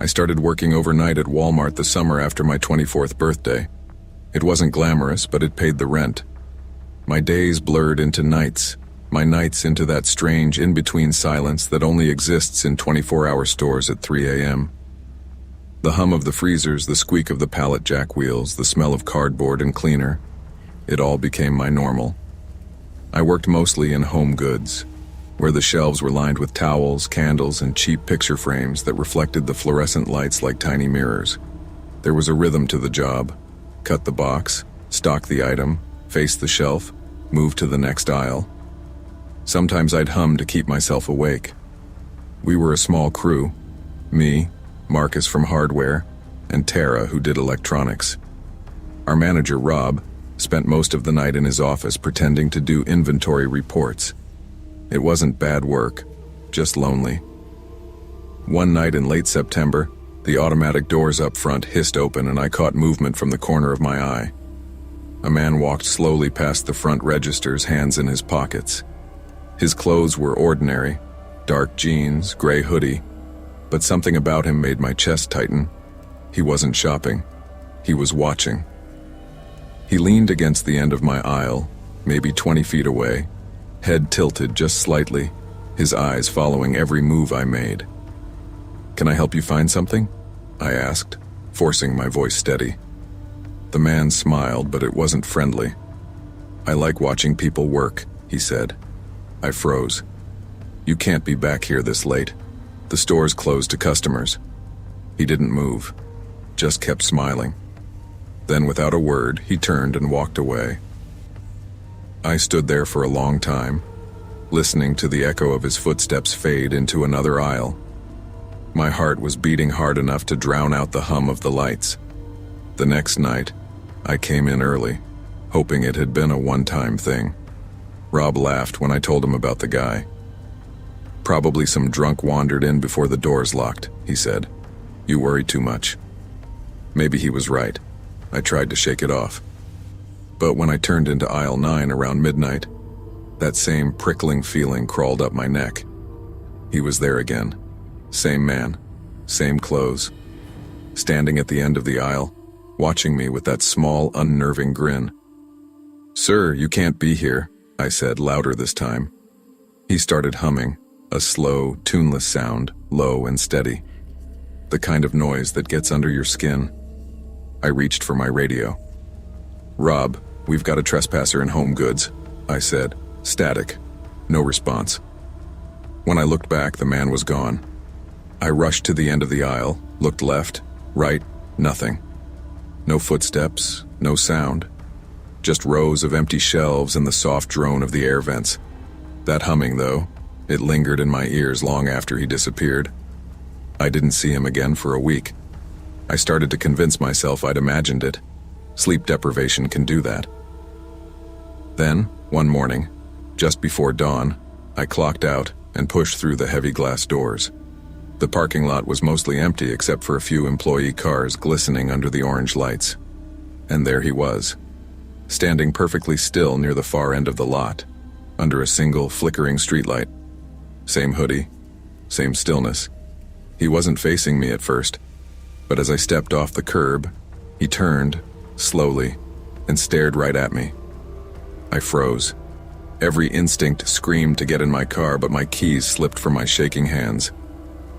I started working overnight at Walmart the summer after my 24th birthday. It wasn't glamorous, but it paid the rent. My days blurred into nights, my nights into that strange in-between silence that only exists in 24-hour stores at 3 a.m. The hum of the freezers, the squeak of the pallet jack wheels, the smell of cardboard and cleaner, it all became my normal. I worked mostly in home goods, where the shelves were lined with towels, candles, and cheap picture frames that reflected the fluorescent lights like tiny mirrors. There was a rhythm to the job. Cut the box, stock the item, face the shelf, move to the next aisle. Sometimes I'd hum to keep myself awake. We were a small crew. Me, Marcus from hardware, and Tara, who did electronics. Our manager, Rob, spent most of the night in his office pretending to do inventory reports. It wasn't bad work, just lonely. One night in late September, the automatic doors up front hissed open and I caught movement from the corner of my eye. A man walked slowly past the front registers, hands in his pockets. His clothes were ordinary, dark jeans, gray hoodie, but something about him made my chest tighten. He wasn't shopping. He was watching. He leaned against the end of my aisle, maybe 20 feet away, head tilted just slightly, his eyes following every move I made. "Can I help you find something?" I asked, forcing my voice steady. The man smiled, but it wasn't friendly. "I like watching people work," he said. I froze. "You can't be back here this late. The store's closed to customers." He didn't move, just kept smiling. Then, without a word, he turned and walked away. I stood there for a long time, listening to the echo of his footsteps fade into another aisle. My heart was beating hard enough to drown out the hum of the lights. The next night, I came in early, hoping it had been a one-time thing. Rob laughed when I told him about the guy. "Probably some drunk wandered in before the doors locked," he said. "You worry too much." Maybe he was right. I tried to shake it off. But when I turned into aisle 9 around midnight, that same prickling feeling crawled up my neck. He was there again. Same man, same clothes, standing at the end of the aisle, watching me with that small, unnerving grin. "Sir, you can't be here," I said, louder this time. He started humming, a slow, tuneless sound, low and steady. The kind of noise that gets under your skin. I reached for my radio. "Rob, we've got a trespasser in home goods," I said, static, no response. When I looked back, the man was gone. I rushed to the end of the aisle, looked left, right, nothing. No footsteps, no sound. Just rows of empty shelves and the soft drone of the air vents. That humming, though, it lingered in my ears long after he disappeared. I didn't see him again for a week. I started to convince myself I'd imagined it. Sleep deprivation can do that. Then, one morning, just before dawn, I clocked out and pushed through the heavy glass doors. The parking lot was mostly empty except for a few employee cars glistening under the orange lights. And there he was, standing perfectly still near the far end of the lot, under a single flickering streetlight. Same hoodie, same stillness. He wasn't facing me at first, but as I stepped off the curb, he turned, slowly, and stared right at me. I froze. Every instinct screamed to get in my car, but my keys slipped from my shaking hands.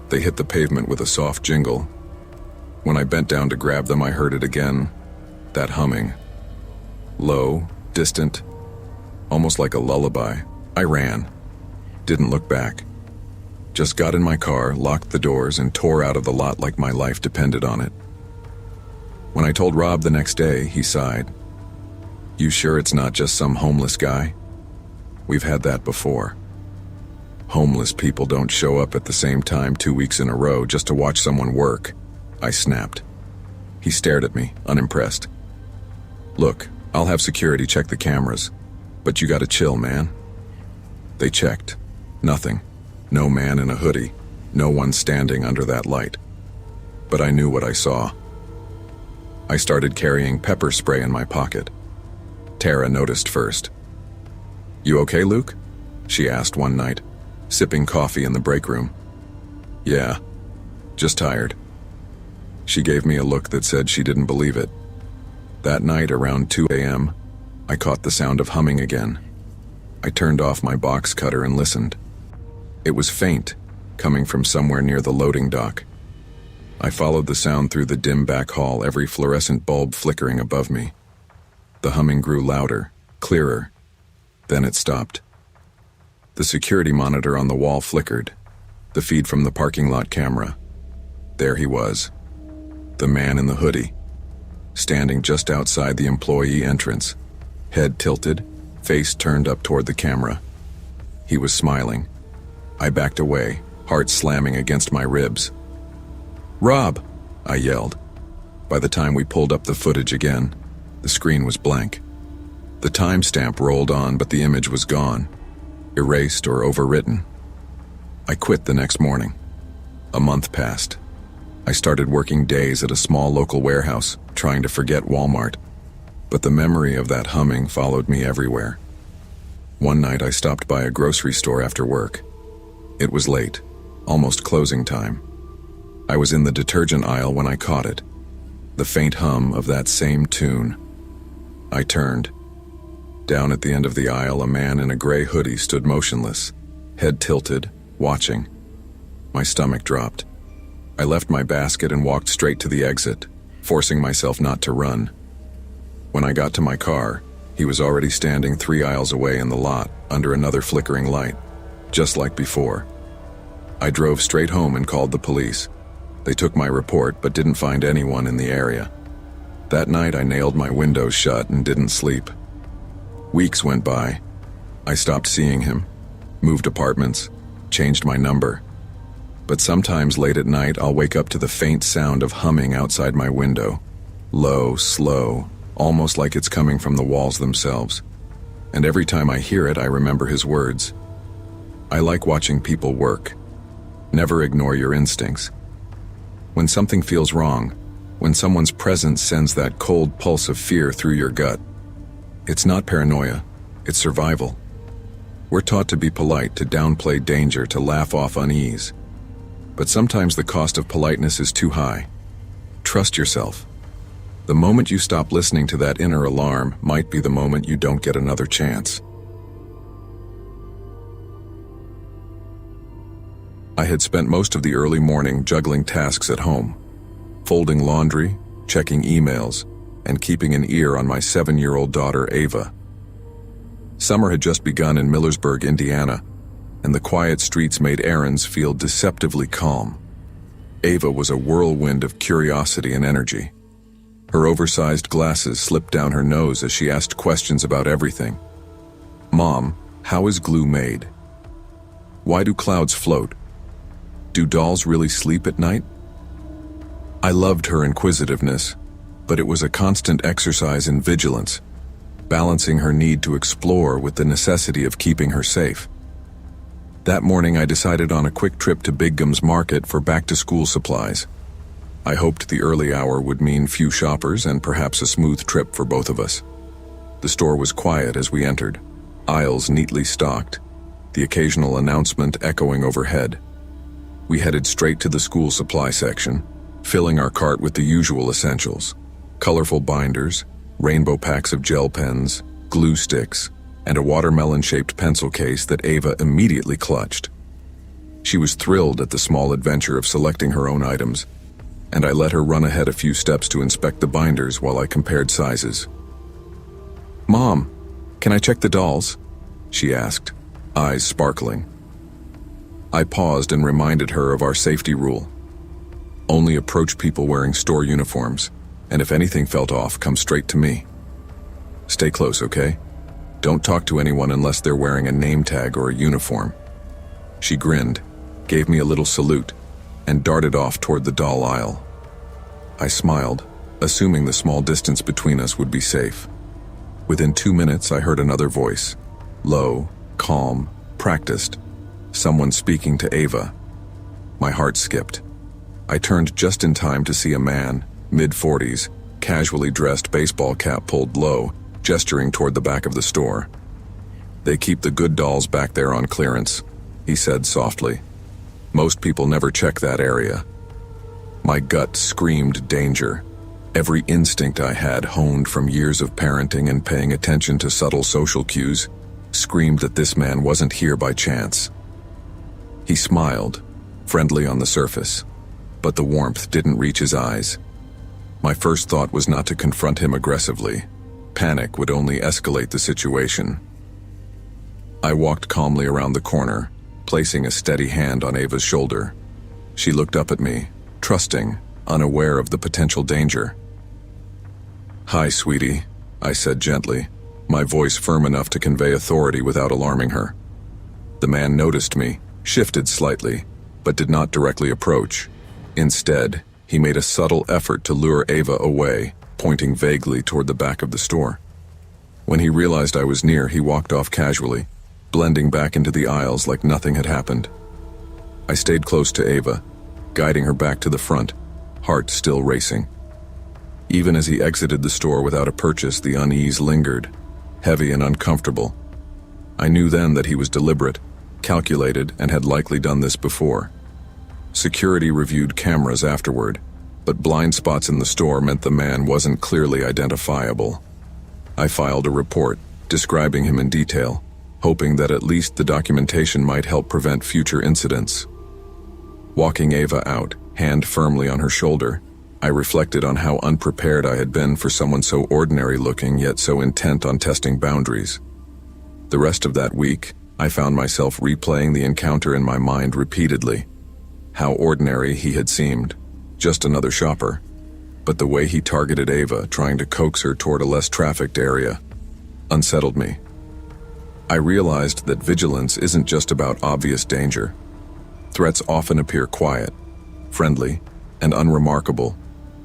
They hit the pavement with a soft jingle. When I bent down to grab them, I heard it again, that humming. Low, distant, almost like a lullaby. I ran. Didn't look back. Just got in my car, locked the doors, and tore out of the lot like my life depended on it. When I told Rob the next day, he sighed. "You sure it's not just some homeless guy? We've had that before. Homeless people don't show up at the same time 2 weeks in a row just to watch someone work." I snapped. He stared at me, unimpressed. "Look, I'll have security check the cameras, but you gotta chill, man." They checked. Nothing. No man in a hoodie. No one standing under that light. But I knew what I saw. I started carrying pepper spray in my pocket. Tara noticed first. "You okay, Luke?" she asked one night, sipping coffee in the break room. "Yeah, just tired." She gave me a look that said she didn't believe it. That night, around 2 a.m., I caught the sound of humming again. I turned off my box cutter and listened. It was faint, coming from somewhere near the loading dock. I followed the sound through the dim back hall, every fluorescent bulb flickering above me. The humming grew louder, clearer. Then it stopped. The security monitor on the wall flickered, the feed from the parking lot camera. There he was, the man in the hoodie, standing just outside the employee entrance, head tilted, face turned up toward the camera. He was smiling. I backed away, heart slamming against my ribs. "Rob!" I yelled. By the time we pulled up the footage again, the screen was blank. The timestamp rolled on, but the image was gone, erased or overwritten. I quit the next morning. A month passed. I started working days at a small local warehouse, trying to forget Walmart. But the memory of that humming followed me everywhere. One night I stopped by a grocery store after work. It was late, almost closing time. I was in the detergent aisle when I caught it, the faint hum of that same tune. I turned. Down at the end of the aisle, a man in a gray hoodie stood motionless, head tilted, watching. My stomach dropped. I left my basket and walked straight to the exit, forcing myself not to run. When I got to my car, he was already standing 3 aisles away in the lot, under another flickering light, just like before. I drove straight home and called the police. They took my report but didn't find anyone in the area. That night I nailed my windows shut and didn't sleep. Weeks went by. I stopped seeing him, moved apartments, changed my number. But sometimes late at night I'll wake up to the faint sound of humming outside my window. Low, slow, almost like it's coming from the walls themselves. And every time I hear it, I remember his words. I like watching people work. Never ignore your instincts. When something feels wrong, when someone's presence sends that cold pulse of fear through your gut, it's not paranoia, it's survival. We're taught to be polite, to downplay danger, to laugh off unease. But sometimes the cost of politeness is too high. Trust yourself. The moment you stop listening to that inner alarm might be the moment you don't get another chance. I had spent most of the early morning juggling tasks at home, folding laundry, checking emails, and keeping an ear on my 7-year-old daughter, Ava. Summer had just begun in Millersburg, Indiana, and the quiet streets made errands feel deceptively calm. Ava was a whirlwind of curiosity and energy. Her oversized glasses slipped down her nose as she asked questions about everything. "Mom, how is glue made? Why do clouds float? Do dolls really sleep at night?" I loved her inquisitiveness, but it was a constant exercise in vigilance, balancing her need to explore with the necessity of keeping her safe. That morning I decided on a quick trip to Big Gum's Market for back-to-school supplies. I hoped the early hour would mean few shoppers and perhaps a smooth trip for both of us. The store was quiet as we entered, aisles neatly stocked, the occasional announcement echoing overhead. We headed straight to the school supply section, filling our cart with the usual essentials: colorful binders, rainbow packs of gel pens, glue sticks, and a watermelon-shaped pencil case that Ava immediately clutched. She was thrilled at the small adventure of selecting her own items, and I let her run ahead a few steps to inspect the binders while I compared sizes. "Mom, can I check the dolls?" she asked, eyes sparkling. I paused and reminded her of our safety rule. Only approach people wearing store uniforms, and if anything felt off, come straight to me. Stay close, okay? Don't talk to anyone unless they're wearing a name tag or a uniform. She grinned, gave me a little salute, and darted off toward the doll aisle. I smiled, assuming the small distance between us would be safe. Within 2 minutes, I heard another voice, low, calm, practiced, someone speaking to Ava. My heart skipped. I turned just in time to see a man, mid-40s, casually dressed, baseball cap pulled low, gesturing toward the back of the store. "They keep the good dolls back there on clearance," he said softly. "Most people never check that area." My gut screamed danger. Every instinct I had, honed from years of parenting and paying attention to subtle social cues, screamed that this man wasn't here by chance. He smiled, friendly on the surface, but the warmth didn't reach his eyes. My first thought was not to confront him aggressively. Panic would only escalate the situation. I walked calmly around the corner, placing a steady hand on Ava's shoulder. She looked up at me, trusting, unaware of the potential danger. "Hi, sweetie," I said gently, my voice firm enough to convey authority without alarming her. The man noticed me, shifted slightly, but did not directly approach. Instead, he made a subtle effort to lure Ava away, pointing vaguely toward the back of the store. When he realized I was near, he walked off casually, blending back into the aisles like nothing had happened. I stayed close to Ava, guiding her back to the front, heart still racing. Even as he exited the store without a purchase, the unease lingered, heavy and uncomfortable. I knew then that he was deliberate, calculated, and had likely done this before. Security reviewed cameras afterward, but blind spots in the store meant the man wasn't clearly identifiable. I filed a report, describing him in detail, hoping that at least the documentation might help prevent future incidents. Walking Ava out, hand firmly on her shoulder, I reflected on how unprepared I had been for someone so ordinary-looking yet so intent on testing boundaries. The rest of that week, I found myself replaying the encounter in my mind repeatedly. How ordinary he had seemed, just another shopper. But the way he targeted Ava, trying to coax her toward a less trafficked area, unsettled me. I realized that vigilance isn't just about obvious danger. Threats often appear quiet, friendly, and unremarkable,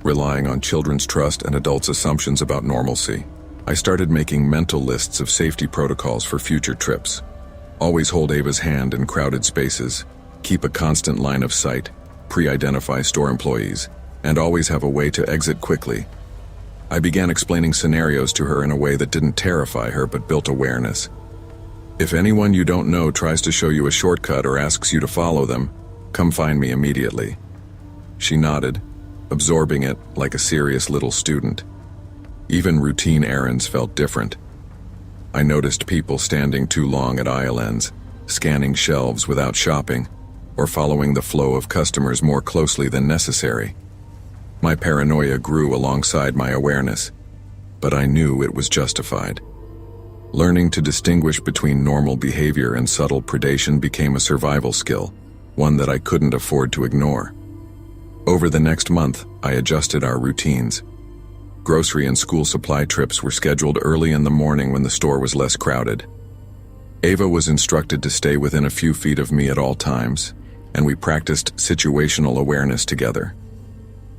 relying on children's trust and adults' assumptions about normalcy. I started making mental lists of safety protocols for future trips. Always hold Ava's hand in crowded spaces, keep a constant line of sight, pre-identify store employees, and always have a way to exit quickly. I began explaining scenarios to her in a way that didn't terrify her but built awareness. If anyone you don't know tries to show you a shortcut or asks you to follow them, come find me immediately. She nodded, absorbing it like a serious little student. Even routine errands felt different. I noticed people standing too long at aisle ends, scanning shelves without shopping, or following the flow of customers more closely than necessary. My paranoia grew alongside my awareness, but I knew it was justified. Learning to distinguish between normal behavior and subtle predation became a survival skill, one that I couldn't afford to ignore. Over the next month, I adjusted our routines. Grocery and school supply trips were scheduled early in the morning when the store was less crowded. Ava was instructed to stay within a few feet of me at all times, and we practiced situational awareness together.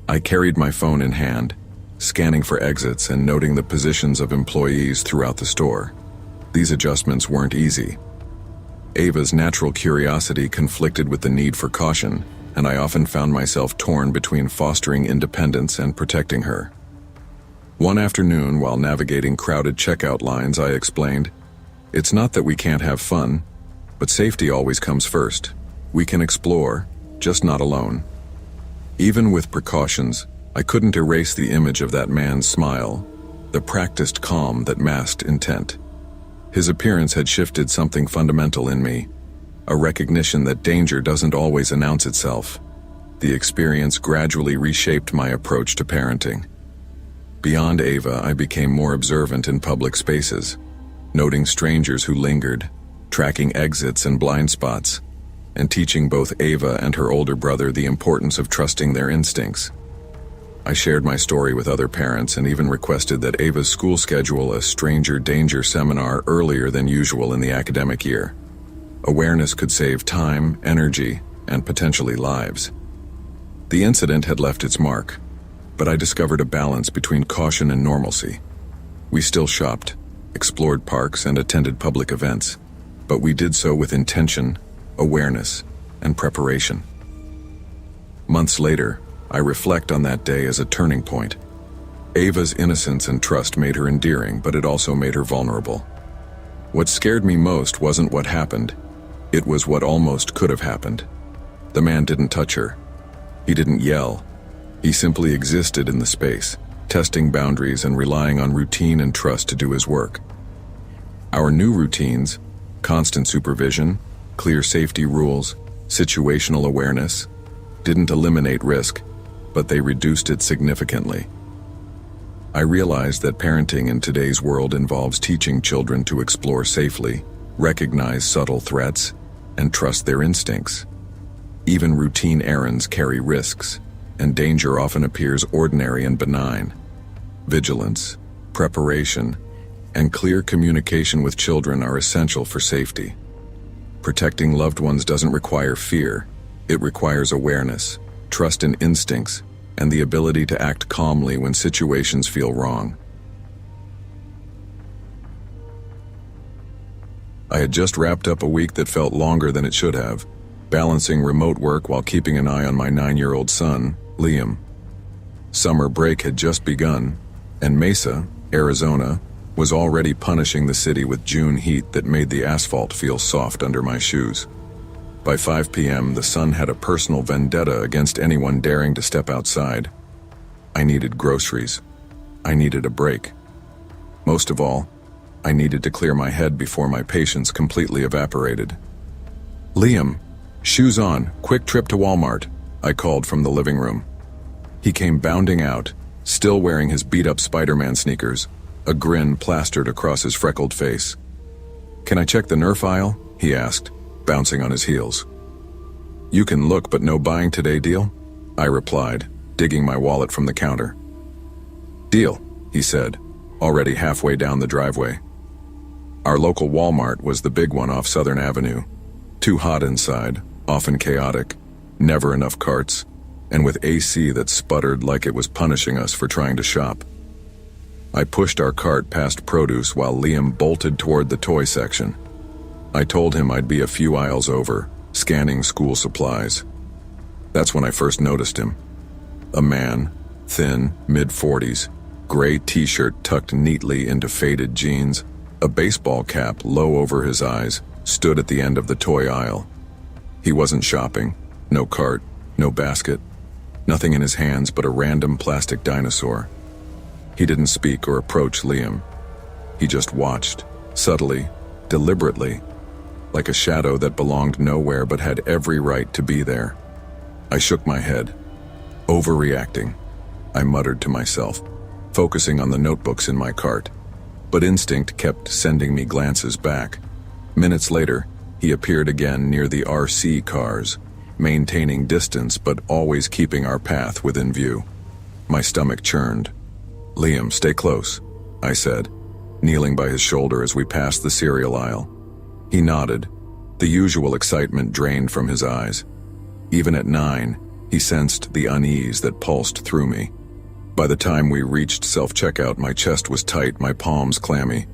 I carried my phone in hand, scanning for exits and noting the positions of employees throughout the store. These adjustments weren't easy. Ava's natural curiosity conflicted with the need for caution, and I often found myself torn between fostering independence and protecting her. One afternoon, while navigating crowded checkout lines, I explained, "It's not that we can't have fun, but safety always comes first. We can explore, just not alone." Even with precautions, I couldn't erase the image of that man's smile, the practiced calm that masked intent. His appearance had shifted something fundamental in me, a recognition that danger doesn't always announce itself. The experience gradually reshaped my approach to parenting. Beyond Ava, I became more observant in public spaces, noting strangers who lingered, tracking exits and blind spots, and teaching both Ava and her older brother the importance of trusting their instincts. I shared my story with other parents and even requested that Ava's school schedule a stranger danger seminar earlier than usual in the academic year. Awareness could save time, energy, and potentially lives. The incident had left its mark, but I discovered a balance between caution and normalcy. We still shopped, explored parks, and attended public events, but we did so with intention, awareness, and preparation. Months later, I reflect on that day as a turning point. Ava's innocence and trust made her endearing, but it also made her vulnerable. What scared me most wasn't what happened. It was what almost could have happened. The man didn't touch her. He didn't yell. He simply existed in the space, testing boundaries and relying on routine and trust to do his work. Our new routines, constant supervision, clear safety rules, situational awareness, didn't eliminate risk, but they reduced it significantly. I realized that parenting in today's world involves teaching children to explore safely, recognize subtle threats, and trust their instincts. Even routine errands carry risks, and danger often appears ordinary and benign. Vigilance, preparation, and clear communication with children are essential for safety. Protecting loved ones doesn't require fear. It requires awareness, trust in instincts, and the ability to act calmly when situations feel wrong. I had just wrapped up a week that felt longer than it should have, balancing remote work while keeping an eye on my 9-year-old son, Liam. Summer break had just begun, and Mesa, Arizona, was already punishing the city with June heat that made the asphalt feel soft under my shoes. By 5 p.m., the sun had a personal vendetta against anyone daring to step outside. I needed groceries. I needed a break. Most of all, I needed to clear my head before my patience completely evaporated. "Liam, shoes on, quick trip to Walmart," I called from the living room. He came bounding out, still wearing his beat-up Spider-Man sneakers, a grin plastered across his freckled face. "Can I check the Nerf aisle?" he asked, bouncing on his heels. "You can look, but no buying today deal?" I replied, digging my wallet from the counter. "Deal," he said, already halfway down the driveway. Our local Walmart was the big one off Southern Avenue. Too hot inside, often chaotic, never enough carts, and with AC that sputtered like it was punishing us for trying to shop. I pushed our cart past produce while Liam bolted toward the toy section. I told him I'd be a few aisles over, scanning school supplies. That's when I first noticed him. A man, thin, mid-40s, gray t-shirt tucked neatly into faded jeans, a baseball cap low over his eyes, stood at the end of the toy aisle. He wasn't shopping, no cart, no basket, nothing in his hands but a random plastic dinosaur. He didn't speak or approach Liam. He just watched, subtly, deliberately, like a shadow that belonged nowhere but had every right to be there. I shook my head. Overreacting, I muttered to myself, focusing on the notebooks in my cart. But instinct kept sending me glances back. Minutes later, he appeared again near the RC cars, maintaining distance but always keeping our path within view. My stomach churned. "Liam, stay close," I said, kneeling by his shoulder as we passed the cereal aisle. He nodded, the usual excitement drained from his eyes. Even at 9, he sensed the unease that pulsed through me. By the time we reached self-checkout, my chest was tight, my palms clammy.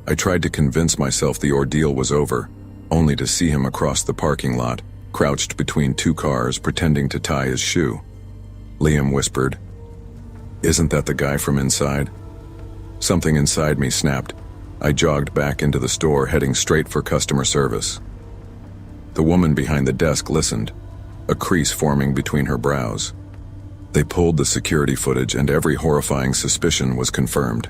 I tried to convince myself the ordeal was over, only to see him across the parking lot, crouched between 2 cars, pretending to tie his shoe. Liam whispered, "Isn't that the guy from inside?" Something inside me snapped. I jogged back into the store, heading straight for customer service. The woman behind the desk listened, a crease forming between her brows. They pulled the security footage and every horrifying suspicion was confirmed.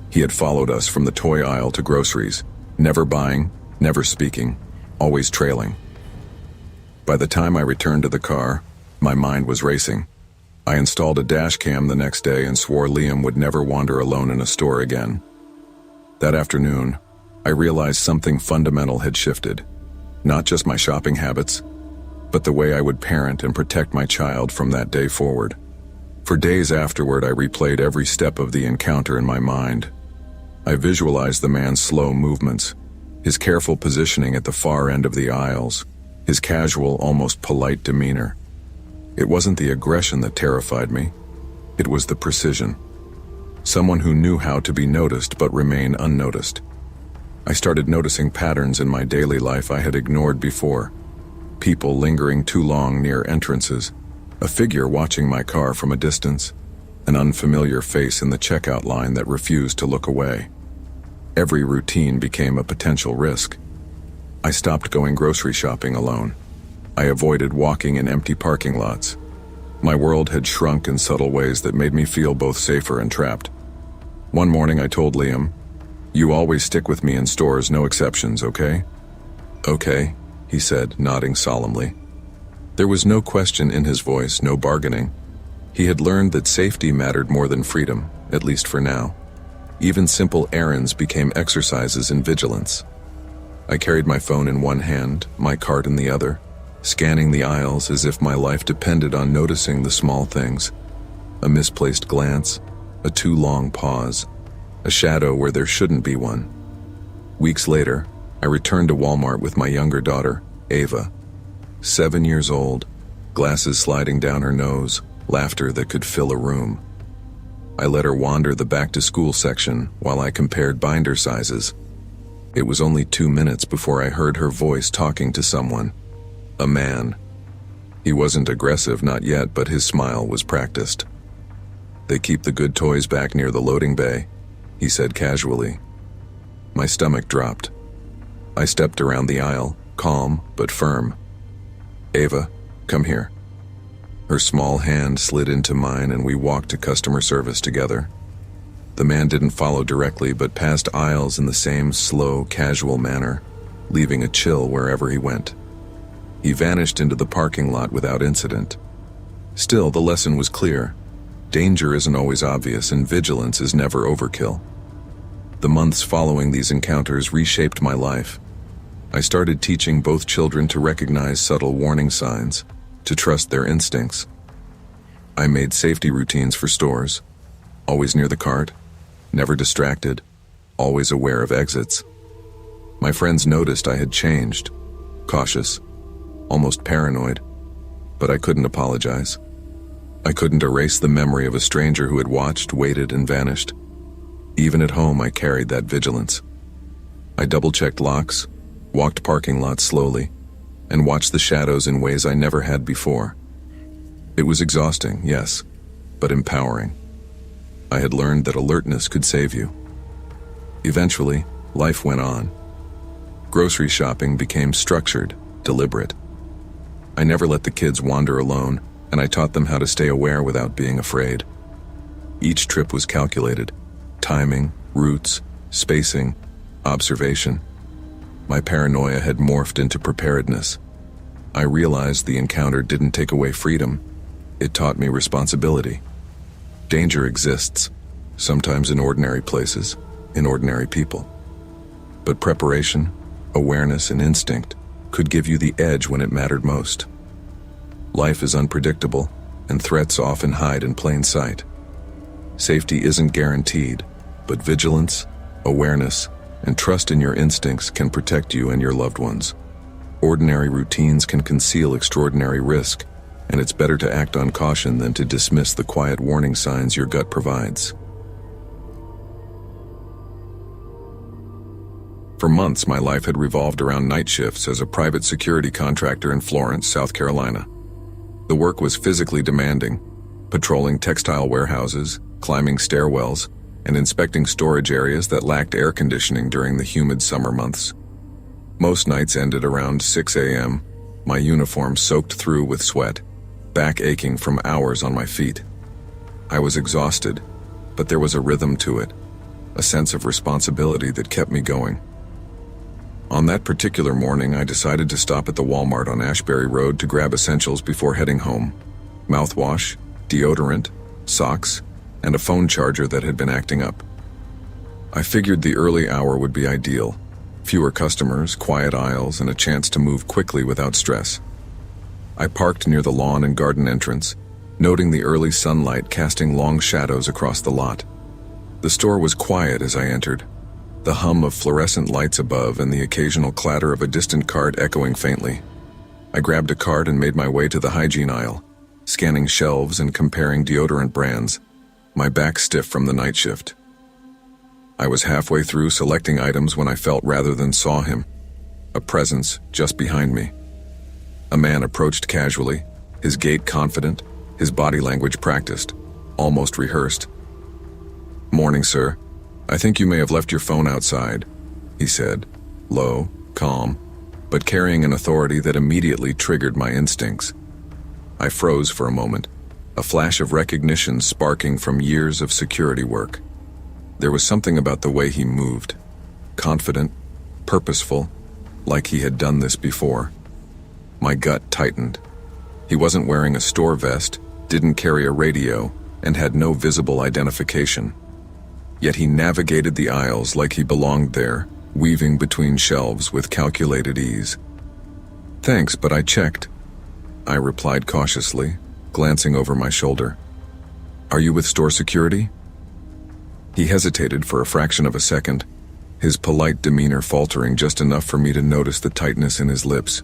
He had followed us from the toy aisle to groceries, never buying, never speaking, always trailing. By the time I returned to the car, my mind was racing. I installed a dash cam the next day and swore Liam would never wander alone in a store again. That afternoon, I realized something fundamental had shifted. Not just my shopping habits, but the way I would parent and protect my child from that day forward. For days afterward, I replayed every step of the encounter in my mind. I visualized the man's slow movements, his careful positioning at the far end of the aisles, his casual, almost polite demeanor. It wasn't the aggression that terrified me. It was the precision. Someone who knew how to be noticed but remain unnoticed. I started noticing patterns in my daily life I had ignored before. People lingering too long near entrances, a figure watching my car from a distance, an unfamiliar face in the checkout line that refused to look away. Every routine became a potential risk. I stopped going grocery shopping alone. I avoided walking in empty parking lots. My world had shrunk in subtle ways that made me feel both safer and trapped. One morning I told Liam, "You always stick with me in stores, no exceptions, okay?" "Okay," he said, nodding solemnly. There was no question in his voice, no bargaining. He had learned that safety mattered more than freedom, at least for now. Even simple errands became exercises in vigilance. I carried my phone in one hand, my cart in the other, scanning the aisles as if my life depended on noticing the small things. A misplaced glance, a too long pause, a shadow where there shouldn't be one. Weeks later, I returned to Walmart with my younger daughter, Ava. 7 years old, glasses sliding down her nose, laughter that could fill a room. I let her wander the back-to-school section while I compared binder sizes. It was only 2 minutes before I heard her voice talking to someone. A man. He wasn't aggressive, not yet, but his smile was practiced. "They keep the good toys back near the loading bay," he said casually. My stomach dropped. I stepped around the aisle, calm but firm. "Ava, come here." Her small hand slid into mine and we walked to customer service together. The man didn't follow directly but passed aisles in the same slow, casual manner, leaving a chill wherever he went. He vanished into the parking lot without incident. Still, the lesson was clear. Danger isn't always obvious and vigilance is never overkill. The months following these encounters reshaped my life. I started teaching both children to recognize subtle warning signs, to trust their instincts. I made safety routines for stores, always near the cart, never distracted, always aware of exits. My friends noticed I had changed, cautious, almost paranoid, but I couldn't apologize. I couldn't erase the memory of a stranger who had watched, waited, and vanished. Even at home, I carried that vigilance. I double-checked locks, walked parking lots slowly, and watched the shadows in ways I never had before. It was exhausting, yes, but empowering. I had learned that alertness could save you. Eventually, life went on. Grocery shopping became structured, deliberate. I never let the kids wander alone, and I taught them how to stay aware without being afraid. Each trip was calculated. Timing, routes, spacing, observation. My paranoia had morphed into preparedness. I realized the encounter didn't take away freedom. It taught me responsibility. Danger exists, sometimes in ordinary places, in ordinary people. But preparation, awareness, and instinct could give you the edge when it mattered most. Life is unpredictable, and threats often hide in plain sight. Safety isn't guaranteed, but vigilance, awareness, and trust in your instincts can protect you and your loved ones. Ordinary routines can conceal extraordinary risk, and it's better to act on caution than to dismiss the quiet warning signs your gut provides. For months, my life had revolved around night shifts as a private security contractor in Florence, South Carolina. The work was physically demanding, patrolling textile warehouses, climbing stairwells, and inspecting storage areas that lacked air conditioning during the humid summer months. Most nights ended around 6 a.m., my uniform soaked through with sweat, back aching from hours on my feet. I was exhausted, but there was a rhythm to it, a sense of responsibility that kept me going. On that particular morning, I decided to stop at the Walmart on Ashbury Road to grab essentials before heading home. Mouthwash, deodorant, socks, and a phone charger that had been acting up. I figured the early hour would be ideal. Fewer customers, quiet aisles, and a chance to move quickly without stress. I parked near the lawn and garden entrance, noting the early sunlight casting long shadows across the lot. The store was quiet as I entered, the hum of fluorescent lights above and the occasional clatter of a distant cart echoing faintly. I grabbed a cart and made my way to the hygiene aisle, scanning shelves and comparing deodorant brands, my back stiff from the night shift. I was halfway through selecting items when I felt rather than saw him, a presence just behind me. A man approached casually, his gait confident, his body language practiced, almost rehearsed. "Morning, sir. I think you may have left your phone outside," he said, low, calm, but carrying an authority that immediately triggered my instincts. I froze for a moment, a flash of recognition sparking from years of security work. There was something about the way he moved, confident, purposeful, like he had done this before. My gut tightened. He wasn't wearing a store vest, didn't carry a radio, and had no visible identification. Yet he navigated the aisles like he belonged there, weaving between shelves with calculated ease. "Thanks, but I checked," I replied cautiously, glancing over my shoulder. "Are you with store security?" He hesitated for a fraction of a second, his polite demeanor faltering just enough for me to notice the tightness in his lips.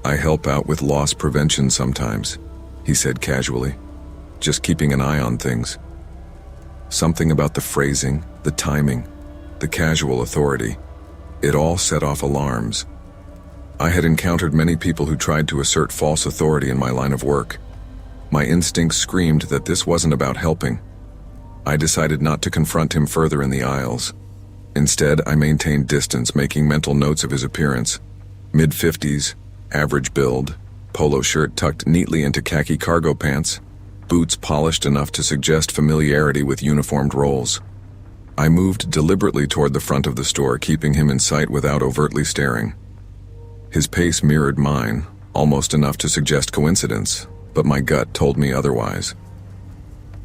"I help out with loss prevention sometimes," he said casually, "just keeping an eye on things." Something about the phrasing, the timing, the casual authority, it all set off alarms. I had encountered many people who tried to assert false authority in my line of work. My instincts screamed that this wasn't about helping. I decided not to confront him further in the aisles. Instead, I maintained distance, making mental notes of his appearance. Mid-50s, average build, polo shirt tucked neatly into khaki cargo pants, boots polished enough to suggest familiarity with uniformed roles. I moved deliberately toward the front of the store, keeping him in sight without overtly staring. His pace mirrored mine, almost enough to suggest coincidence, but my gut told me otherwise.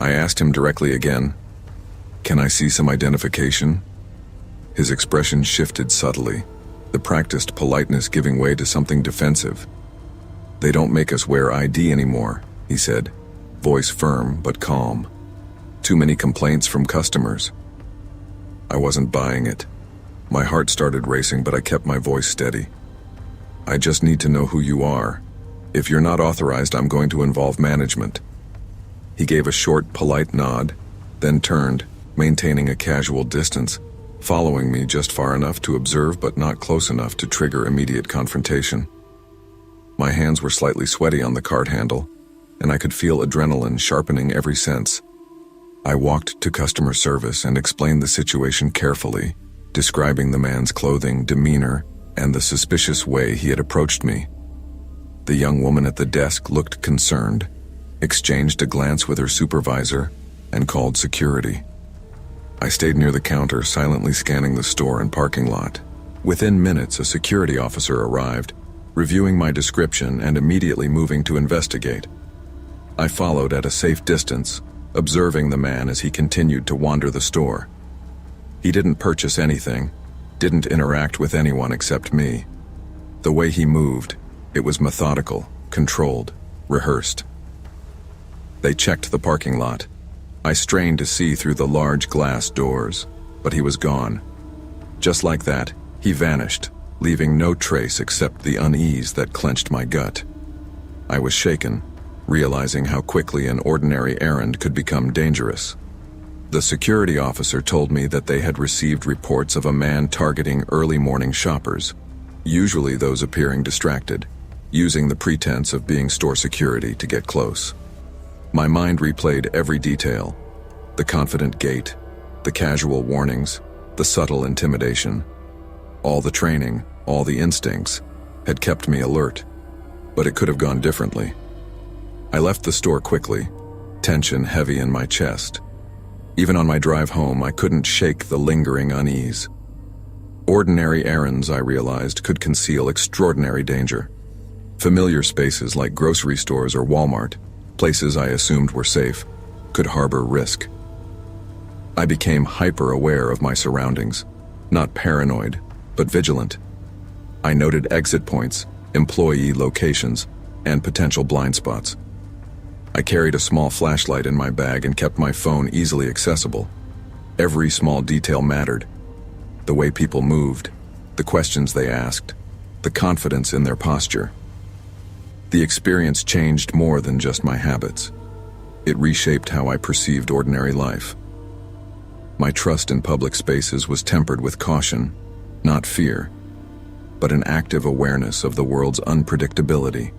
I asked him directly again, "Can I see some identification?" His expression shifted subtly, the practiced politeness giving way to something defensive. "They don't make us wear ID anymore," he said, voice firm but calm. "Too many complaints from customers." I wasn't buying it. My heart started racing, but I kept my voice steady. "I just need to know who you are. If you're not authorized, I'm going to involve management." He gave a short, polite nod, then turned, maintaining a casual distance, following me just far enough to observe but not close enough to trigger immediate confrontation. My hands were slightly sweaty on the cart handle, and I could feel adrenaline sharpening every sense. I walked to customer service and explained the situation carefully, describing the man's clothing, demeanor, and the suspicious way he had approached me. The young woman at the desk looked concerned, exchanged a glance with her supervisor, and called security. I stayed near the counter, silently scanning the store and parking lot. Within minutes, a security officer arrived, reviewing my description and immediately moving to investigate. I followed at a safe distance, observing the man as he continued to wander the store. He didn't purchase anything, didn't interact with anyone except me. The way he moved, it was methodical, controlled, rehearsed. They checked the parking lot. I strained to see through the large glass doors, but he was gone. Just like that, he vanished, leaving no trace except the unease that clenched my gut. I was shaken, realizing how quickly an ordinary errand could become dangerous. The security officer told me that they had received reports of a man targeting early morning shoppers, usually those appearing distracted, using the pretense of being store security to get close. My mind replayed every detail: the confident gait, the casual warnings, the subtle intimidation. All the training, all the instincts, had kept me alert, but it could have gone differently. I left the store quickly, tension heavy in my chest. Even on my drive home, I couldn't shake the lingering unease. Ordinary errands, I realized, could conceal extraordinary danger. Familiar spaces like grocery stores or Walmart, places I assumed were safe, could harbor risk. I became hyper-aware of my surroundings, not paranoid, but vigilant. I noted exit points, employee locations, and potential blind spots. I carried a small flashlight in my bag and kept my phone easily accessible. Every small detail mattered. The way people moved, the questions they asked, the confidence in their posture. The experience changed more than just my habits. It reshaped how I perceived ordinary life. My trust in public spaces was tempered with caution, not fear, but an active awareness of the world's unpredictability.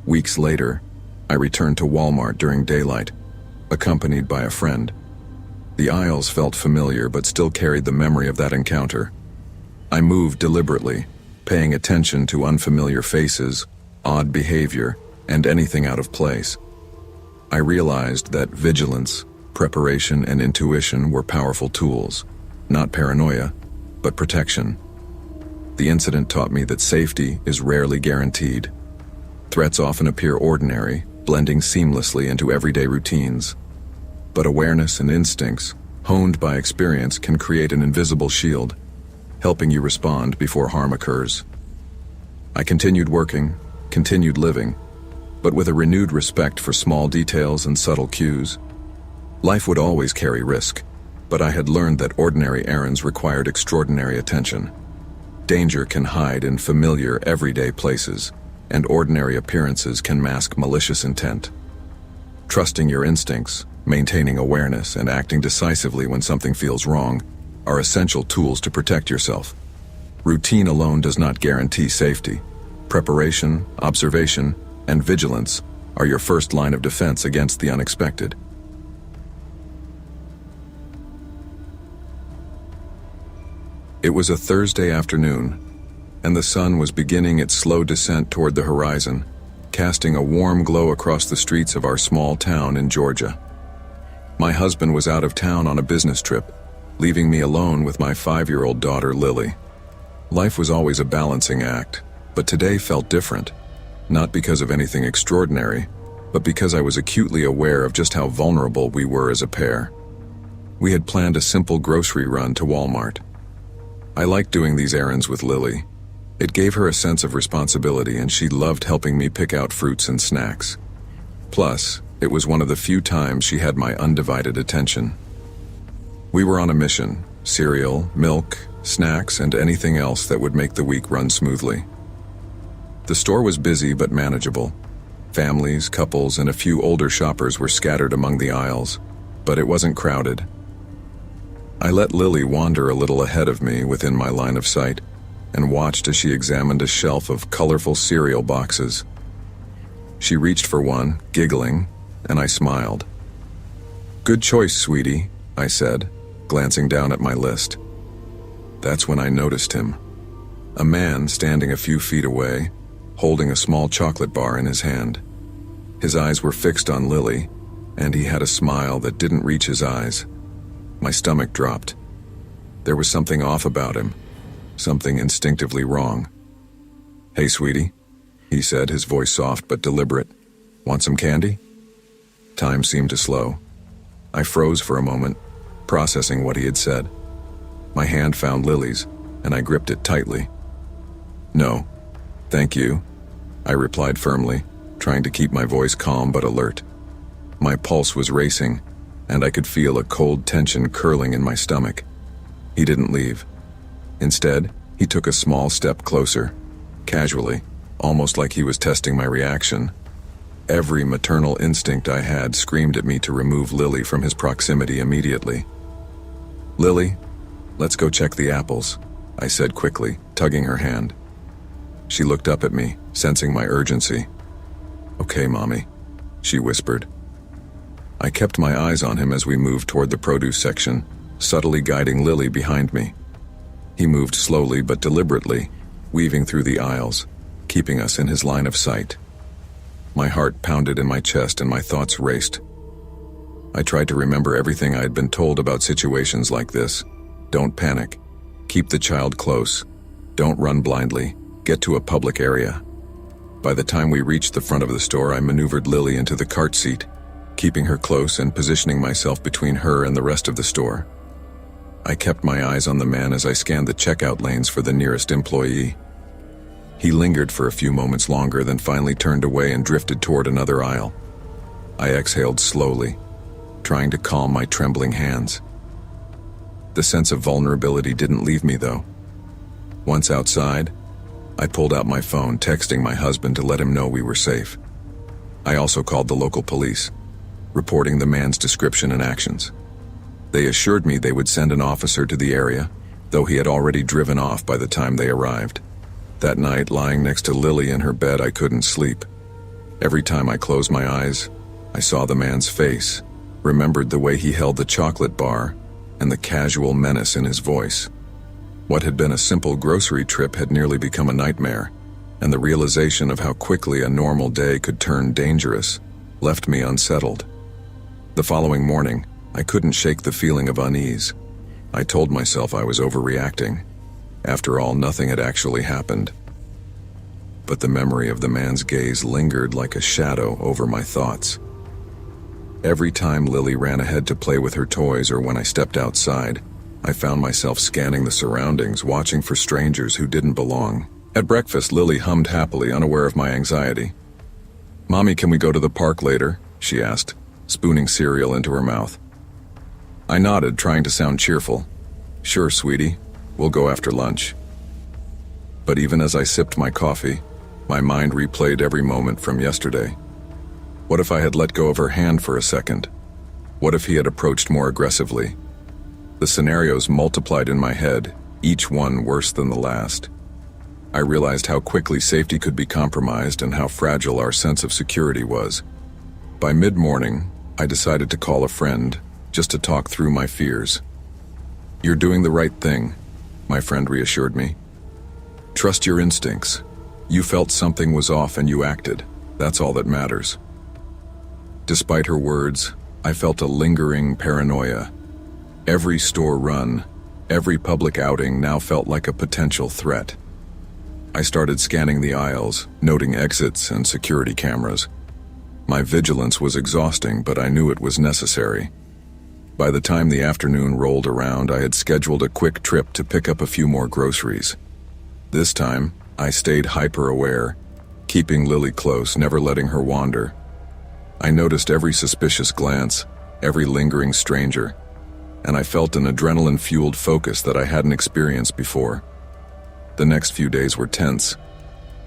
Weeks later, I returned to Walmart during daylight, accompanied by a friend. The aisles felt familiar but still carried the memory of that encounter. I moved deliberately, paying attention to unfamiliar faces, odd behavior, and anything out of place. I realized that vigilance, preparation, and intuition were powerful tools, not paranoia, but protection. The incident taught me that safety is rarely guaranteed. Threats often appear ordinary, blending seamlessly into everyday routines. But awareness and instincts, honed by experience, can create an invisible shield, helping you respond before harm occurs. I continued working, continued living, but with a renewed respect for small details and subtle cues. Life would always carry risk, but I had learned that ordinary errands required extraordinary attention. Danger can hide in familiar, everyday places, and ordinary appearances can mask malicious intent. Trusting your instincts, maintaining awareness, and acting decisively when something feels wrong are essential tools to protect yourself. Routine alone does not guarantee safety. Preparation, observation, and vigilance are your first line of defense against the unexpected. It was a Thursday afternoon, and the sun was beginning its slow descent toward the horizon, casting a warm glow across the streets of our small town in Georgia. My husband was out of town on a business trip, leaving me alone with my 5-year-old daughter, Lily. Life was always a balancing act, but today felt different, not because of anything extraordinary, but because I was acutely aware of just how vulnerable we were as a pair. We had planned a simple grocery run to Walmart. I liked doing these errands with Lily. It gave her a sense of responsibility, and she loved helping me pick out fruits and snacks. Plus, it was one of the few times she had my undivided attention. We were on a mission: cereal, milk, snacks, and anything else that would make the week run smoothly. The store was busy but manageable. Families, couples, and a few older shoppers were scattered among the aisles, but it wasn't crowded. I let Lily wander a little ahead of me within my line of sight, and watched as she examined a shelf of colorful cereal boxes. She reached for one, giggling, and I smiled. "Good choice, sweetie," I said, glancing down at my list. That's when I noticed him. A man standing a few feet away, holding a small chocolate bar in his hand. His eyes were fixed on Lily, and he had a smile that didn't reach his eyes. My stomach dropped. There was something off about him, something instinctively wrong. "Hey, sweetie," he said, his voice soft but deliberate. "Want some candy?" Time seemed to slow. I froze for a moment, processing what he had said. My hand found Lily's, and I gripped it tightly. "No, thank you," I replied firmly, trying to keep my voice calm but alert. My pulse was racing, and I could feel a cold tension curling in my stomach. He didn't leave. Instead, he took a small step closer, casually, almost like he was testing my reaction. Every maternal instinct I had screamed at me to remove Lily from his proximity immediately. "Lily, let's go check the apples," I said quickly, tugging her hand. She looked up at me, sensing my urgency. "Okay, Mommy," she whispered. I kept my eyes on him as we moved toward the produce section, subtly guiding Lily behind me. He moved slowly but deliberately, weaving through the aisles, keeping us in his line of sight. My heart pounded in my chest and my thoughts raced. I tried to remember everything I had been told about situations like this. Don't panic. Keep the child close. Don't run blindly. Get to a public area. By the time we reached the front of the store, I maneuvered Lily into the cart seat, keeping her close and positioning myself between her and the rest of the store. I kept my eyes on the man as I scanned the checkout lanes for the nearest employee. He lingered for a few moments longer, then finally turned away and drifted toward another aisle. I exhaled slowly, trying to calm my trembling hands. The sense of vulnerability didn't leave me, though. Once outside, I pulled out my phone, texting my husband to let him know we were safe. I also called the local police, reporting the man's description and actions. They assured me they would send an officer to the area, though he had already driven off by the time they arrived. That night, lying next to Lily in her bed, I couldn't sleep. Every time I closed my eyes, I saw the man's face, remembered the way he held the chocolate bar, and the casual menace in his voice. What had been a simple grocery trip had nearly become a nightmare, and the realization of how quickly a normal day could turn dangerous left me unsettled. The following morning, I couldn't shake the feeling of unease. I told myself I was overreacting. After all, nothing had actually happened. But the memory of the man's gaze lingered like a shadow over my thoughts. Every time Lily ran ahead to play with her toys or when I stepped outside, I found myself scanning the surroundings, watching for strangers who didn't belong. At breakfast, Lily hummed happily, unaware of my anxiety. "Mommy, can we go to the park later?" she asked, spooning cereal into her mouth. I nodded, trying to sound cheerful. "Sure, sweetie, we'll go after lunch." But even as I sipped my coffee, my mind replayed every moment from yesterday. What if I had let go of her hand for a second? What if he had approached more aggressively? The scenarios multiplied in my head, each one worse than the last. I realized how quickly safety could be compromised and how fragile our sense of security was. By mid-morning, I decided to call a friend just to talk through my fears. "You're doing the right thing," my friend reassured me. "Trust your instincts. You felt something was off and you acted. That's all that matters." Despite her words, I felt a lingering paranoia. Every store run, every public outing now felt like a potential threat. I started scanning the aisles, noting exits and security cameras. My vigilance was exhausting, but I knew it was necessary. By the time the afternoon rolled around, I had scheduled a quick trip to pick up a few more groceries. This time, I stayed hyper-aware, keeping Lily close, never letting her wander. I noticed every suspicious glance, every lingering stranger, and I felt an adrenaline-fueled focus that I hadn't experienced before. The next few days were tense.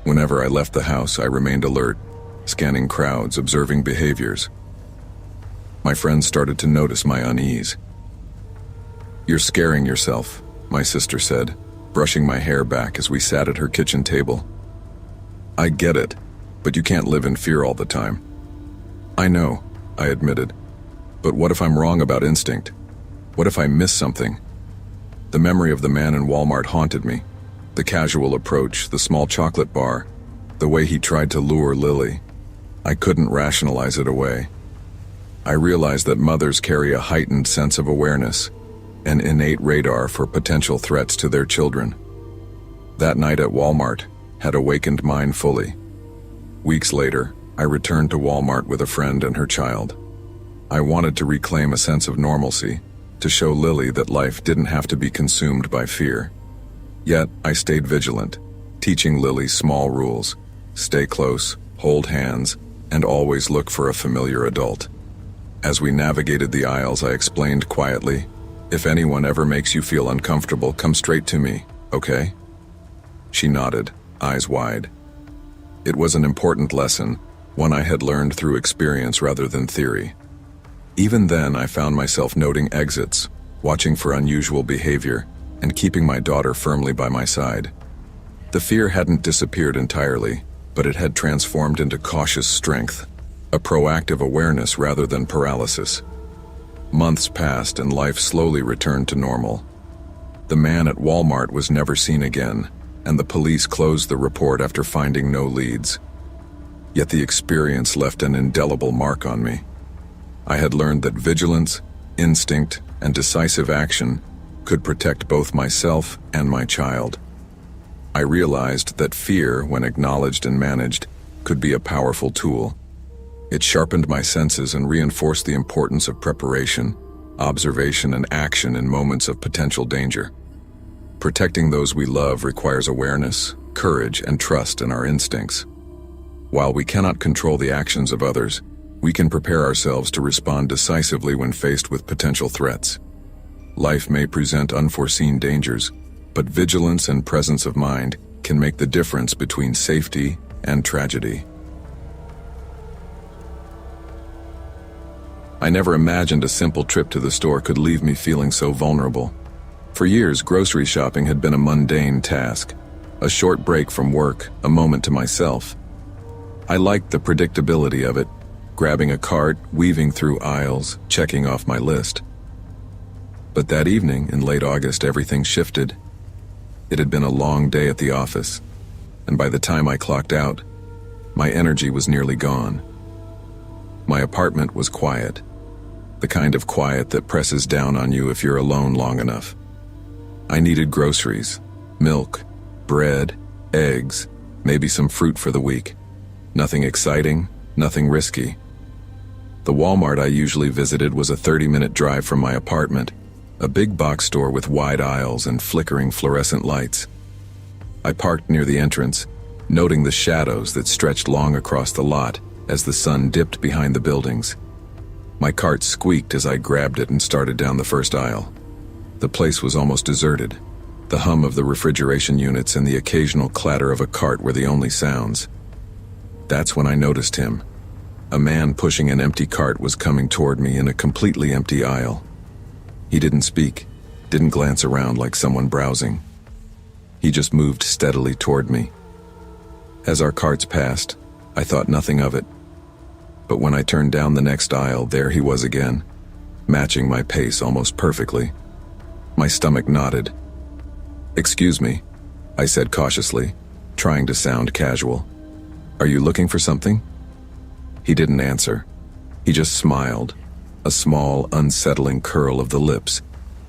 Whenever I left the house, I remained alert, scanning crowds, observing behaviors. My friends started to notice my unease. "You're scaring yourself," my sister said, brushing my hair back as we sat at her kitchen table. "I get it, but you can't live in fear all the time." "I know," I admitted. "But what if I'm wrong about instinct? What if I miss something?" The memory of the man in Walmart haunted me. The casual approach, the small chocolate bar, the way he tried to lure Lily. I couldn't rationalize it away. I realized that mothers carry a heightened sense of awareness, an innate radar for potential threats to their children. That night at Walmart had awakened mine fully. Weeks later, I returned to Walmart with a friend and her child. I wanted to reclaim a sense of normalcy, to show Lily that life didn't have to be consumed by fear. Yet, I stayed vigilant, teaching Lily small rules: stay close, hold hands, and always look for a familiar adult. As we navigated the aisles, I explained quietly, "If anyone ever makes you feel uncomfortable, come straight to me, okay?" She nodded, eyes wide. It was an important lesson, one I had learned through experience rather than theory. Even then, I found myself noting exits, watching for unusual behavior, and keeping my daughter firmly by my side. The fear hadn't disappeared entirely, but it had transformed into cautious strength, a proactive awareness rather than paralysis. Months passed and life slowly returned to normal. The man at Walmart was never seen again, and the police closed the report after finding no leads. Yet the experience left an indelible mark on me. I had learned that vigilance, instinct, and decisive action could protect both myself and my child. I realized that fear, when acknowledged and managed, could be a powerful tool. It sharpened my senses and reinforced the importance of preparation, observation, and action in moments of potential danger. Protecting those we love requires awareness, courage, and trust in our instincts. While we cannot control the actions of others, we can prepare ourselves to respond decisively when faced with potential threats. Life may present unforeseen dangers, but vigilance and presence of mind can make the difference between safety and tragedy. I never imagined a simple trip to the store could leave me feeling so vulnerable. For years, grocery shopping had been a mundane task, a short break from work, a moment to myself. I liked the predictability of it, grabbing a cart, weaving through aisles, checking off my list. But that evening, in late August, everything shifted. It had been a long day at the office, and by the time I clocked out, my energy was nearly gone. My apartment was quiet, the kind of quiet that presses down on you if you're alone long enough. I needed groceries, milk, bread, eggs, maybe some fruit for the week. Nothing exciting, nothing risky. The Walmart I usually visited was a 30-minute drive from my apartment, a big box store with wide aisles and flickering fluorescent lights. I parked near the entrance, noting the shadows that stretched long across the lot as the sun dipped behind the buildings. My cart squeaked as I grabbed it and started down the first aisle. The place was almost deserted. The hum of the refrigeration units and the occasional clatter of a cart were the only sounds. That's when I noticed him. A man pushing an empty cart was coming toward me in a completely empty aisle. He didn't speak, didn't glance around like someone browsing. He just moved steadily toward me. As our carts passed, I thought nothing of it. But when I turned down the next aisle, there he was again, matching my pace almost perfectly. My stomach knotted. "Excuse me," I said cautiously, trying to sound casual. "Are you looking for something?" He didn't answer. He just smiled, a small, unsettling curl of the lips,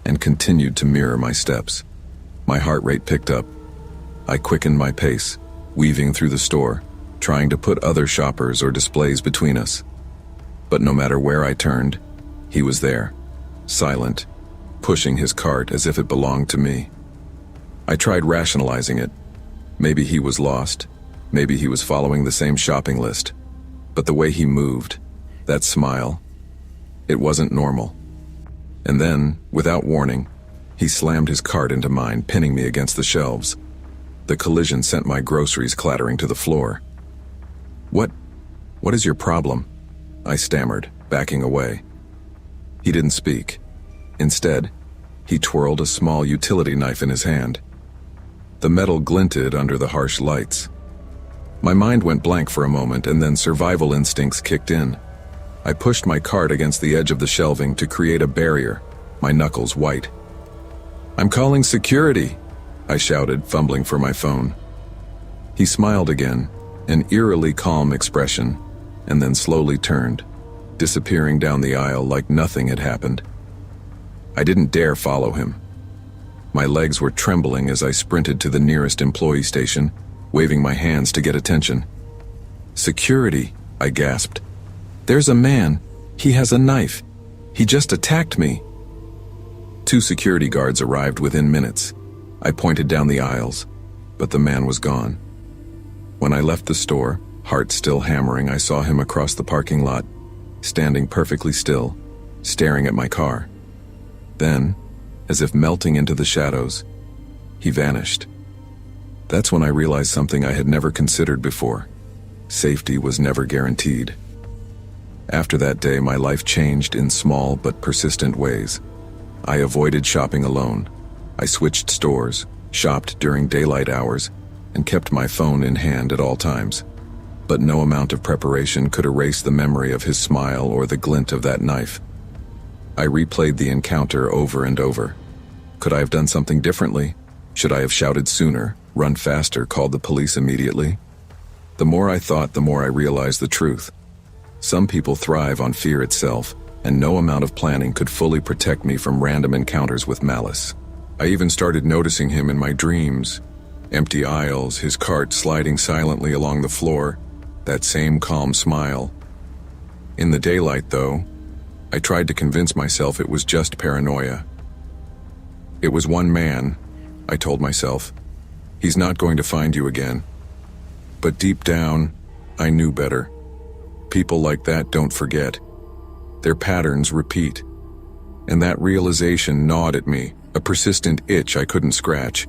and continued to mirror my steps. My heart rate picked up. I quickened my pace, weaving through the store, trying to put other shoppers or displays between us. But no matter where I turned, he was there, silent, pushing his cart as if it belonged to me. I tried rationalizing it. Maybe he was lost. Maybe he was following the same shopping list. But the way he moved, that smile, it wasn't normal. And then, without warning, he slammed his cart into mine, pinning me against the shelves. The collision sent my groceries clattering to the floor. What is your problem?" I stammered, backing away. He didn't speak. Instead, he twirled a small utility knife in his hand. The metal glinted under the harsh lights. My mind went blank for a moment, and then survival instincts kicked in. I pushed my cart against the edge of the shelving to create a barrier, my knuckles white. "I'm calling security," I shouted, fumbling for my phone. He smiled again, an eerily calm expression, and then slowly turned, disappearing down the aisle like nothing had happened. I didn't dare follow him. My legs were trembling as I sprinted to the nearest employee station, waving my hands to get attention. "Security," I gasped. "There's a man. He has a knife. He just attacked me." 2 security guards arrived within minutes. I pointed down the aisles, but the man was gone. When I left the store, heart still hammering, I saw him across the parking lot, standing perfectly still, staring at my car. Then, as if melting into the shadows, he vanished. That's when I realized something I had never considered before. Safety was never guaranteed. After that day, my life changed in small but persistent ways. I avoided shopping alone. I switched stores, shopped during daylight hours, and kept my phone in hand at all times. But no amount of preparation could erase the memory of his smile or the glint of that knife. I replayed the encounter over and over. Could I have done something differently? Should I have shouted sooner, run faster, called the police immediately? The more I thought, the more I realized the truth. Some people thrive on fear itself, and no amount of planning could fully protect me from random encounters with malice. I even started noticing him in my dreams. Empty aisles, his cart sliding silently along the floor, that same calm smile. In the daylight, though, I tried to convince myself it was just paranoia. It was one man, I told myself. He's not going to find you again. But deep down, I knew better. People like that don't forget. Their patterns repeat. And that realization gnawed at me, a persistent itch I couldn't scratch.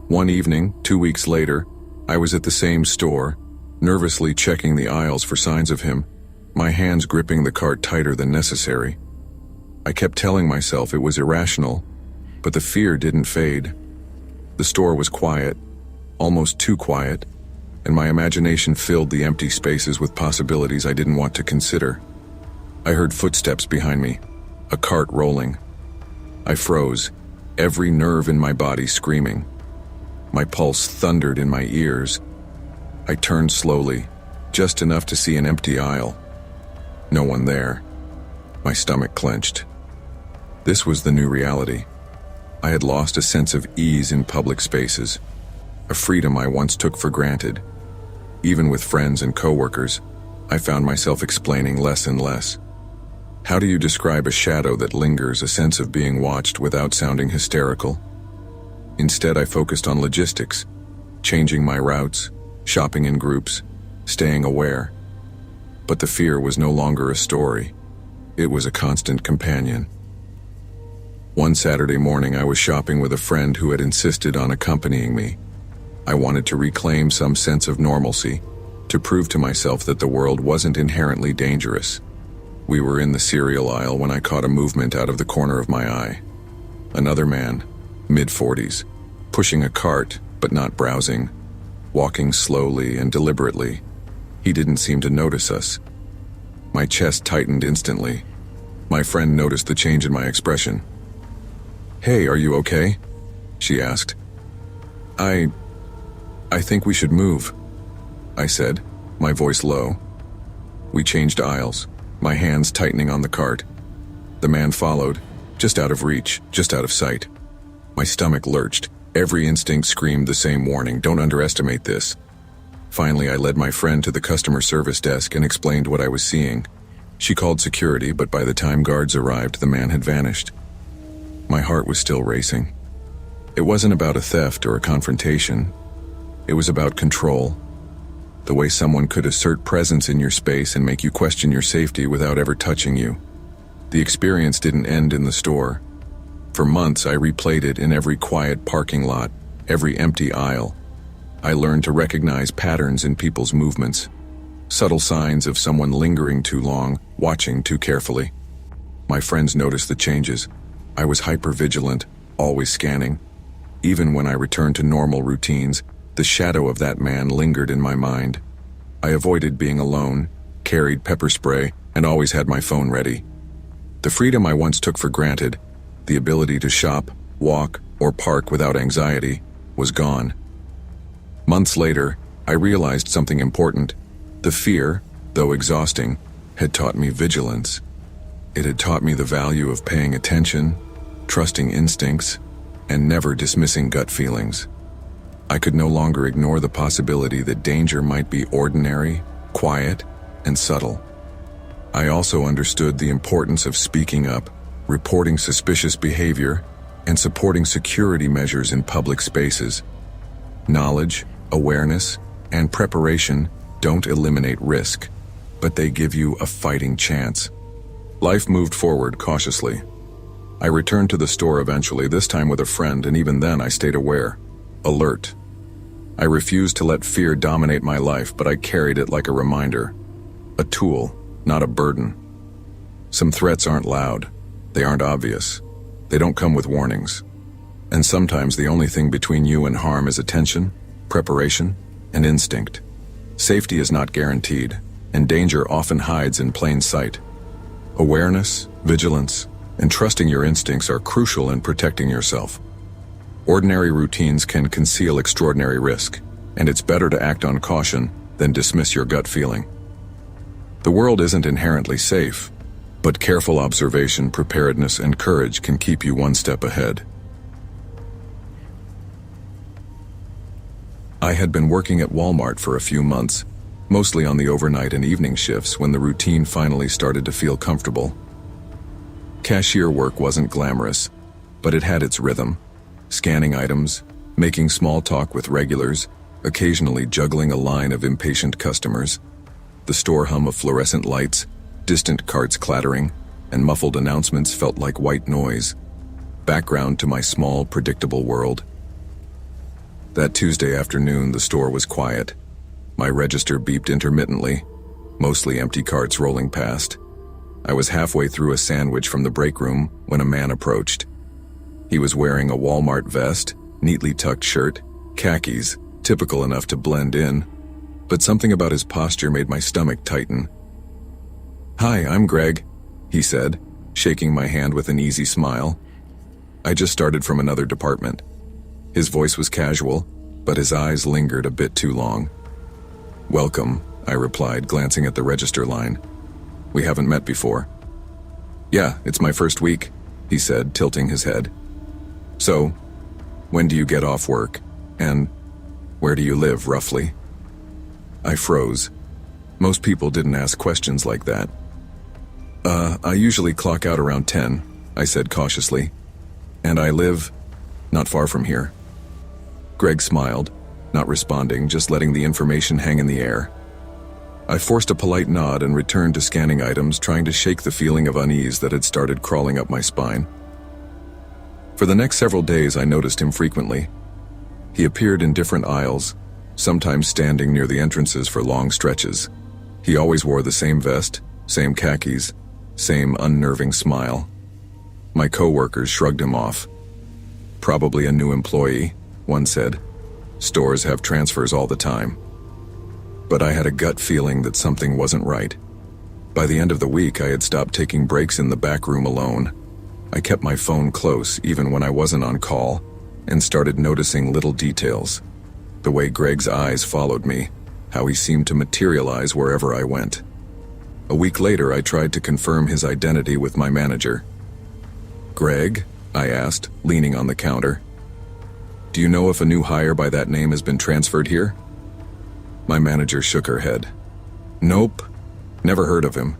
One evening, 2 weeks later, I was at the same store, nervously checking the aisles for signs of him, my hands gripping the cart tighter than necessary. I kept telling myself it was irrational, but the fear didn't fade. The store was quiet, almost too quiet, and my imagination filled the empty spaces with possibilities I didn't want to consider. I heard footsteps behind me, a cart rolling. I froze, every nerve in my body screaming. My pulse thundered in my ears. I turned slowly, just enough to see an empty aisle. No one there. My stomach clenched. This was the new reality. I had lost a sense of ease in public spaces, a freedom I once took for granted. Even with friends and coworkers, I found myself explaining less and less. How do you describe a shadow that lingers, a sense of being watched without sounding hysterical? Instead, I focused on logistics, changing my routes, shopping in groups, staying aware. But the fear was no longer a story. It was a constant companion. One Saturday morning, I was shopping with a friend who had insisted on accompanying me. I wanted to reclaim some sense of normalcy, to prove to myself that the world wasn't inherently dangerous. We were in the cereal aisle when I caught a movement out of the corner of my eye. Another man, mid-40s, pushing a cart but not browsing, walking slowly and deliberately. He didn't seem to notice us. My chest tightened instantly. My friend noticed the change in my expression. "Hey, are you okay?" she asked. I think we should move," I said, my voice low. We changed aisles, my hands tightening on the cart. The man followed, just out of reach, just out of sight. My stomach lurched. Every instinct screamed the same warning: don't underestimate this. Finally, I led my friend to the customer service desk and explained what I was seeing. She called security, but by the time guards arrived, the man had vanished. My heart was still racing. It wasn't about a theft or a confrontation. It was about control. The way someone could assert presence in your space and make you question your safety without ever touching you. The experience didn't end in the store. For months, I replayed it in every quiet parking lot, every empty aisle. I learned to recognize patterns in people's movements, subtle signs of someone lingering too long, watching too carefully. My friends noticed the changes. I was hypervigilant, always scanning. Even when I returned to normal routines, the shadow of that man lingered in my mind. I avoided being alone, carried pepper spray, and always had my phone ready. The freedom I once took for granted, the ability to shop, walk, or park without anxiety, was gone. Months later, I realized something important. The fear, though exhausting, had taught me vigilance. It had taught me the value of paying attention, trusting instincts, and never dismissing gut feelings. I could no longer ignore the possibility that danger might be ordinary, quiet, and subtle. I also understood the importance of speaking up, reporting suspicious behavior, and supporting security measures in public spaces. Knowledge, awareness, and preparation don't eliminate risk, but they give you a fighting chance. Life moved forward cautiously. I returned to the store eventually, this time with a friend, and even then I stayed aware, alert. I refused to let fear dominate my life, but I carried it like a reminder. A tool, not a burden. Some threats aren't loud. They aren't obvious. They don't come with warnings. And sometimes the only thing between you and harm is attention, preparation, and instinct. Safety is not guaranteed, and danger often hides in plain sight. Awareness, vigilance, and trusting your instincts are crucial in protecting yourself. Ordinary routines can conceal extraordinary risk, and it's better to act on caution than dismiss your gut feeling. The world isn't inherently safe, but careful observation, preparedness, and courage can keep you one step ahead. I had been working at Walmart for a few months, mostly on the overnight and evening shifts when the routine finally started to feel comfortable. Cashier work wasn't glamorous, but it had its rhythm. Scanning items, making small talk with regulars, occasionally juggling a line of impatient customers. The store hum of fluorescent lights, distant carts clattering, and muffled announcements felt like white noise. Background to my small, predictable world. That Tuesday afternoon, the store was quiet. My register beeped intermittently, mostly empty carts rolling past. I was halfway through a sandwich from the break room when a man approached. He was wearing a Walmart vest, neatly tucked shirt, khakis, typical enough to blend in, but something about his posture made my stomach tighten. "Hi, I'm Greg," he said, shaking my hand with an easy smile. I just started from another department. His voice was casual, but his eyes lingered a bit too long. "Welcome," I replied, glancing at the register line. We haven't met before. Yeah, it's my first week, he said, tilting his head. So, when do you get off work? And where do you live, roughly? I froze. Most people didn't ask questions like that. I usually clock out around 10, I said cautiously. And I live not far from here. Greg smiled, not responding, just letting the information hang in the air. I forced a polite nod and returned to scanning items, trying to shake the feeling of unease that had started crawling up my spine. For the next several days, I noticed him frequently. He appeared in different aisles, sometimes standing near the entrances for long stretches. He always wore the same vest, same khakis, same unnerving smile. My coworkers shrugged him off. Probably a new employee, one said. Stores have transfers all the time. But I had a gut feeling that something wasn't right. By the end of the week, I had stopped taking breaks in the back room alone. I kept my phone close even when I wasn't on call, and started noticing little details. The way Greg's eyes followed me, how he seemed to materialize wherever I went. A week later, I tried to confirm his identity with my manager. Greg? I asked, leaning on the counter. Do you know if a new hire by that name has been transferred here? My manager shook her head. Nope, never heard of him.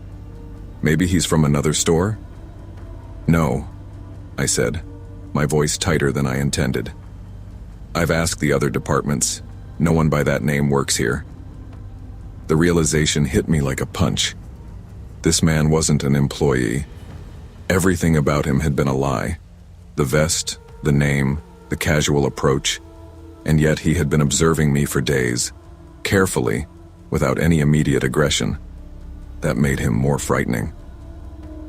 Maybe he's from another store? No, I said, my voice tighter than I intended. I've asked the other departments. No one by that name works here. The realization hit me like a punch. This man wasn't an employee. Everything about him had been a lie. The vest, the name, the casual approach, and yet he had been observing me for days, carefully, without any immediate aggression. That made him more frightening.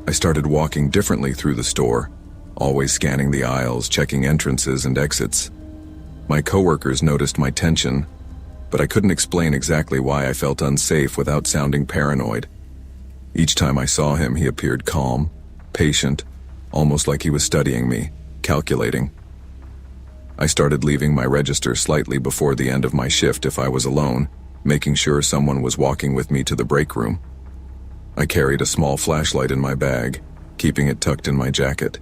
I started walking differently through the store, always scanning the aisles, checking entrances and exits. My coworkers noticed my tension, but I couldn't explain exactly why I felt unsafe without sounding paranoid. Each time I saw him, he appeared calm, patient, almost like he was studying me, calculating. I started leaving my register slightly before the end of my shift if I was alone, making sure someone was walking with me to the break room. I carried a small flashlight in my bag, keeping it tucked in my jacket.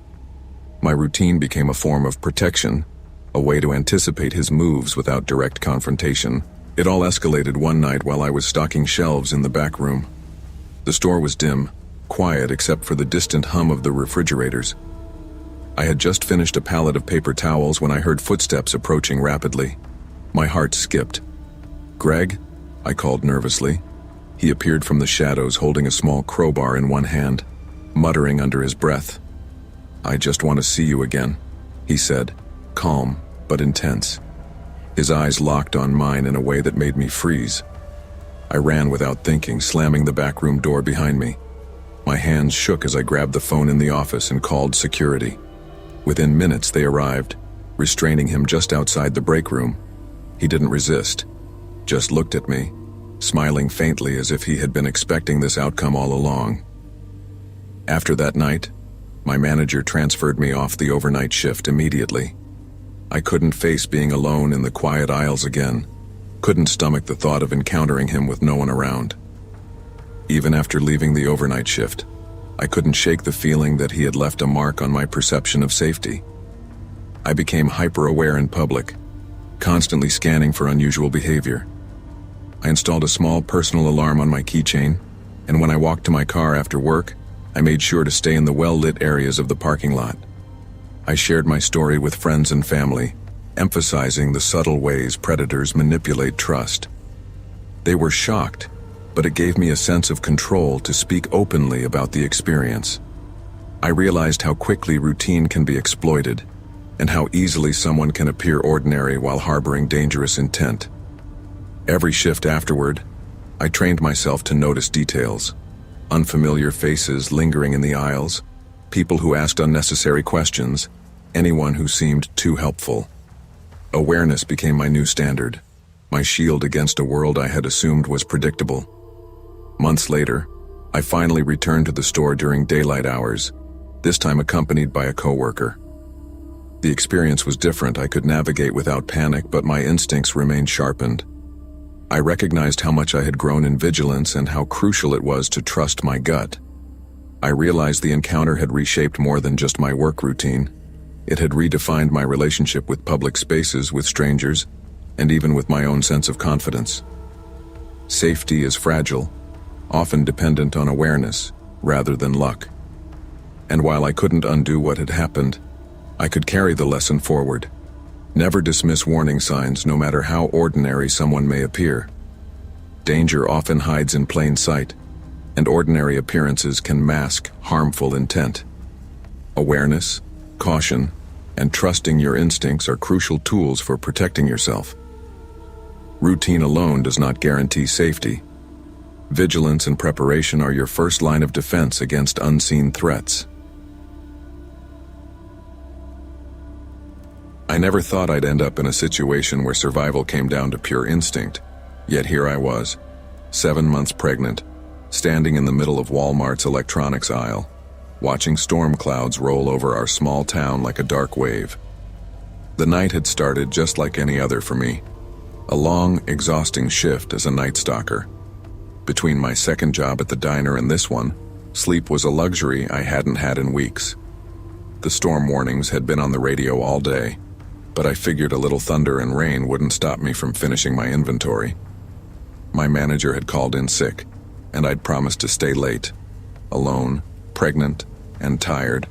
My routine became a form of protection, a way to anticipate his moves without direct confrontation. It all escalated one night while I was stocking shelves in the back room. The store was dim, quiet except for the distant hum of the refrigerators. I had just finished a pallet of paper towels when I heard footsteps approaching rapidly. My heart skipped. Greg? I called nervously. He appeared from the shadows holding a small crowbar in one hand, muttering under his breath. I just want to see you again, he said, calm but intense. His eyes locked on mine in a way that made me freeze. I ran without thinking, slamming the back room door behind me. My hands shook as I grabbed the phone in the office and called security. Within minutes, they arrived, restraining him just outside the break room. He didn't resist, just looked at me, smiling faintly as if he had been expecting this outcome all along. After that night, my manager transferred me off the overnight shift immediately. I couldn't face being alone in the quiet aisles again, couldn't stomach the thought of encountering him with no one around. Even after leaving the overnight shift, I couldn't shake the feeling that he had left a mark on my perception of safety. I became hyper-aware in public, constantly scanning for unusual behavior. I installed a small personal alarm on my keychain, and when I walked to my car after work, I made sure to stay in the well-lit areas of the parking lot. I shared my story with friends and family, emphasizing the subtle ways predators manipulate trust. They were shocked, but it gave me a sense of control to speak openly about the experience. I realized how quickly routine can be exploited, and how easily someone can appear ordinary while harboring dangerous intent. Every shift afterward, I trained myself to notice details. Unfamiliar faces lingering in the aisles, people who asked unnecessary questions, anyone who seemed too helpful. Awareness became my new standard, my shield against a world I had assumed was predictable. Months later, I finally returned to the store during daylight hours, this time accompanied by a coworker. The experience was different. I could navigate without panic, but my instincts remained sharpened. I recognized how much I had grown in vigilance and how crucial it was to trust my gut. I realized the encounter had reshaped more than just my work routine. It had redefined my relationship with public spaces, with strangers, and even with my own sense of confidence. Safety is fragile, often dependent on awareness rather than luck. And while I couldn't undo what had happened, I could carry the lesson forward. Never dismiss warning signs, no matter how ordinary someone may appear. Danger often hides in plain sight, and ordinary appearances can mask harmful intent. Awareness, caution, and trusting your instincts are crucial tools for protecting yourself. Routine alone does not guarantee safety. Vigilance and preparation are your first line of defense against unseen threats. I never thought I'd end up in a situation where survival came down to pure instinct, yet here I was, 7 months pregnant, standing in the middle of Walmart's electronics aisle, watching storm clouds roll over our small town like a dark wave. The night had started just like any other for me, a long, exhausting shift as a night stalker. Between my second job at the diner and this one, sleep was a luxury I hadn't had in weeks. The storm warnings had been on the radio all day, but I figured a little thunder and rain wouldn't stop me from finishing my inventory. My manager had called in sick, and I'd promised to stay late. Alone, pregnant, and tired,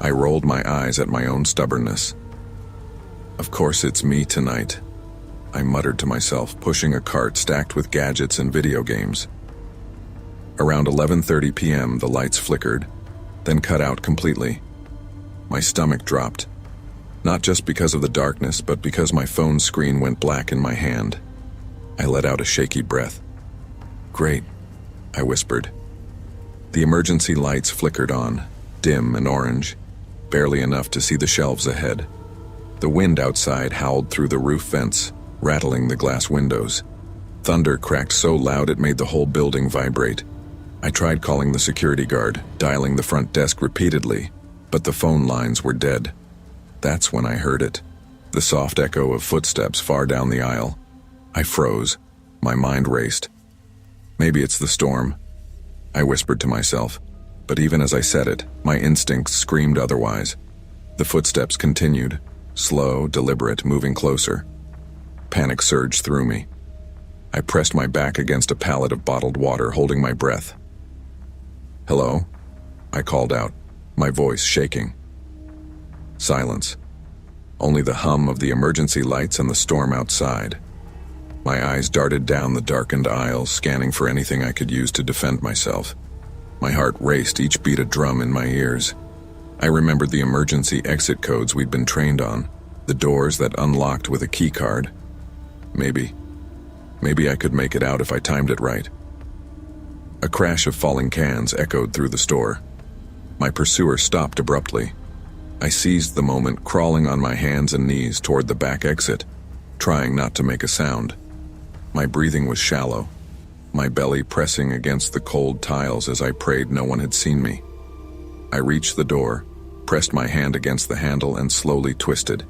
I rolled my eyes at my own stubbornness. Of course it's me tonight, I muttered to myself, pushing a cart stacked with gadgets and video games. Around 11:30 p.m., the lights flickered, then cut out completely. My stomach dropped, not just because of the darkness, but because my phone screen went black in my hand. I let out a shaky breath. "Great," I whispered. The emergency lights flickered on, dim and orange, barely enough to see the shelves ahead. The wind outside howled through the roof vents, rattling the glass windows. Thunder cracked so loud it made the whole building vibrate. I tried calling the security guard, dialing the front desk repeatedly, but the phone lines were dead. That's when I heard it, the soft echo of footsteps far down the aisle. I froze. My mind raced. Maybe it's the storm, I whispered to myself, but even as I said it, my instincts screamed otherwise. The footsteps continued, slow, deliberate, moving closer. Panic surged through me. I pressed my back against a pallet of bottled water, holding my breath. "Hello?" I called out, my voice shaking. Silence. Only the hum of the emergency lights and the storm outside. My eyes darted down the darkened aisles, scanning for anything I could use to defend myself. My heart raced, each beat a drum in my ears. I remembered the emergency exit codes we'd been trained on, the doors that unlocked with a key card. Maybe I could make it out if I timed it right. A crash of falling cans echoed through the store. My pursuer stopped abruptly. I seized the moment, crawling on my hands and knees toward the back exit, trying not to make a sound. My breathing was shallow, my belly pressing against the cold tiles as I prayed no one had seen me. I reached the door, pressed my hand against the handle, and slowly twisted.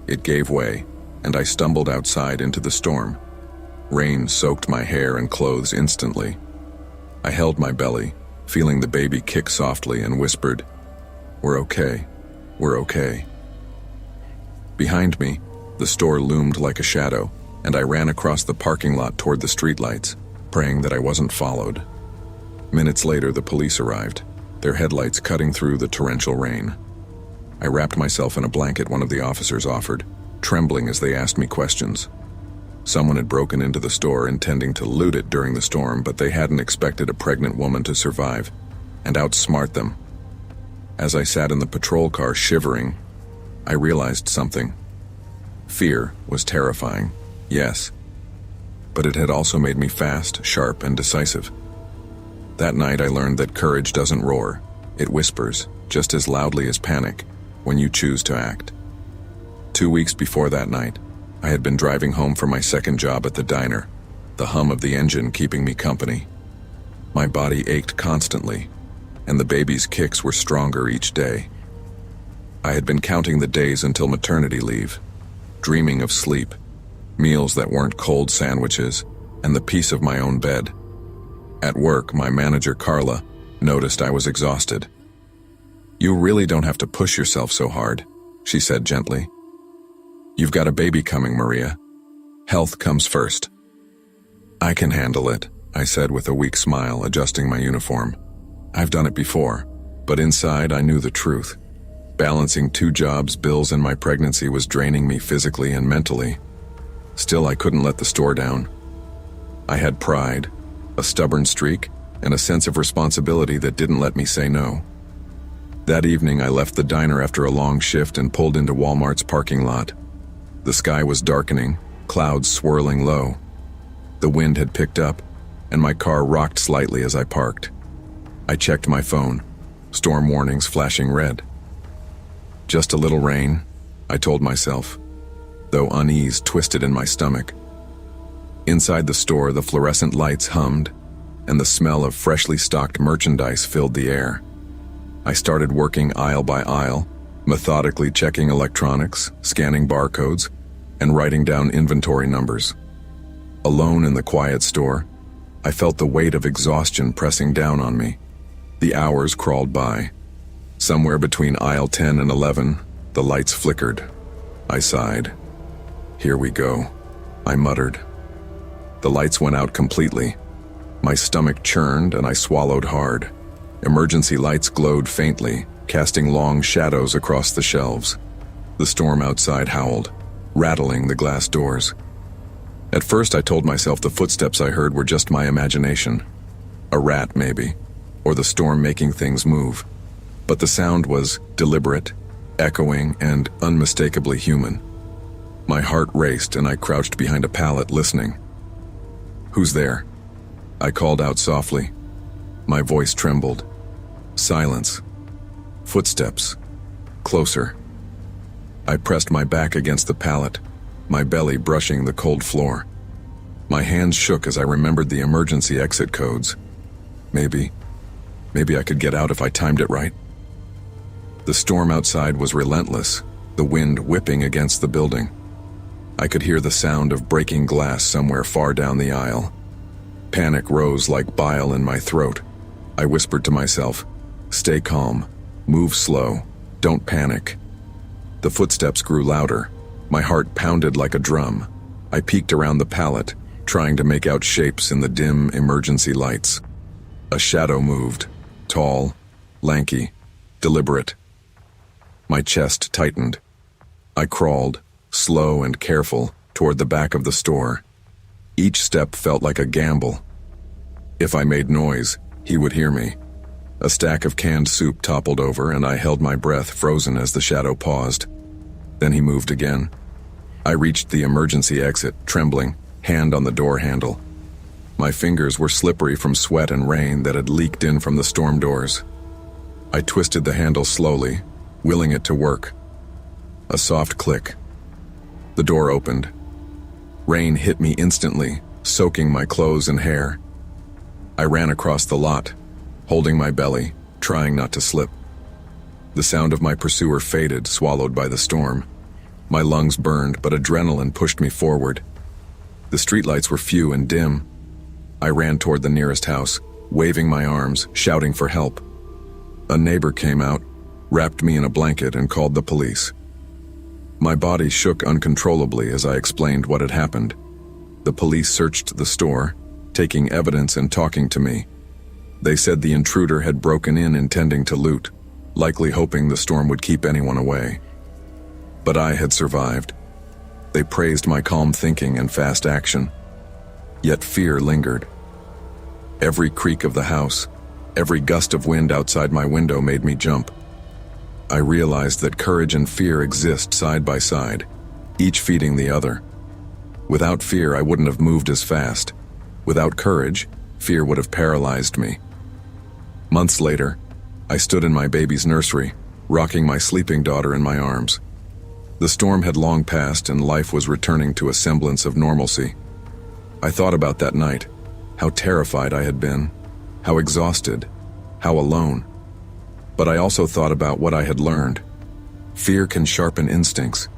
It gave way, and I stumbled outside into the storm. Rain soaked my hair and clothes instantly. I held my belly, feeling the baby kick softly, and whispered, "We're okay. We're okay." Behind me, the store loomed like a shadow, and I ran across the parking lot toward the streetlights, praying that I wasn't followed. Minutes later, the police arrived, their headlights cutting through the torrential rain. I wrapped myself in a blanket one of the officers offered, trembling as they asked me questions. Someone had broken into the store intending to loot it during the storm, but they hadn't expected a pregnant woman to survive and outsmart them. As I sat in the patrol car shivering, I realized something. Fear was terrifying, yes, but it had also made me fast, sharp, and decisive. That night I learned that courage doesn't roar, it whispers, just as loudly as panic, when you choose to act. 2 weeks before that night, I had been driving home from my second job at the diner, the hum of the engine keeping me company. My body ached constantly, and the baby's kicks were stronger each day. I had been counting the days until maternity leave, dreaming of sleep, meals that weren't cold sandwiches, and the peace of my own bed. At work, my manager, Carla, noticed I was exhausted. "You really don't have to push yourself so hard," she said gently. "You've got a baby coming, Maria. Health comes first." "I can handle it," I said with a weak smile, adjusting my uniform. I've done it before, but inside I knew the truth. Balancing 2 jobs, bills, and my pregnancy was draining me physically and mentally. Still, I couldn't let the store down. I had pride, a stubborn streak, and a sense of responsibility that didn't let me say no. That evening, I left the diner after a long shift and pulled into Walmart's parking lot. The sky was darkening, clouds swirling low. The wind had picked up, and my car rocked slightly as I parked. I checked my phone, storm warnings flashing red. Just a little rain, I told myself, though unease twisted in my stomach. Inside the store, the fluorescent lights hummed, and the smell of freshly stocked merchandise filled the air. I started working aisle by aisle, methodically checking electronics, scanning barcodes, and writing down inventory numbers. Alone in the quiet store, I felt the weight of exhaustion pressing down on me. The hours crawled by. Somewhere between aisle 10 and 11, the lights flickered. I sighed. "Here we go," I muttered. The lights went out completely. My stomach churned and I swallowed hard. Emergency lights glowed faintly, casting long shadows across the shelves. The storm outside howled, rattling the glass doors. At first I told myself the footsteps I heard were just my imagination. A rat, maybe, or the storm making things move. But the sound was deliberate, echoing, and unmistakably human. My heart raced and I crouched behind a pallet listening. "Who's there?" I called out softly. My voice trembled. Silence. Footsteps. Closer. I pressed my back against the pallet, my belly brushing the cold floor. My hands shook as I remembered the emergency exit codes. Maybe I could get out if I timed it right. The storm outside was relentless, the wind whipping against the building. I could hear the sound of breaking glass somewhere far down the aisle. Panic rose like bile in my throat. I whispered to myself, "Stay calm, move slow, don't panic." The footsteps grew louder. My heart pounded like a drum. I peeked around the pallet, trying to make out shapes in the dim emergency lights. A shadow moved, tall, lanky, deliberate. My chest tightened. I crawled, slow and careful, toward the back of the store. Each step felt like a gamble. If I made noise, he would hear me. A stack of canned soup toppled over and I held my breath, frozen as the shadow paused. Then he moved again. I reached the emergency exit, trembling, hand on the door handle. My fingers were slippery from sweat and rain that had leaked in from the storm doors. I twisted the handle slowly, willing it to work. A soft click. The door opened. Rain hit me instantly, soaking my clothes and hair. I ran across the lot, holding my belly, trying not to slip. The sound of my pursuer faded, swallowed by the storm. My lungs burned, but adrenaline pushed me forward. The streetlights were few and dim. I ran toward the nearest house, waving my arms, shouting for help. A neighbor came out, wrapped me in a blanket, and called the police. My body shook uncontrollably as I explained what had happened. The police searched the store, taking evidence and talking to me. They said the intruder had broken in intending to loot, likely hoping the storm would keep anyone away. But I had survived. They praised my calm thinking and fast action. Yet fear lingered. Every creak of the house, every gust of wind outside my window made me jump. I realized that courage and fear exist side by side, each feeding the other. Without fear, I wouldn't have moved as fast. Without courage, fear would have paralyzed me. Months later, I stood in my baby's nursery, rocking my sleeping daughter in my arms. The storm had long passed and life was returning to a semblance of normalcy. I thought about that night, how terrified I had been, how exhausted, how alone. But I also thought about what I had learned. Fear can sharpen instincts.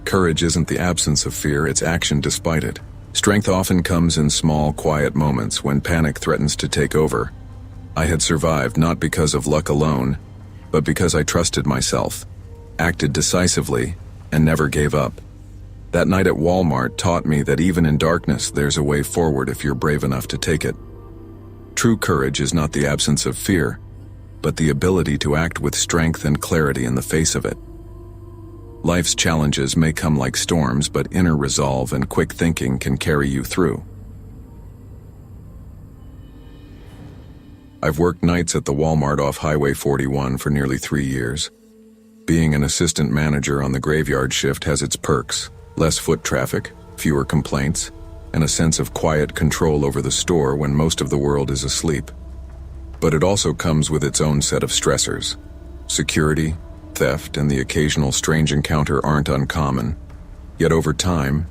Courage isn't the absence of fear, it's action despite it. Strength often comes in small, quiet moments when panic threatens to take over. I had survived not because of luck alone, but because I trusted myself, acted decisively, and never gave up. That night at Walmart taught me that even in darkness, there's a way forward if you're brave enough to take it. True courage is not the absence of fear, but the ability to act with strength and clarity in the face of it. Life's challenges may come like storms, but inner resolve and quick thinking can carry you through. I've worked nights at the Walmart off Highway 41 for nearly 3 years. Being an assistant manager on the graveyard shift has its perks: less foot traffic, fewer complaints, and a sense of quiet control over the store when most of the world is asleep. But it also comes with its own set of stressors. Security, theft, and the occasional strange encounter aren't uncommon. Yet over time,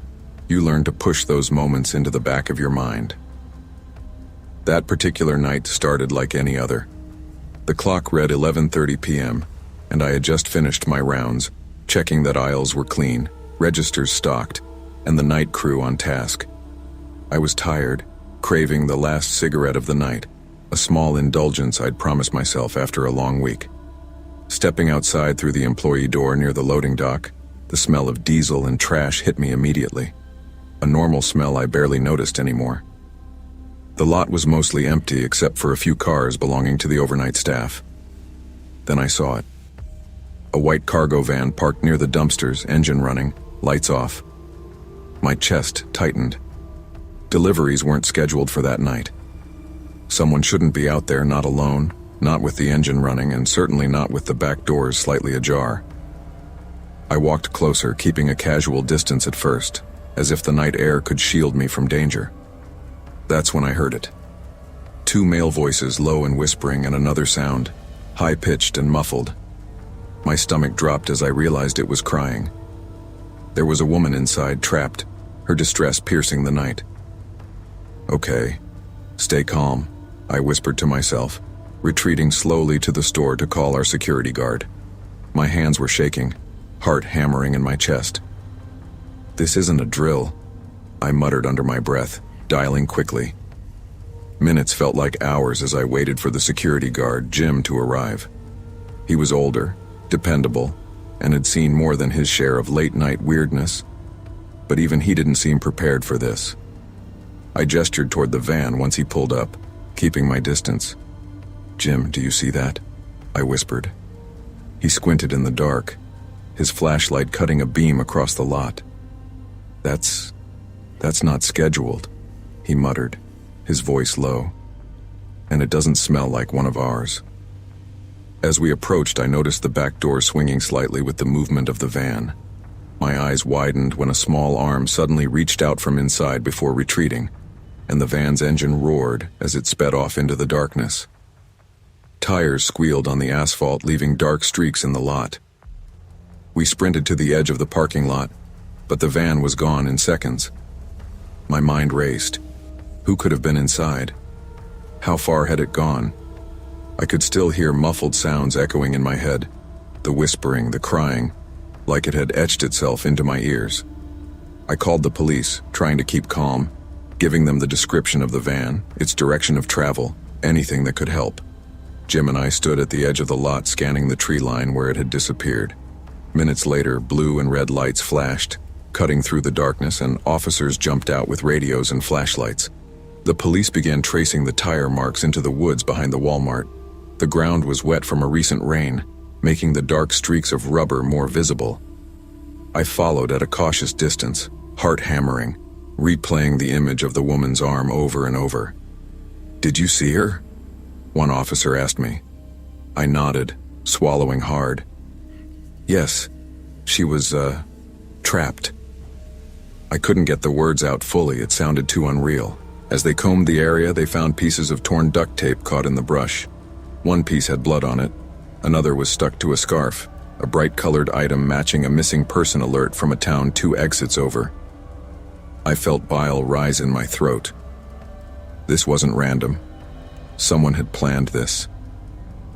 you learn to push those moments into the back of your mind. That particular night started like any other. The clock read 11:30 p.m., and I had just finished my rounds, checking that aisles were clean, registers stocked, and the night crew on task. I was tired, craving the last cigarette of the night, a small indulgence I'd promised myself after a long week. Stepping outside through the employee door near the loading dock, the smell of diesel and trash hit me immediately. A normal smell I barely noticed anymore. The lot was mostly empty except for a few cars belonging to the overnight staff. Then I saw it. A white cargo van parked near the dumpsters, engine running, lights off. My chest tightened. Deliveries weren't scheduled for that night. Someone shouldn't be out there not alone, not with the engine running, and certainly not with the back doors slightly ajar. I walked closer, keeping a casual distance at first, as if the night air could shield me from danger. That's when I heard it. 2 male voices, low and whispering, and another sound, high-pitched and muffled. My stomach dropped as I realized it was crying. There was a woman inside, trapped, her distress piercing the night. "Okay, stay calm," I whispered to myself, retreating slowly to the store to call our security guard. My hands were shaking, heart hammering in my chest. "This isn't a drill," I muttered under my breath, dialing quickly. Minutes felt like hours as I waited for the security guard, Jim, to arrive. He was older, dependable, and had seen more than his share of late-night weirdness, but even he didn't seem prepared for this. I gestured toward the van once he pulled up, keeping my distance. "Jim, do you see that?" I whispered. He squinted in the dark, his flashlight cutting a beam across the lot. That's not scheduled," he muttered, his voice low. "And it doesn't smell like one of ours." As we approached, I noticed the back door swinging slightly with the movement of the van. My eyes widened when a small arm suddenly reached out from inside before retreating, and the van's engine roared as it sped off into the darkness. Tires squealed on the asphalt, leaving dark streaks in the lot. We sprinted to the edge of the parking lot, but the van was gone in seconds. My mind raced. Who could have been inside? How far had it gone? I could still hear muffled sounds echoing in my head, the whispering, the crying, like it had etched itself into my ears. I called the police, trying to keep calm, giving them the description of the van, its direction of travel, anything that could help. Jim and I stood at the edge of the lot scanning the tree line where it had disappeared. Minutes later, blue and red lights flashed, cutting through the darkness, and officers jumped out with radios and flashlights. The police began tracing the tire marks into the woods behind the Walmart. The ground was wet from a recent rain, making the dark streaks of rubber more visible. I followed at a cautious distance, heart hammering, replaying the image of the woman's arm over and over. "Did you see her?" one officer asked me. I nodded, swallowing hard. "Yes, she was, trapped." I couldn't get the words out fully, it sounded too unreal. As they combed the area, they found pieces of torn duct tape caught in the brush. One piece had blood on it, another was stuck to a scarf, a bright-colored item matching a missing person alert from a town 2 exits over. I felt bile rise in my throat. This wasn't random. Someone had planned this.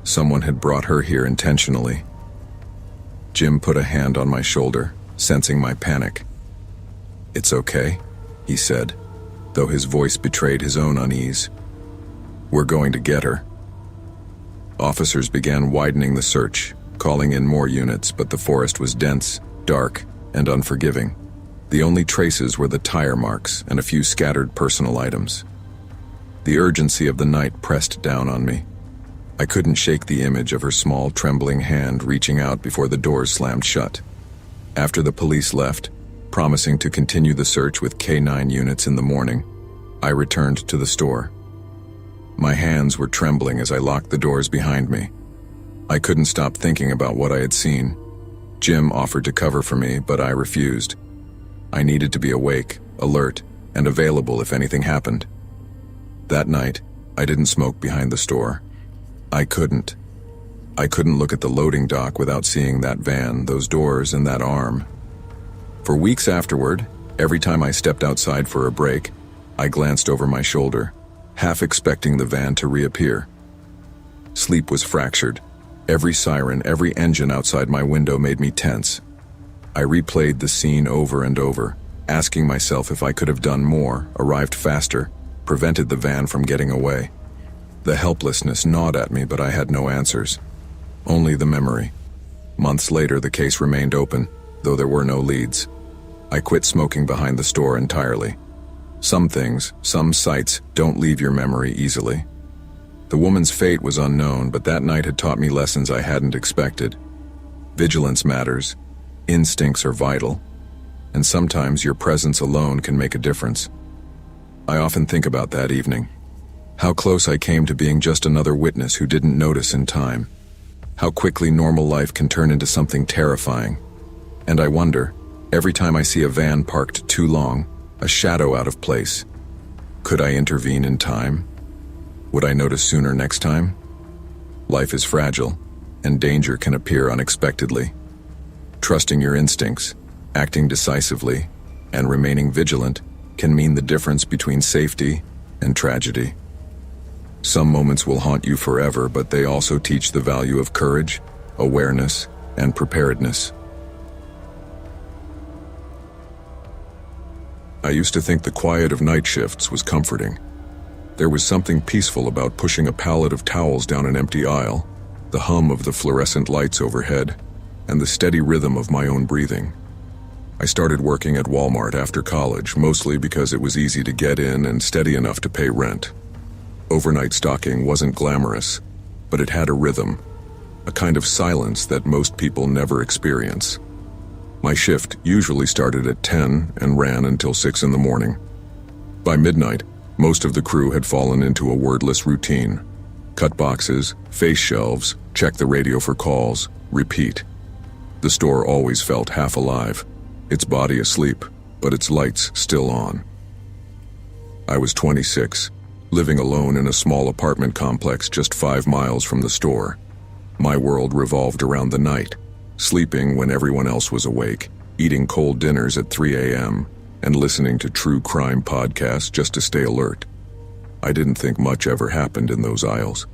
Someone had brought her here intentionally. Jim put a hand on my shoulder, sensing my panic. "It's okay," he said, though his voice betrayed his own unease. "We're going to get her." Officers began widening the search, calling in more units, but the forest was dense, dark, and unforgiving. The only traces were the tire marks and a few scattered personal items. The urgency of the night pressed down on me. I couldn't shake the image of her small, trembling hand reaching out before the doors slammed shut. After the police left, promising to continue the search with K9 units in the morning, I returned to the store. My hands were trembling as I locked the doors behind me. I couldn't stop thinking about what I had seen. Jim offered to cover for me, but I refused. I needed to be awake, alert, and available if anything happened. That night, I didn't smoke behind the store. I couldn't look at the loading dock without seeing that van, those doors, and that arm. For weeks afterward, every time I stepped outside for a break, I glanced over my shoulder, half expecting the van to reappear. Sleep was fractured. Every siren, every engine outside my window made me tense. I replayed the scene over and over, asking myself if I could have done more, arrived faster, prevented the van from getting away. The helplessness gnawed at me, but I had no answers. Only the memory. Months later, the case remained open, though there were no leads. I quit smoking behind the store entirely. Some things, some sights, don't leave your memory easily. The woman's fate was unknown, but that night had taught me lessons I hadn't expected. Vigilance matters, instincts are vital, and sometimes your presence alone can make a difference. I often think about that evening. How close I came to being just another witness who didn't notice in time. How quickly normal life can turn into something terrifying. And I wonder, every time I see a van parked too long, a shadow out of place, could I intervene in time? Would I notice sooner next time? Life is fragile, and danger can appear unexpectedly. Trusting your instincts, acting decisively, and remaining vigilant can mean the difference between safety and tragedy. Some moments will haunt you forever, but they also teach the value of courage, awareness, and preparedness. I used to think the quiet of night shifts was comforting. There was something peaceful about pushing a pallet of towels down an empty aisle, the hum of the fluorescent lights overhead, and the steady rhythm of my own breathing. I started working at Walmart after college, mostly because it was easy to get in and steady enough to pay rent. Overnight stocking wasn't glamorous, but it had a rhythm, a kind of silence that most people never experience. My shift usually started at 10 and ran until 6 in the morning. By midnight, most of the crew had fallen into a wordless routine. Cut boxes, face shelves, check the radio for calls, repeat. The store always felt half alive, its body asleep, but its lights still on. I was 26, living alone in a small apartment complex just 5 miles from the store. My world revolved around the night, sleeping when everyone else was awake, eating cold dinners at 3 a.m., and listening to true crime podcasts just to stay alert. I didn't think much ever happened in those aisles.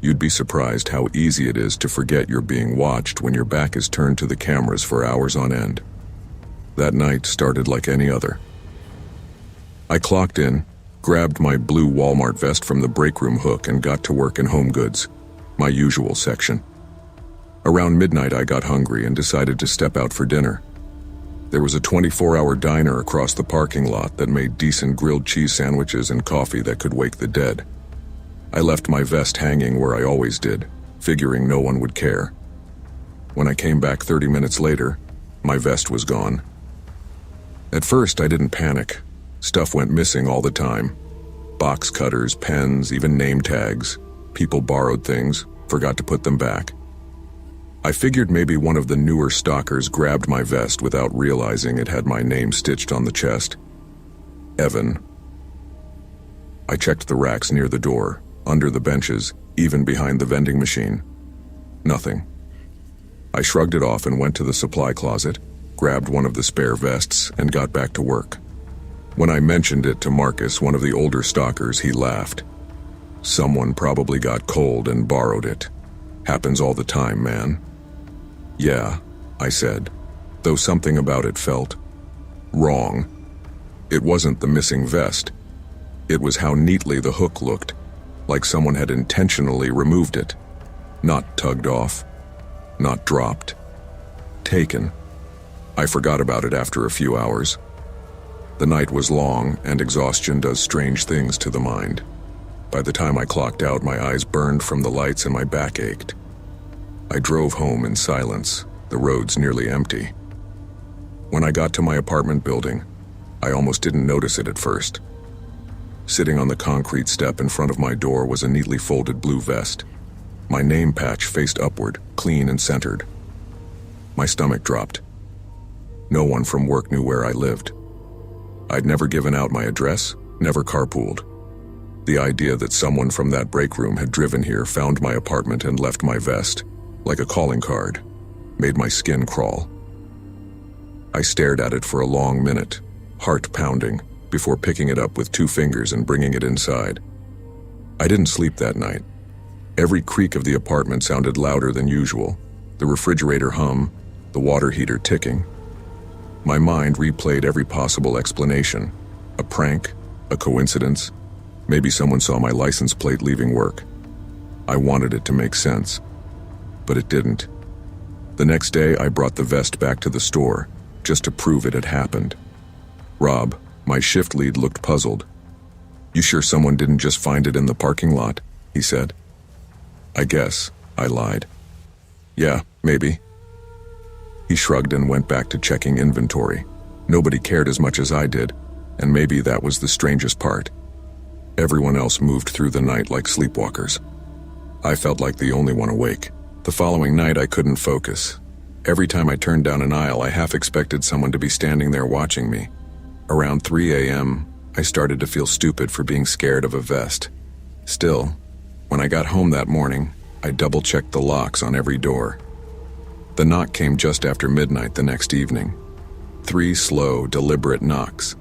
You'd be surprised how easy it is to forget you're being watched when your back is turned to the cameras for hours on end. That night started like any other. I clocked in, grabbed my blue Walmart vest from the break room hook and got to work in home goods, my usual section. Around midnight I got hungry and decided to step out for dinner. There was a 24-hour diner across the parking lot that made decent grilled cheese sandwiches and coffee that could wake the dead. I left my vest hanging where I always did, figuring no one would care. When I came back 30 minutes later, my vest was gone. At first I didn't panic. Stuff went missing all the time. Box cutters, pens, even name tags. People borrowed things, forgot to put them back. I figured maybe one of the newer stalkers grabbed my vest without realizing it had my name stitched on the chest. Evan. I checked the racks near the door, under the benches, even behind the vending machine. Nothing. I shrugged it off and went to the supply closet, grabbed one of the spare vests, and got back to work. When I mentioned it to Marcus, one of the older stalkers, he laughed. Someone probably got cold and borrowed it. Happens all the time, man. Yeah, I said, though something about it felt wrong. It wasn't the missing vest. It was how neatly the hook looked, like someone had intentionally removed it. Not tugged off, not dropped. Taken. I forgot about it after a few hours. The night was long, and exhaustion does strange things to the mind. By the time I clocked out, my eyes burned from the lights and my back ached. I drove home in silence, the roads nearly empty. When I got to my apartment building, I almost didn't notice it at first. Sitting on the concrete step in front of my door was a neatly folded blue vest. My name patch faced upward, clean and centered. My stomach dropped. No one from work knew where I lived. I'd never given out my address, never carpooled. The idea that someone from that break room had driven here, found my apartment, and left my vest, like a calling card, made my skin crawl. I stared at it for a long minute, heart pounding, before picking it up with 2 fingers and bringing it inside. I didn't sleep that night. Every creak of the apartment sounded louder than usual, the refrigerator hum, the water heater ticking. My mind replayed every possible explanation. A prank, a coincidence, maybe someone saw my license plate leaving work. I wanted it to make sense, but it didn't. The next day, I brought the vest back to the store, just to prove it had happened. Rob, my shift lead, looked puzzled. "You sure someone didn't just find it in the parking lot?" he said. "I guess," I lied. "Yeah, maybe." He shrugged and went back to checking inventory. Nobody cared as much as I did, and maybe that was the strangest part. Everyone else moved through the night like sleepwalkers. I felt like the only one awake. The following night, I couldn't focus. Every time I turned down an aisle, I half expected someone to be standing there watching me. Around 3 a.m., I started to feel stupid for being scared of a vest. Still, when I got home that morning, I double-checked the locks on every door. The knock came just after midnight the next evening. 3 slow, deliberate knocks.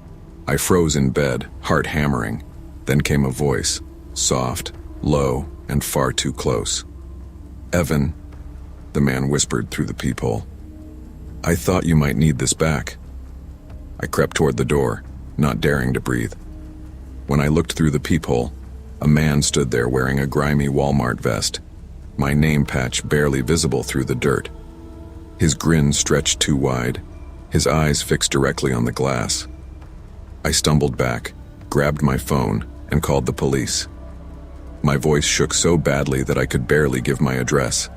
I froze in bed, heart hammering. Then came a voice, soft, low, and far too close. "Evan," the man whispered through the peephole. "I thought you might need this back." I crept toward the door, not daring to breathe. When I looked through the peephole, a man stood there wearing a grimy Walmart vest, my name patch barely visible through the dirt. His grin stretched too wide, his eyes fixed directly on the glass. I stumbled back, grabbed my phone, and called the police. My voice shook so badly that I could barely give my address.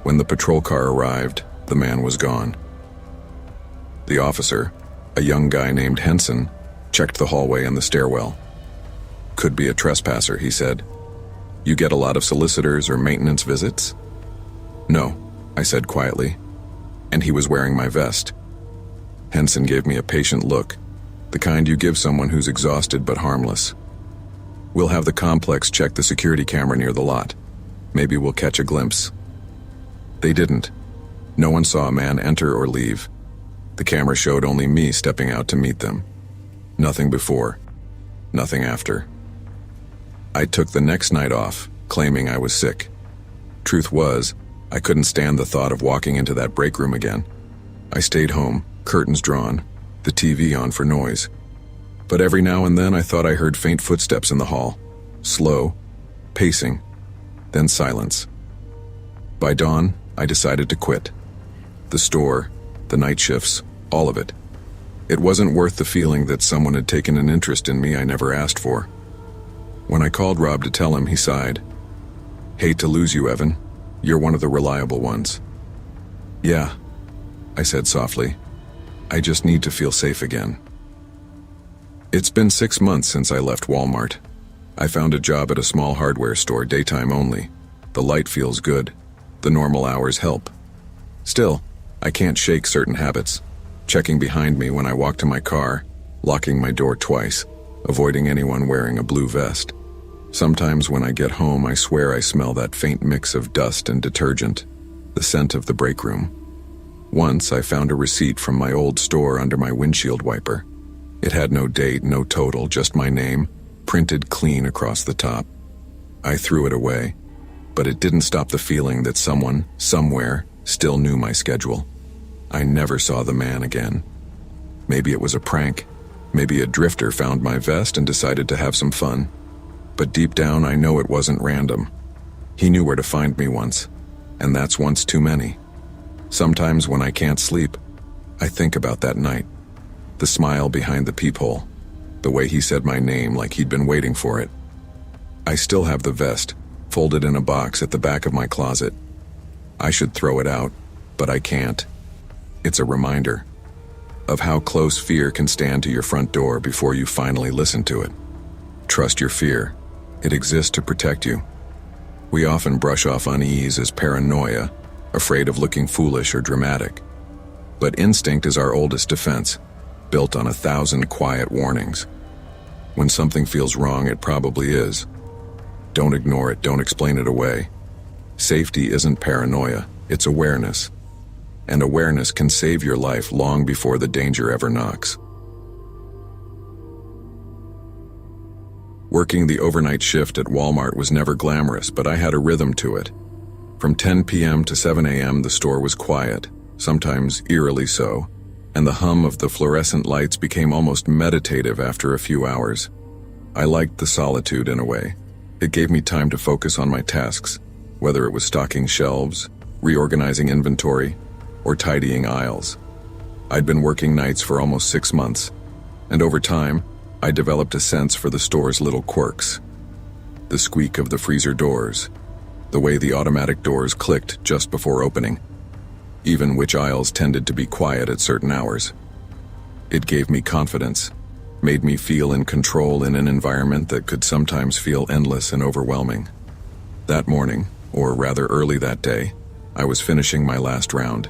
When the patrol car arrived, the man was gone. The officer, a young guy named Henson, checked the hallway and the stairwell. "Could be a trespasser," he said. "You get a lot of solicitors or maintenance visits?" "No," I said quietly, and he was wearing my vest. Henson gave me a patient look, the kind you give someone who's exhausted but harmless. "We'll have the complex check the security camera near the lot. Maybe we'll catch a glimpse." They didn't. No one saw a man enter or leave. The camera showed only me stepping out to meet them. Nothing before, nothing after. I took the next night off, claiming I was sick. Truth was, I couldn't stand the thought of walking into that break room again. I stayed home, curtains drawn, the TV on for noise. But every now and then I thought I heard faint footsteps in the hall. Slow, pacing, then silence. By dawn, I decided to quit. The store, the night shifts, all of it. It wasn't worth the feeling that someone had taken an interest in me I never asked for. When I called Rob to tell him, he sighed. "Hate to lose you, Evan. You're one of the reliable ones." "Yeah," I said softly. "I just need to feel safe again." It's been 6 months since I left Walmart. I found a job at a small hardware store, daytime only. The light feels good. The normal hours help. Still, I can't shake certain habits. Checking behind me when I walk to my car, locking my door twice, avoiding anyone wearing a blue vest. Sometimes when I get home, I swear I smell that faint mix of dust and detergent, the scent of the break room. Once I found a receipt from my old store under my windshield wiper. It had no date, no total, just my name, printed clean across the top. I threw it away, but it didn't stop the feeling that someone, somewhere, still knew my schedule. I never saw the man again. Maybe it was a prank. Maybe a drifter found my vest and decided to have some fun. But deep down, I know it wasn't random. He knew where to find me once, and that's once too many. Sometimes when I can't sleep, I think about that night. The smile behind the peephole, the way he said my name like he'd been waiting for it. I still have the vest, folded in a box at the back of my closet. I should throw it out, but I can't. It's a reminder of how close fear can stand to your front door before you finally listen to it. Trust your fear. It exists to protect you. We often brush off unease as paranoia, afraid of looking foolish or dramatic. But instinct is our oldest defense, built on 1,000 quiet warnings. When something feels wrong, it probably is. Don't ignore it, don't explain it away. Safety isn't paranoia, it's awareness. And awareness can save your life long before the danger ever knocks. Working the overnight shift at Walmart was never glamorous, but I had a rhythm to it. From 10 p.m. to 7 a.m. the store was quiet, sometimes eerily so, and the hum of the fluorescent lights became almost meditative after a few hours. I liked the solitude in a way. It gave me time to focus on my tasks, whether it was stocking shelves, reorganizing inventory, or tidying aisles. I'd been working nights for almost 6 months, and over time, I developed a sense for the store's little quirks. The squeak of the freezer doors, the way the automatic doors clicked just before opening, even which aisles tended to be quiet at certain hours. It gave me confidence, made me feel in control in an environment that could sometimes feel endless and overwhelming. That morning, or rather early that day, I was finishing my last round.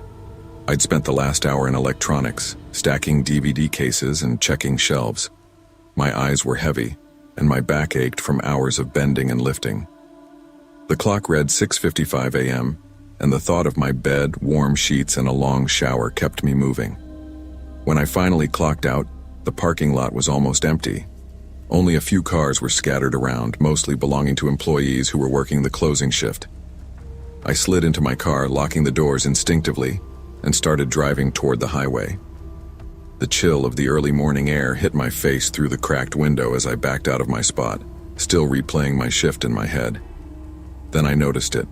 I'd spent the last hour in electronics, stacking DVD cases and checking shelves. My eyes were heavy, and my back ached from hours of bending and lifting. The clock read 6:55 a.m., and the thought of my bed, warm sheets, and a long shower kept me moving. When I finally clocked out, the parking lot was almost empty. Only a few cars were scattered around, mostly belonging to employees who were working the closing shift. I slid into my car, locking the doors instinctively, and started driving toward the highway. The chill of the early morning air hit my face through the cracked window as I backed out of my spot, still replaying my shift in my head. Then I noticed it.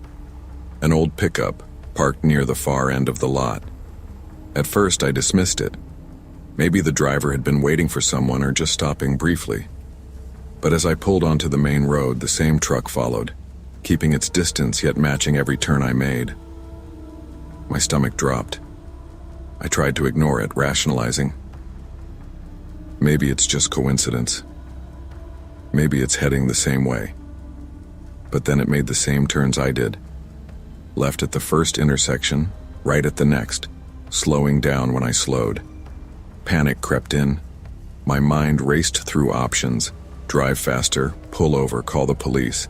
An old pickup, parked near the far end of the lot. At first I dismissed it. Maybe the driver had been waiting for someone or just stopping briefly. But as I pulled onto the main road, the same truck followed, keeping its distance yet matching every turn I made. My stomach dropped. I tried to ignore it, rationalizing. Maybe it's just coincidence. Maybe it's heading the same way. But then it made the same turns I did. Left at the first intersection, right at the next, slowing down when I slowed. Panic crept in. My mind raced through options: drive faster, pull over, call the police.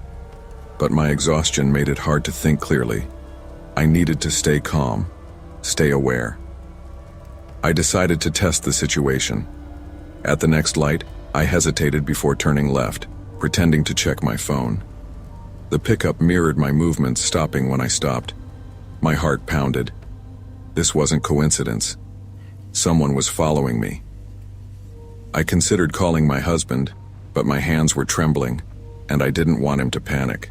But my exhaustion made it hard to think clearly. I needed to stay calm, stay aware. I decided to test the situation. At the next light, I hesitated before turning left, pretending to check my phone. The pickup mirrored my movements, stopping when I stopped. My heart pounded. This wasn't coincidence. Someone was following me. I considered calling my husband, but my hands were trembling, and I didn't want him to panic.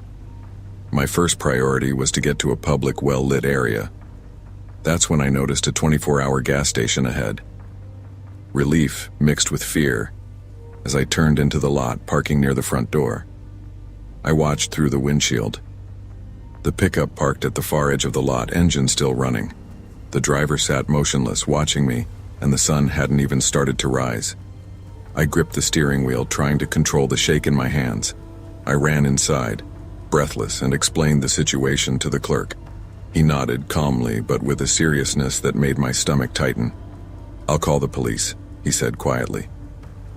My first priority was to get to a public, well-lit area. That's when I noticed a 24-hour gas station ahead. Relief mixed with fear as I turned into the lot, parking near the front door. I watched through the windshield. The pickup parked at the far edge of the lot, engine still running. The driver sat motionless, watching me, and the sun hadn't even started to rise. I gripped the steering wheel, trying to control the shake in my hands. I ran inside, breathless, and explained the situation to the clerk. He nodded calmly, but with a seriousness that made my stomach tighten. "I'll call the police," he said quietly.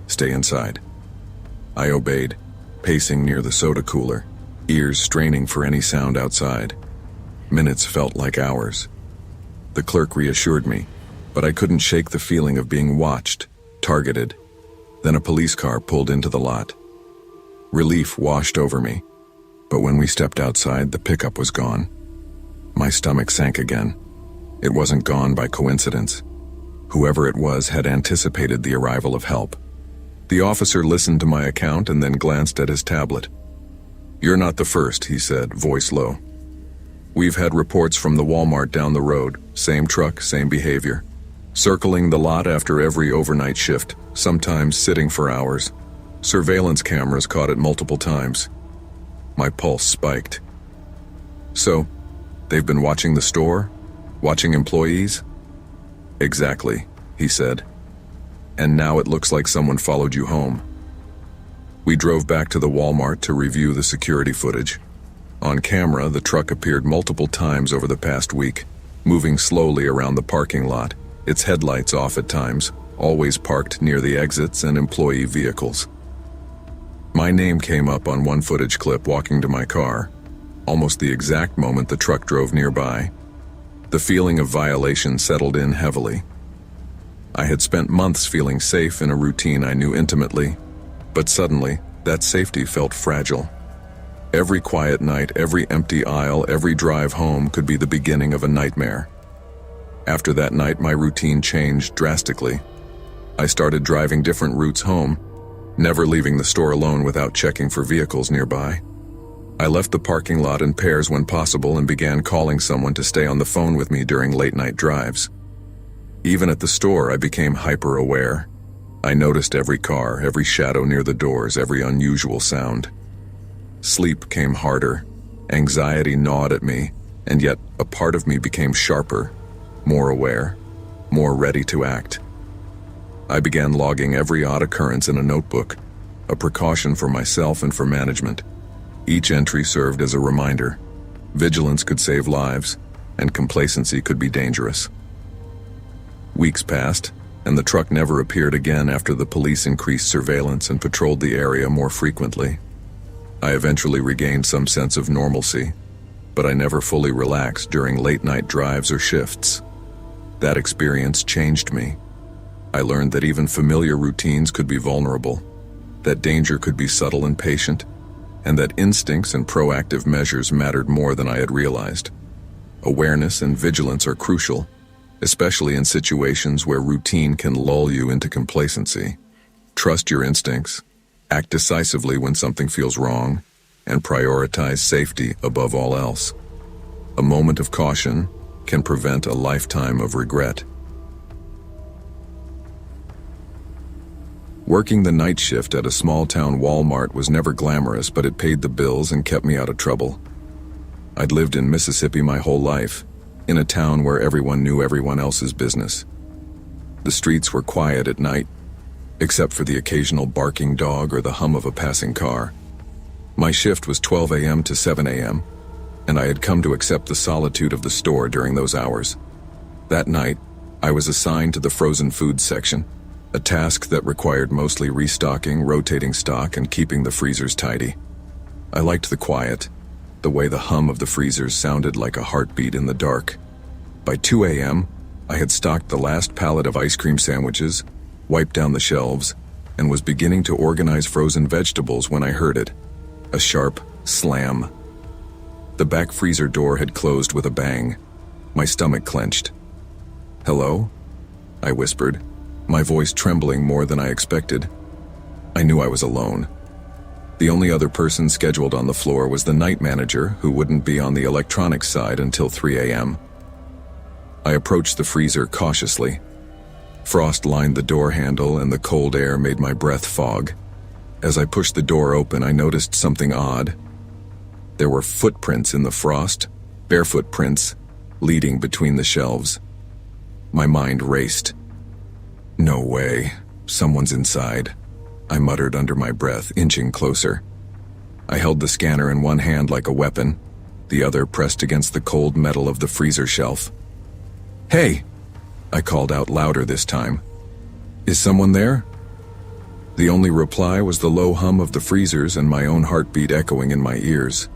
"Stay inside." I obeyed, pacing near the soda cooler, ears straining for any sound outside. Minutes felt like hours. The clerk reassured me, but I couldn't shake the feeling of being watched, targeted. Then a police car pulled into the lot. Relief washed over me, but when we stepped outside, the pickup was gone. My stomach sank again. It wasn't gone by coincidence. Whoever it was had anticipated the arrival of help. The officer listened to my account and then glanced at his tablet. "You're not the first," he said, voice low. "We've had reports from the Walmart down the road, same truck, same behavior. Circling the lot after every overnight shift, sometimes sitting for hours. Surveillance cameras caught it multiple times." My pulse spiked. "So, they've been watching the store? Watching employees?" "Exactly," he said. "And now it looks like someone followed you home." We drove back to the Walmart to review the security footage. On camera, the truck appeared multiple times over the past week, moving slowly around the parking lot, its headlights off at times, always parked near the exits and employee vehicles. My name came up on one footage clip walking to my car, almost the exact moment the truck drove nearby. The feeling of violation settled in heavily. I had spent months feeling safe in a routine I knew intimately, but suddenly, that safety felt fragile. Every quiet night, every empty aisle, every drive home could be the beginning of a nightmare. After that night, my routine changed drastically. I started driving different routes home, never leaving the store alone without checking for vehicles nearby. I left the parking lot in pairs when possible and began calling someone to stay on the phone with me during late-night drives. Even at the store, I became hyper-aware. I noticed every car, every shadow near the doors, every unusual sound. Sleep came harder, anxiety gnawed at me, and yet a part of me became sharper, more aware, more ready to act. I began logging every odd occurrence in a notebook, a precaution for myself and for management. Each entry served as a reminder. Vigilance could save lives, and complacency could be dangerous. Weeks passed, and the truck never appeared again after the police increased surveillance and patrolled the area more frequently. I eventually regained some sense of normalcy, but I never fully relaxed during late-night drives or shifts. That experience changed me. I learned that even familiar routines could be vulnerable, that danger could be subtle and patient, and that instincts and proactive measures mattered more than I had realized. Awareness and vigilance are crucial, especially in situations where routine can lull you into complacency. Trust your instincts, act decisively when something feels wrong, and prioritize safety above all else. A moment of caution can prevent a lifetime of regret. Working the night shift at a small-town Walmart was never glamorous, but it paid the bills and kept me out of trouble. I'd lived in Mississippi my whole life, in a town where everyone knew everyone else's business. The streets were quiet at night, except for the occasional barking dog or the hum of a passing car. My shift was 12 a.m. to 7 a.m., and I had come to accept the solitude of the store during those hours. That night, I was assigned to the frozen foods section, a task that required mostly restocking, rotating stock, and keeping the freezers tidy. I liked the quiet, the way the hum of the freezers sounded like a heartbeat in the dark. By 2 a.m., I had stocked the last pallet of ice cream sandwiches, wiped down the shelves, and was beginning to organize frozen vegetables when I heard it. A sharp slam. The back freezer door had closed with a bang. My stomach clenched. "Hello?" I whispered, my voice trembling more than I expected. I knew I was alone. The only other person scheduled on the floor was the night manager, who wouldn't be on the electronics side until 3 a.m. I approached the freezer cautiously. Frost lined the door handle and the cold air made my breath fog. As I pushed the door open, I noticed something odd. There were footprints in the frost, barefoot prints, leading between the shelves. My mind raced. "No way. Someone's inside," I muttered under my breath, inching closer. I held the scanner in one hand like a weapon, the other pressed against the cold metal of the freezer shelf. "Hey!" I called out louder this time. "Is someone there?" The only reply was the low hum of the freezers and my own heartbeat echoing in my ears.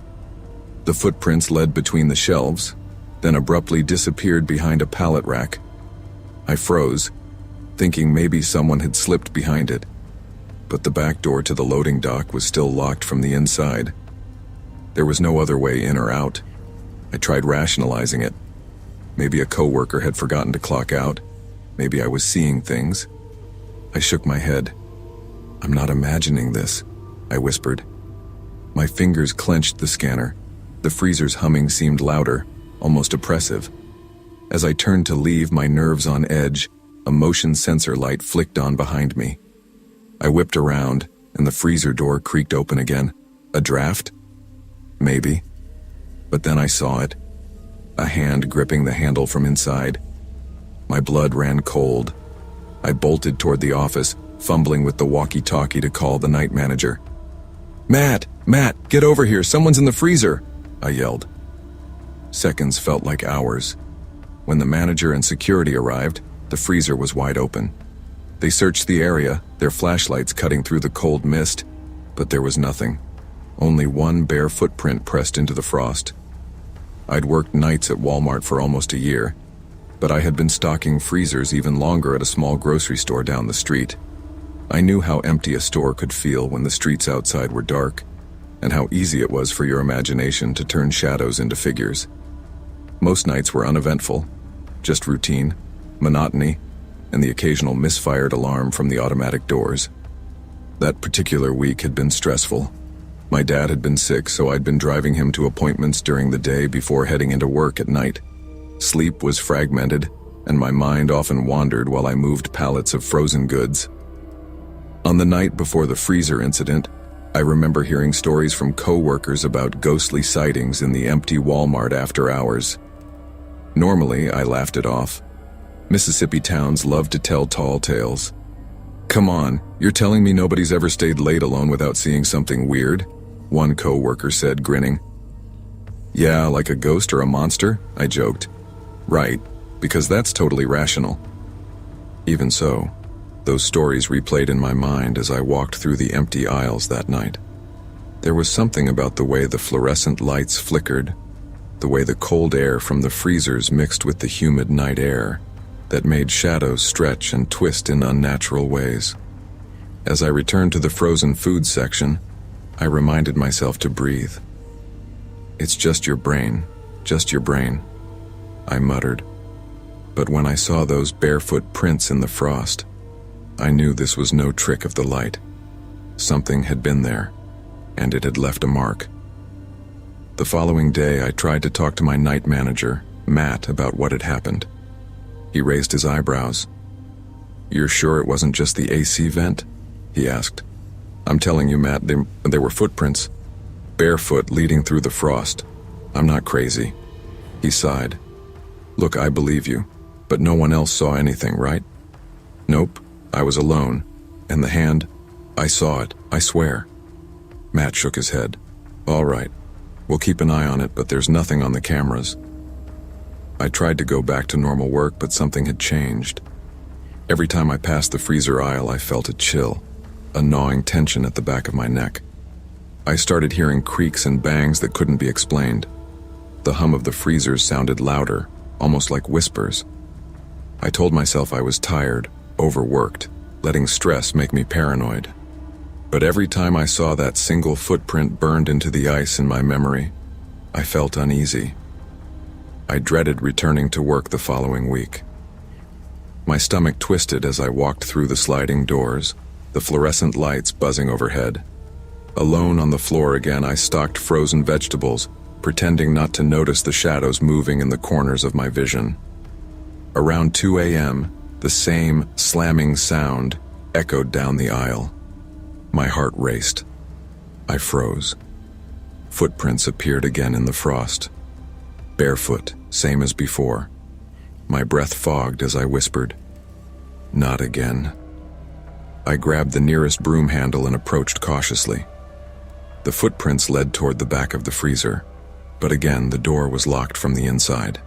The footprints led between the shelves, then abruptly disappeared behind a pallet rack. I froze, thinking maybe someone had slipped behind it, but the back door to the loading dock was still locked from the inside. There was no other way in or out. I tried rationalizing it. Maybe a coworker had forgotten to clock out. Maybe I was seeing things. I shook my head. I'm not imagining this, I whispered. My fingers clenched the scanner. The freezer's humming seemed louder, almost oppressive. As I turned to leave, my nerves on edge, a motion sensor light flicked on behind me. I whipped around, and the freezer door creaked open again. A draft? Maybe. But then I saw it. A hand gripping the handle from inside. My blood ran cold. I bolted toward the office, fumbling with the walkie-talkie to call the night manager. Matt, get over here, someone's in the freezer, I yelled. Seconds felt like hours. When the manager and security arrived, the freezer was wide open. They searched the area, their flashlights cutting through the cold mist, but there was nothing. Only one bare footprint pressed into the frost. I'd worked nights at Walmart for almost a year, but I had been stocking freezers even longer at a small grocery store down the street. I knew how empty a store could feel when the streets outside were dark, and how easy it was for your imagination to turn shadows into figures. Most nights were uneventful, just routine, monotony, and the occasional misfired alarm from the automatic doors. That particular week had been stressful. My dad had been sick, so I'd been driving him to appointments during the day before heading into work at night. Sleep was fragmented, and my mind often wandered while I moved pallets of frozen goods. On the night before the freezer incident, I remember hearing stories from co-workers about ghostly sightings in the empty Walmart after hours. Normally, I laughed it off. Mississippi towns love to tell tall tales. Come on, you're telling me nobody's ever stayed late alone without seeing something weird? One co-worker said, grinning. Yeah, like a ghost or a monster, I joked. Right, because that's totally rational. Even so, those stories replayed in my mind as I walked through the empty aisles that night. There was something about the way the fluorescent lights flickered, the way the cold air from the freezers mixed with the humid night air, that made shadows stretch and twist in unnatural ways. As I returned to the frozen food section, I reminded myself to breathe. It's just your brain, I muttered. But when I saw those barefoot prints in the frost, I knew this was no trick of the light. Something had been there, and it had left a mark. The following day, I tried to talk to my night manager, Matt, about what had happened. He raised his eyebrows. You're sure it wasn't just the AC vent? He asked. I'm telling you, Matt, there were footprints. Barefoot leading through the frost. I'm not crazy. He sighed. Look, I believe you, but no one else saw anything, right? Nope, I was alone. And the hand, I saw it, I swear. Matt shook his head. All right, we'll keep an eye on it, but there's nothing on the cameras. I tried to go back to normal work, but something had changed. Every time I passed the freezer aisle, I felt a chill, a gnawing tension at the back of my neck. I started hearing creaks and bangs that couldn't be explained. The hum of the freezers sounded louder, almost like whispers. I told myself I was tired, overworked, letting stress make me paranoid. But every time I saw that single footprint burned into the ice in my memory, I felt uneasy. I dreaded returning to work the following week. My stomach twisted as I walked through the sliding doors, the fluorescent lights buzzing overhead. Alone on the floor again, I stocked frozen vegetables, pretending not to notice the shadows moving in the corners of my vision. Around 2 a.m., the same slamming sound echoed down the aisle. My heart raced. I froze. Footprints appeared again in the frost. Barefoot, same as before. My breath fogged as I whispered, "Not again." I grabbed the nearest broom handle and approached cautiously. The footprints led toward the back of the freezer, but again the door was locked from the inside.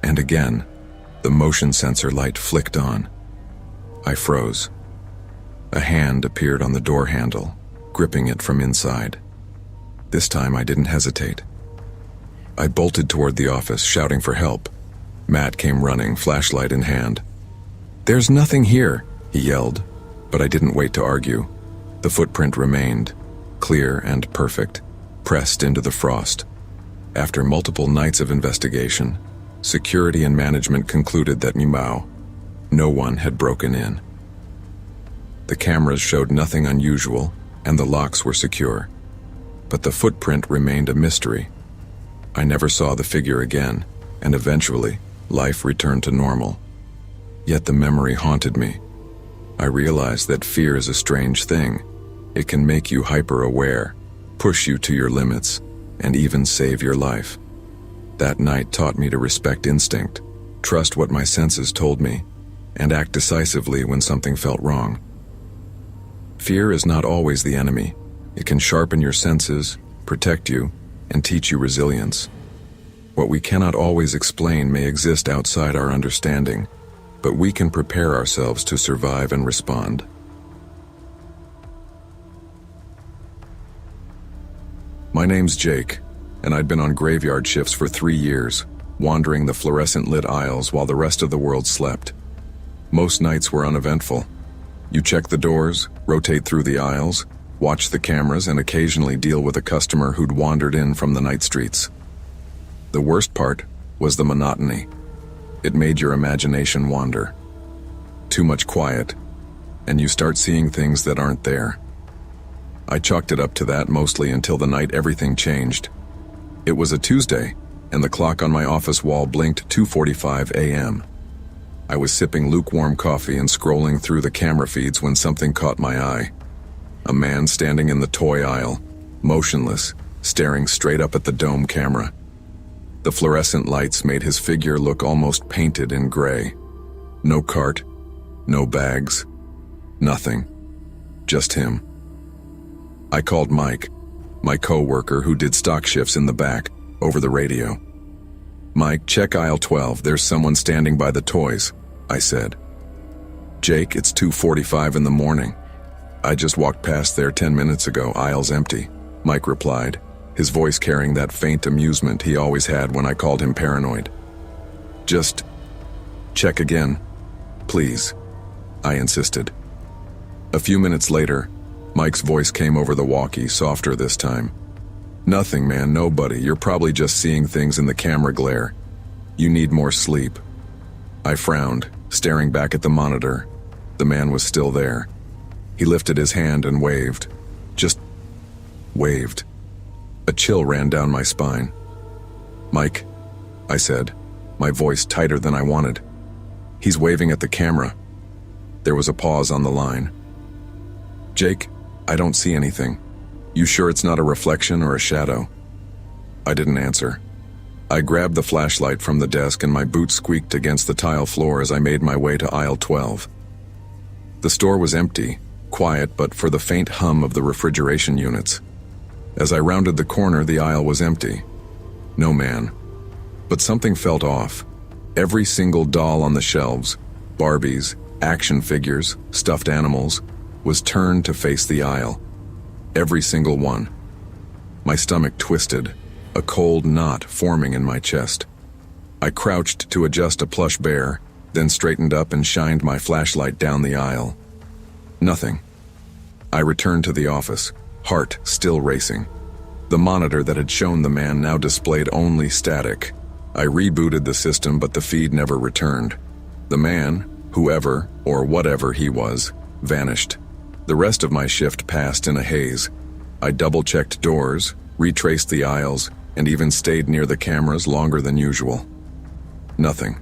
And again, the motion sensor light flicked on. I froze. A hand appeared on the door handle, gripping it from inside. This time I didn't hesitate. I bolted toward the office, shouting for help. Matt came running, flashlight in hand. "There's nothing here," he yelled, but I didn't wait to argue. The footprint remained, clear and perfect, pressed into the frost. After multiple nights of investigation, security and management concluded that no one had broken in. The cameras showed nothing unusual, and the locks were secure. But the footprint remained a mystery. I never saw the figure again, and eventually, life returned to normal. Yet the memory haunted me. I realized that fear is a strange thing. It can make you hyper-aware, push you to your limits, and even save your life. That night taught me to respect instinct, trust what my senses told me, and act decisively when something felt wrong. Fear is not always the enemy. It can sharpen your senses, protect you, and teach you resilience. What we cannot always explain may exist outside our understanding, but we can prepare ourselves to survive and respond. My name's Jake, and I'd been on graveyard shifts for 3 years, wandering the fluorescent-lit aisles while the rest of the world slept. Most nights were uneventful. You check the doors, rotate through the aisles, watch the cameras, and occasionally deal with a customer who'd wandered in from the night streets. The worst part was the monotony. It made your imagination wander. Too much quiet, and you start seeing things that aren't there. I chalked it up to that mostly until the night everything changed. It was a Tuesday, and the clock on my office wall blinked 2:45 a.m. I was sipping lukewarm coffee and scrolling through the camera feeds when something caught my eye. A man standing in the toy aisle, motionless, staring straight up at the dome camera. The fluorescent lights made his figure look almost painted in gray. No cart, no bags, nothing. Just him. I called Mike, my co-worker who did stock shifts in the back, over the radio. "Mike, check aisle 12, there's someone standing by the toys," I said. "Jake, it's 2:45 in the morning. I just walked past there 10 minutes ago, aisle's empty," Mike replied, his voice carrying that faint amusement he always had when I called him paranoid. "Just check again, please," I insisted. A few minutes later, Mike's voice came over the walkie, softer this time. "Nothing, man, nobody. You're probably just seeing things in the camera glare. You need more sleep." I frowned, staring back at the monitor. The man was still there. He lifted his hand and waved. Just waved. A chill ran down my spine. "Mike," I said, my voice tighter than I wanted. "He's waving at the camera." There was a pause on the line. "Jake, I don't see anything. You sure it's not a reflection or a shadow?" I didn't answer. I grabbed the flashlight from the desk and my boots squeaked against the tile floor as I made my way to aisle 12. The store was empty, quiet but for the faint hum of the refrigeration units. As I rounded the corner, the aisle was empty. No man. But something felt off. Every single doll on the shelves, Barbies, action figures, stuffed animals, was turned to face the aisle. Every single one. My stomach twisted, a cold knot forming in my chest. I crouched to adjust a plush bear, then straightened up and shined my flashlight down the aisle. Nothing. I returned to the office, heart still racing. The monitor that had shown the man now displayed only static. I rebooted the system, but the feed never returned. The man, whoever or whatever he was, vanished. The rest of my shift passed in a haze. I double-checked doors, retraced the aisles, and even stayed near the cameras longer than usual. Nothing.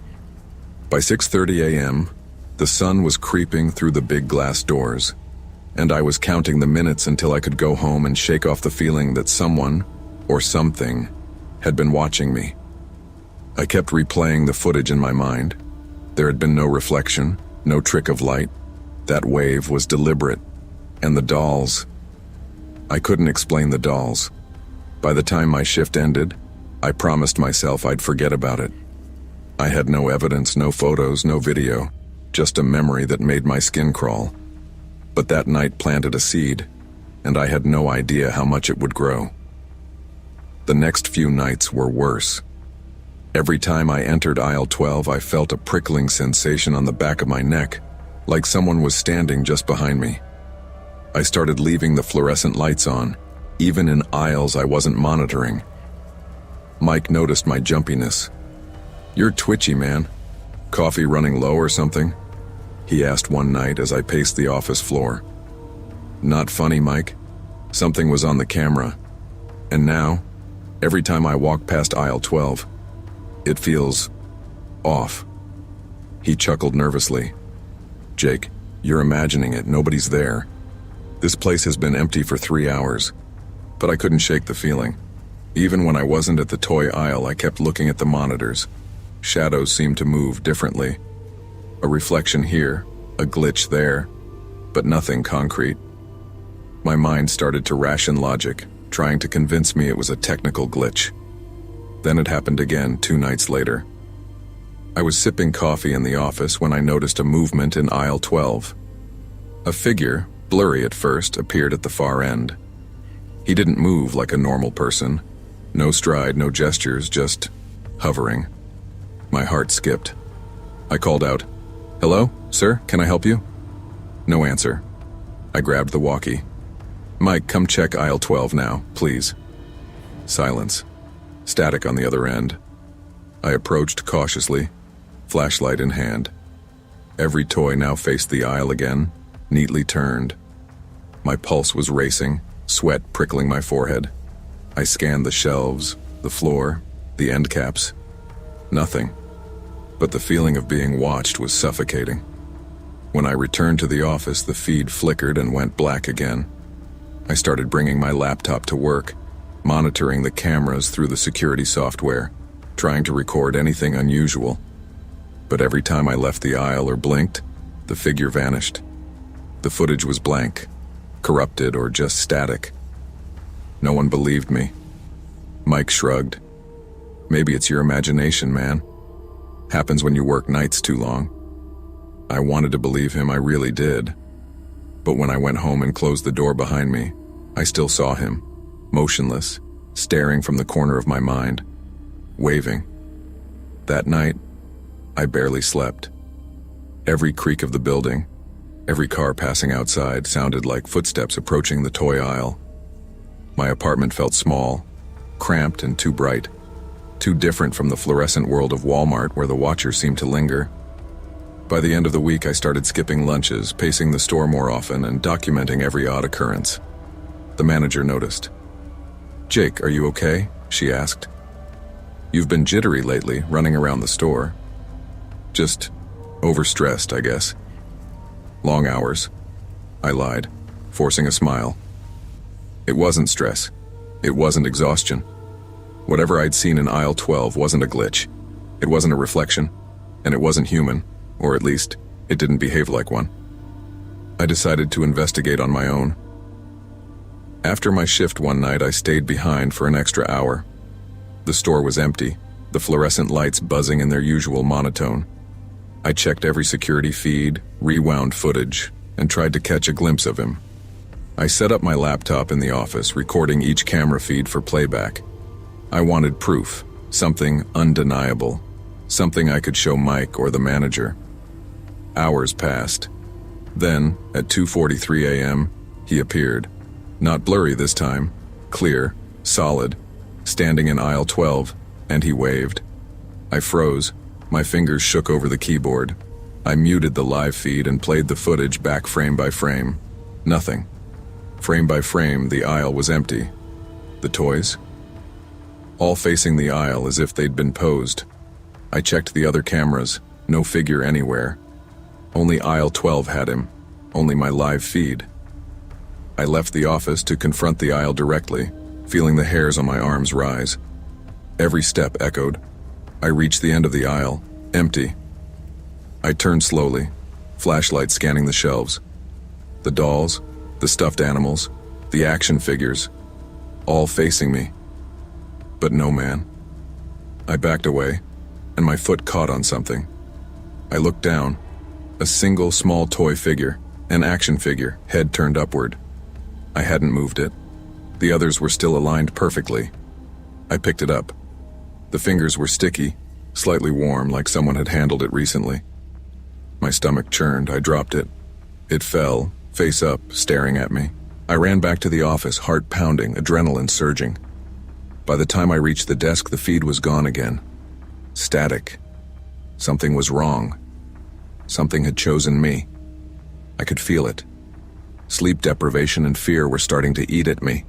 By 6:30 a.m., the sun was creeping through the big glass doors, and I was counting the minutes until I could go home and shake off the feeling that someone, or something, had been watching me. I kept replaying the footage in my mind. There had been no reflection, no trick of light. That wave was deliberate. And the dolls. I couldn't explain the dolls. By the time my shift ended, I promised myself I'd forget about it. I had no evidence, no photos, no video, just a memory that made my skin crawl. But that night planted a seed, and I had no idea how much it would grow. The next few nights were worse. Every time I entered aisle 12, I felt a prickling sensation on the back of my neck, like someone was standing just behind me. I started leaving the fluorescent lights on, even in aisles I wasn't monitoring. Mike noticed my jumpiness. "You're twitchy, man. Coffee running low or something?" he asked one night as I paced the office floor. Not funny, Mike. Something was on the camera. And now, every time I walk past aisle 12, it feels off. He chuckled nervously. Jake, you're imagining it. Nobody's there. This place has been empty for 3 hours, but I couldn't shake the feeling. Even when I wasn't at the toy aisle, I kept looking at the monitors. Shadows seemed to move differently. A reflection here, a glitch there, but nothing concrete. My mind started to ration logic, trying to convince me it was a technical glitch. Then it happened again 2 nights later. I was sipping coffee in the office when I noticed a movement in aisle 12. A figure, blurry at first, appeared at the far end. He didn't move like a normal person. No stride, no gestures, just hovering. My heart skipped. I called out, "Hello, sir, can I help you?" No answer. I grabbed the walkie. "Mike, come check aisle 12 now, please." Silence. Static on the other end. I approached cautiously, flashlight in hand. Every toy now faced the aisle again, neatly turned. My pulse was racing, sweat prickling my forehead. I scanned the shelves, the floor, the end caps. Nothing. But the feeling of being watched was suffocating. When I returned to the office, the feed flickered and went black again. I started bringing my laptop to work, monitoring the cameras through the security software, trying to record anything unusual. But every time I left the aisle or blinked, the figure vanished. The footage was blank, corrupted, or just static. No one believed me. Mike shrugged. "Maybe it's your imagination, man. Happens when you work nights too long." I wanted to believe him, I really did. But when I went home and closed the door behind me, I still saw him, motionless, staring from the corner of my mind, waving. That night, I barely slept. Every creak of the building, every car passing outside sounded like footsteps approaching the toy aisle. My apartment felt small, cramped, and too bright, too different from the fluorescent world of Walmart where the watcher seemed to linger. By the end of the week, I started skipping lunches, pacing the store more often, and documenting every odd occurrence. The manager noticed. "Jake, are you okay?" she asked. "You've been jittery lately, running around the store." "Just overstressed, I guess." "Long hours," I lied, forcing a smile. It wasn't stress. It wasn't exhaustion. Whatever I'd seen in aisle 12 wasn't a glitch. It wasn't a reflection, and it wasn't human, or at least, it didn't behave like one. I decided to investigate on my own. After my shift one night, I stayed behind for an extra hour. The store was empty, the fluorescent lights buzzing in their usual monotone. I checked every security feed, rewound footage, and tried to catch a glimpse of him. I set up my laptop in the office, recording each camera feed for playback. I wanted proof, something undeniable, something I could show Mike or the manager. Hours passed. Then, at 2:43 a.m., he appeared. Not blurry this time, clear, solid, standing in aisle 12, and he waved. I froze. My fingers shook over the keyboard. I muted the live feed and played the footage back frame by frame. Nothing. Frame by frame, the aisle was empty. The toys? All facing the aisle as if they'd been posed. I checked the other cameras. No figure anywhere. Only aisle 12 had him. Only my live feed. I left the office to confront the aisle directly, feeling the hairs on my arms rise. Every step echoed. I reached the end of the aisle, empty. I turned slowly, flashlight scanning the shelves. The dolls, the stuffed animals, the action figures, all facing me. But no man. I backed away, and my foot caught on something. I looked down. A single small toy figure, an action figure, head turned upward. I hadn't moved it. The others were still aligned perfectly. I picked it up. The fingers were sticky, slightly warm, like someone had handled it recently. My stomach churned. I dropped it. It fell, face up, staring at me. I ran back to the office, heart pounding, adrenaline surging. By the time I reached the desk, the feed was gone again. Static. Something was wrong. Something had chosen me. I could feel it. Sleep deprivation and fear were starting to eat at me.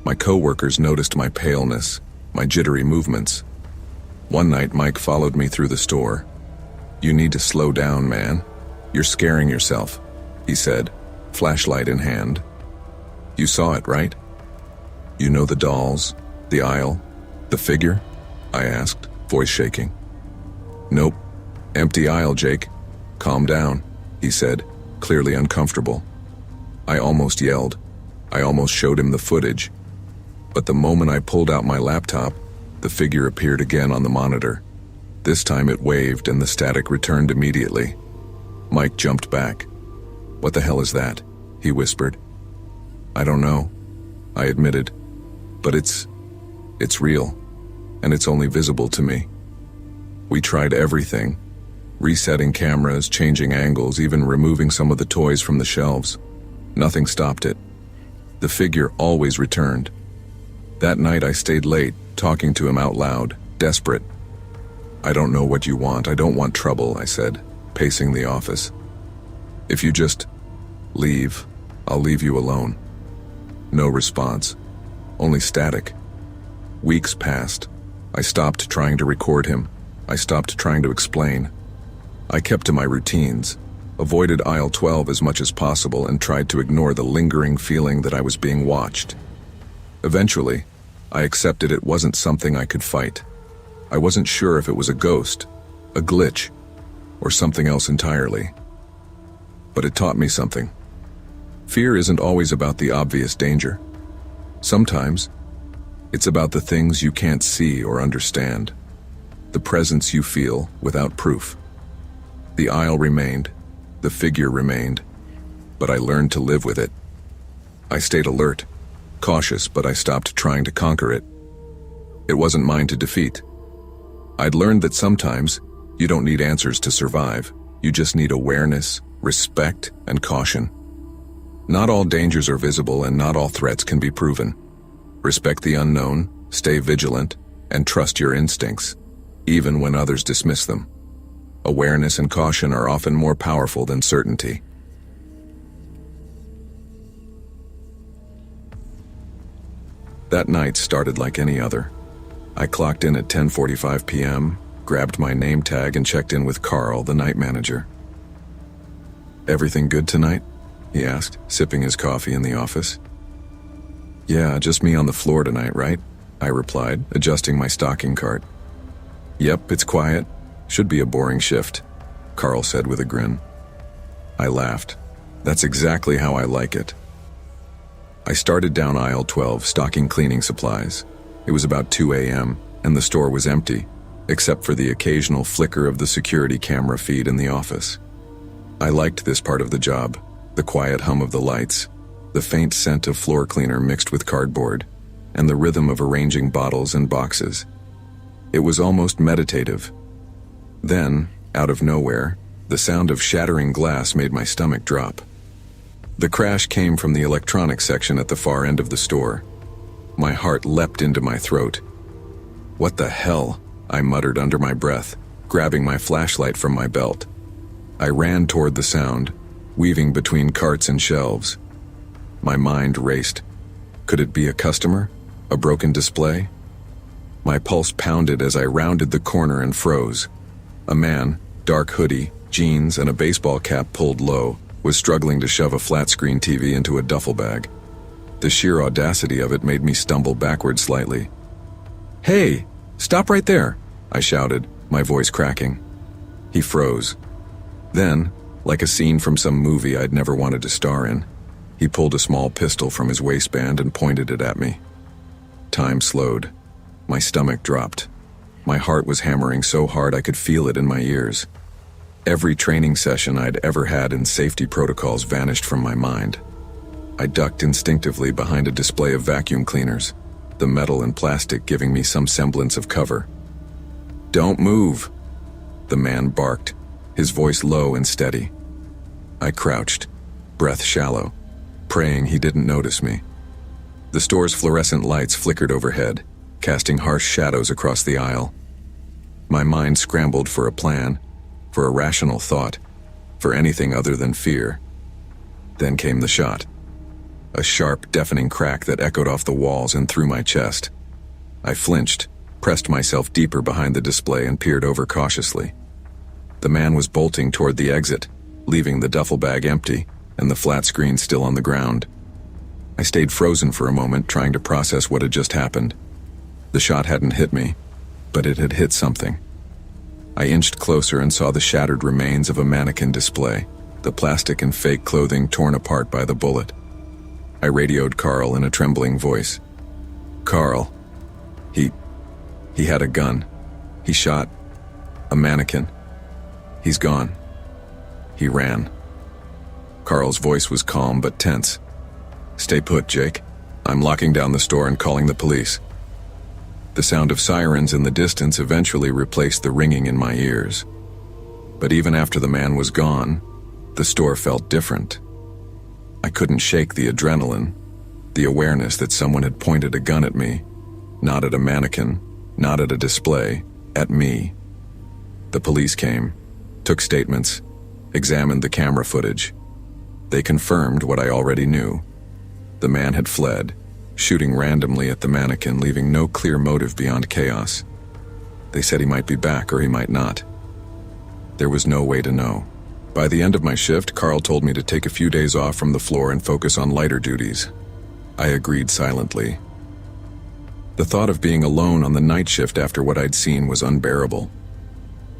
My coworkers noticed my paleness, my jittery movements. One night, Mike followed me through the store. "You need to slow down, man. You're scaring yourself," he said, flashlight in hand. "You saw it, right? You know the dolls, the aisle, the figure?" I asked, voice shaking. "Nope. Empty aisle, Jake. Calm down," he said, clearly uncomfortable. I almost yelled. I almost showed him the footage. But the moment I pulled out my laptop, the figure appeared again on the monitor. This time it waved and the static returned immediately. Mike jumped back. "What the hell is that?" he whispered. "I don't know," I admitted. "But it's real, and it's only visible to me." We tried everything. Resetting cameras, changing angles, even removing some of the toys from the shelves. Nothing stopped it. The figure always returned. That night I stayed late, talking to him out loud, desperate. "I don't know what you want. I don't want trouble," I said, pacing the office. "If you just leave, I'll leave you alone." No response. Only static. Weeks passed. I stopped trying to record him. I stopped trying to explain. I kept to my routines, avoided aisle 12 as much as possible, and tried to ignore the lingering feeling that I was being watched. Eventually, I accepted it wasn't something I could fight. I wasn't sure if it was a ghost, a glitch, or something else entirely. But it taught me something. Fear isn't always about the obvious danger. Sometimes, it's about the things you can't see or understand, the presence you feel without proof. The aisle remained, the figure remained, but I learned to live with it. I stayed alert, cautious, but I stopped trying to conquer it. It wasn't mine to defeat. I'd learned that sometimes you don't need answers to survive. You just need awareness, respect, and caution. Not all dangers are visible and not all threats can be proven. Respect the unknown, stay vigilant, and trust your instincts, even when others dismiss them. Awareness and caution are often more powerful than certainty. That night started like any other. I clocked in at 10:45 p.m., grabbed my name tag, and checked in with Carl, the night manager. "Everything good tonight?" he asked, sipping his coffee in the office. "Yeah, just me on the floor tonight, right?" I replied, adjusting my stocking cart. "Yep, it's quiet. Should be a boring shift," Carl said with a grin. I laughed. That's exactly how I like it. I started down aisle 12, stocking cleaning supplies. It was about 2 a.m., and the store was empty, except for the occasional flicker of the security camera feed in the office. I liked this part of the job, the quiet hum of the lights, the faint scent of floor cleaner mixed with cardboard, and the rhythm of arranging bottles and boxes. It was almost meditative. Then, out of nowhere, the sound of shattering glass made my stomach drop. The crash came from the electronics section at the far end of the store. My heart leapt into my throat. "What the hell?" I muttered under my breath, grabbing my flashlight from my belt. I ran toward the sound, weaving between carts and shelves. My mind raced. Could it be a customer? A broken display? My pulse pounded as I rounded the corner and froze. A man, dark hoodie, jeans, and a baseball cap pulled low, was struggling to shove a flat-screen TV into a duffel bag. The sheer audacity of it made me stumble backward slightly. "Hey, stop right there!" I shouted, my voice cracking. He froze. Then, like a scene from some movie I'd never wanted to star in, he pulled a small pistol from his waistband and pointed it at me. Time slowed. My stomach dropped. My heart was hammering so hard I could feel it in my ears. Every training session I'd ever had in safety protocols vanished from my mind. I ducked instinctively behind a display of vacuum cleaners, the metal and plastic giving me some semblance of cover. "Don't move," the man barked, his voice low and steady. I crouched, breath shallow, praying he didn't notice me. The store's fluorescent lights flickered overhead, casting harsh shadows across the aisle. My mind scrambled for a plan, for a rational thought, for anything other than fear. Then came the shot. A sharp, deafening crack that echoed off the walls and through my chest. I flinched, pressed myself deeper behind the display and peered over cautiously. The man was bolting toward the exit, leaving the duffel bag empty and the flat screen still on the ground. I stayed frozen for a moment, trying to process what had just happened. The shot hadn't hit me, but it had hit something. I inched closer and saw the shattered remains of a mannequin display, the plastic and fake clothing torn apart by the bullet. I radioed Carl in a trembling voice. "Carl, he had a gun. He shot a mannequin. He's gone. He ran." Carl's voice was calm but tense. "Stay put, Jake. I'm locking down the store and calling the police." The sound of sirens in the distance eventually replaced the ringing in my ears. But even after the man was gone, the store felt different. I couldn't shake the adrenaline, the awareness that someone had pointed a gun at me, not at a mannequin, not at a display, at me. The police came, took statements, examined the camera footage. They confirmed what I already knew. The man had fled, shooting randomly at the mannequin, leaving no clear motive beyond chaos. They said he might be back or he might not. There was no way to know. By the end of my shift, Carl told me to take a few days off from the floor and focus on lighter duties. I agreed silently. The thought of being alone on the night shift after what I'd seen was unbearable.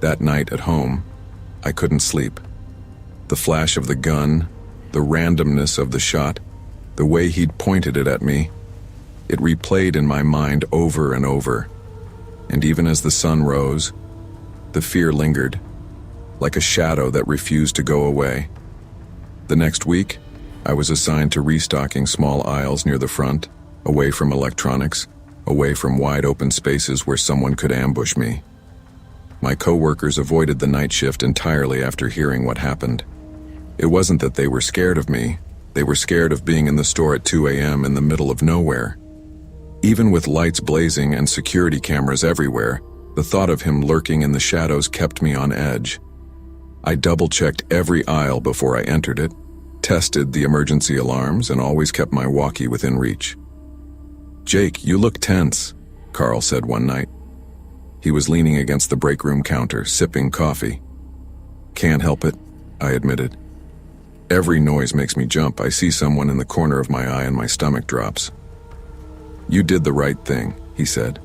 That night at home, I couldn't sleep. The flash of the gun, the randomness of the shot, the way he'd pointed it at me, it replayed in my mind over and over. And even as the sun rose, the fear lingered, like a shadow that refused to go away. The next week, I was assigned to restocking small aisles near the front, away from electronics, away from wide open spaces where someone could ambush me. My coworkers avoided the night shift entirely after hearing what happened. It wasn't that they were scared of me, they were scared of being in the store at 2 a.m. in the middle of nowhere. Even with lights blazing and security cameras everywhere, the thought of him lurking in the shadows kept me on edge. I double-checked every aisle before I entered it, tested the emergency alarms, and always kept my walkie within reach. "Jake, you look tense," Carl said one night. He was leaning against the break room counter, sipping coffee. "Can't help it," I admitted. "Every noise makes me jump. I see someone in the corner of my eye and my stomach drops." "You did the right thing," he said.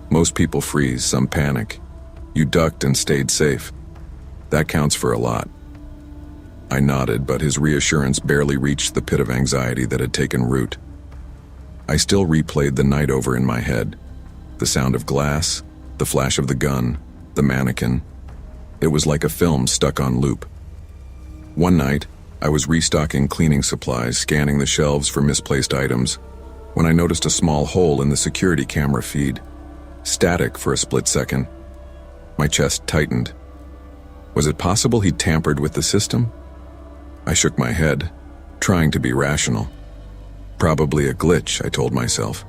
"Most people freeze, some panic. You ducked and stayed safe. That counts for a lot." I nodded, but his reassurance barely reached the pit of anxiety that had taken root. I still replayed the night over in my head. The sound of glass, the flash of the gun, the mannequin. It was like a film stuck on loop. One night, I was restocking cleaning supplies, scanning the shelves for misplaced items, when I noticed a small hole in the security camera feed. Static for a split second. My chest tightened. Was it possible he'd tampered with the system? I shook my head, trying to be rational. Probably a glitch, I told myself.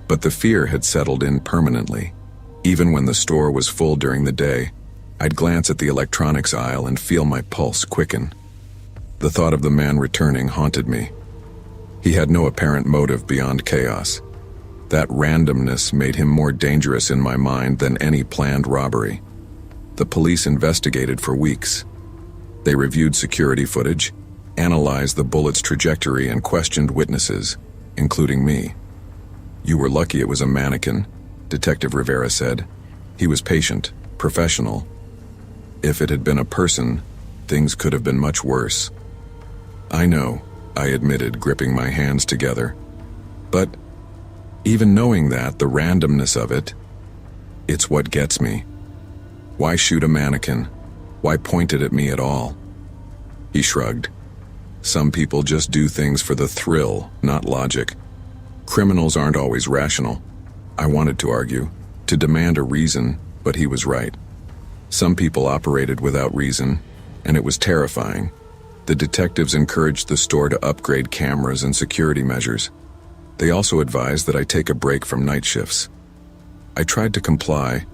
But the fear had settled in permanently. Even when the store was full during the day, I'd glance at the electronics aisle and feel my pulse quicken. The thought of the man returning haunted me. He had no apparent motive beyond chaos. That randomness made him more dangerous in my mind than any planned robbery. The police investigated for weeks. They reviewed security footage, analyzed the bullet's trajectory, and questioned witnesses, including me. "You were lucky it was a mannequin," Detective Rivera said. "He was patient, professional. If it had been a person, things could have been much worse." "I know," I admitted, gripping my hands together. "But even knowing that, the randomness of it, it's what gets me. Why shoot a mannequin? Why point it at me at all?" He shrugged. "Some people just do things for the thrill, not logic. Criminals aren't always rational." I wanted to argue, to demand a reason, but he was right. Some people operated without reason, and it was terrifying. The detectives encouraged the store to upgrade cameras and security measures. They also advised that I take a break from night shifts. I tried to comply,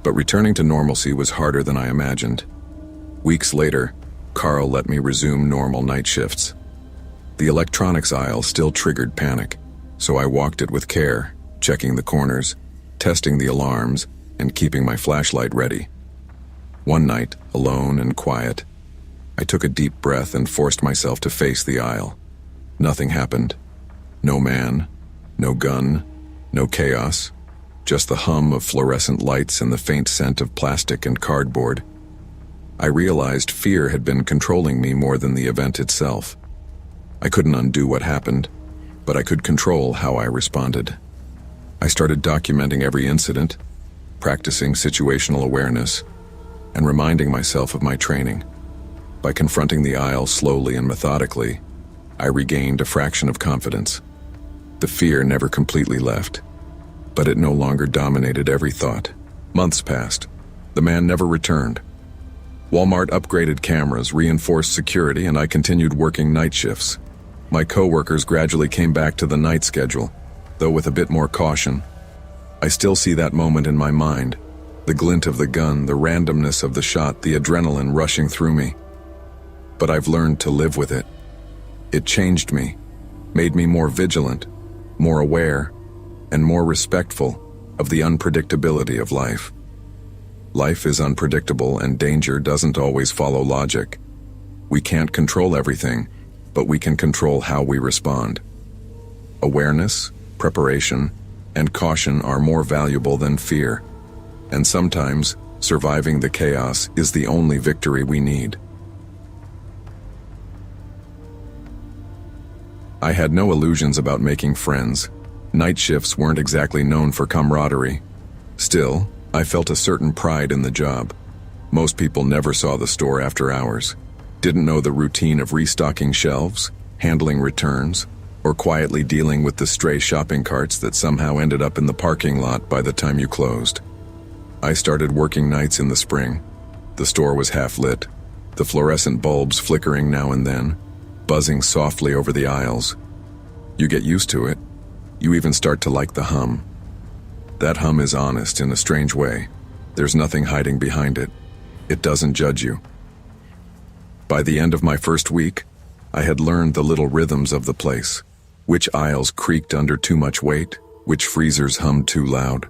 but returning to normalcy was harder than I imagined. Weeks later, Carl let me resume normal night shifts. The electronics aisle still triggered panic, so I walked it with care, checking the corners, testing the alarms, and keeping my flashlight ready. One night, alone and quiet, I took a deep breath and forced myself to face the aisle. Nothing happened. No man, no gun, no chaos, just the hum of fluorescent lights and the faint scent of plastic and cardboard. I realized fear had been controlling me more than the event itself. I couldn't undo what happened, but I could control how I responded. I started documenting every incident, practicing situational awareness, and reminding myself of my training. By confronting the aisle slowly and methodically, I regained a fraction of confidence. The fear never completely left, but it no longer dominated every thought. Months passed. The man never returned. Walmart upgraded cameras, reinforced security, and I continued working night shifts. My coworkers gradually came back to the night schedule, though with a bit more caution. I still see that moment in my mind, the glint of the gun, the randomness of the shot, the adrenaline rushing through me. But I've learned to live with it. It changed me, made me more vigilant, more aware, and more respectful of the unpredictability of life. Life is unpredictable and danger doesn't always follow logic. We can't control everything, but we can control how we respond. Awareness, preparation, and caution are more valuable than fear, and sometimes surviving the chaos is the only victory we need. I had no illusions about making friends. Night shifts weren't exactly known for camaraderie. Still, I felt a certain pride in the job. Most people never saw the store after hours, didn't know the routine of restocking shelves, handling returns, or quietly dealing with the stray shopping carts that somehow ended up in the parking lot by the time you closed. I started working nights in the spring. The store was half lit, the fluorescent bulbs flickering now and then, buzzing softly over the aisles. You get used to it. You even start to like the hum. That hum is honest in a strange way. There's nothing hiding behind it. It doesn't judge you. By the end of my first week, I had learned the little rhythms of the place. Which aisles creaked under too much weight, which freezers hummed too loud,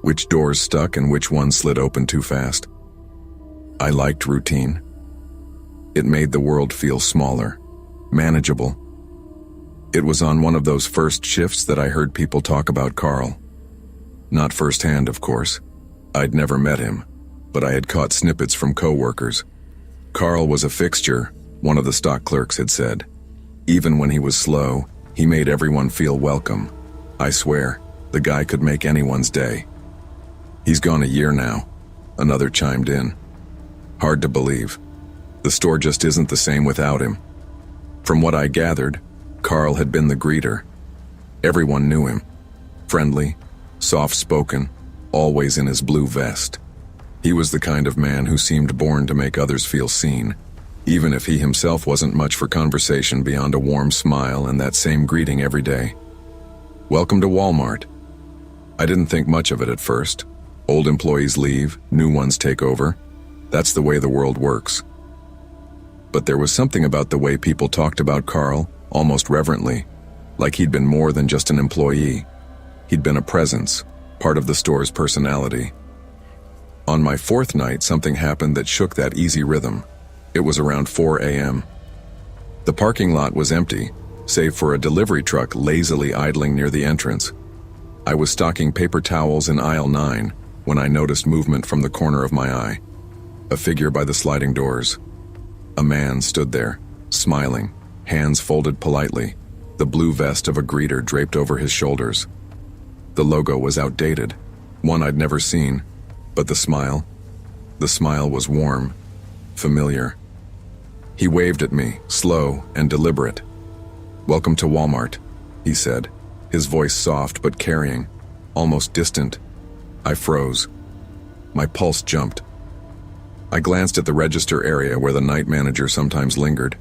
which doors stuck and which ones slid open too fast. I liked routine. It made the world feel smaller, manageable. It was on one of those first shifts that I heard people talk about Carl. Not firsthand, of course. I'd never met him, but I had caught snippets from coworkers. Carl was a fixture, one of the stock clerks had said. Even when he was slow, he made everyone feel welcome. I swear, the guy could make anyone's day. He's gone a year now, another chimed in. Hard to believe. The store just isn't the same without him. From what I gathered, Carl had been the greeter. Everyone knew him. Friendly, soft-spoken, always in his blue vest. He was the kind of man who seemed born to make others feel seen, even if he himself wasn't much for conversation beyond a warm smile and that same greeting every day. Welcome to Walmart. I didn't think much of it at first. Old employees leave, new ones take over. That's the way the world works. But there was something about the way people talked about Carl, almost reverently, like he'd been more than just an employee. He'd been a presence, part of the store's personality. On my fourth night, something happened that shook that easy rhythm. It was around 4 a.m. The parking lot was empty, save for a delivery truck lazily idling near the entrance. I was stocking paper towels in aisle 9 when I noticed movement from the corner of my eye. A figure by the sliding doors. A man stood there, smiling, hands folded politely, the blue vest of a greeter draped over his shoulders. The logo was outdated, one I'd never seen, but the smile was warm, familiar. He waved at me, slow and deliberate. "Welcome to Walmart," he said, his voice soft but carrying, almost distant. I froze. My pulse jumped. I glanced at the register area where the night manager sometimes lingered.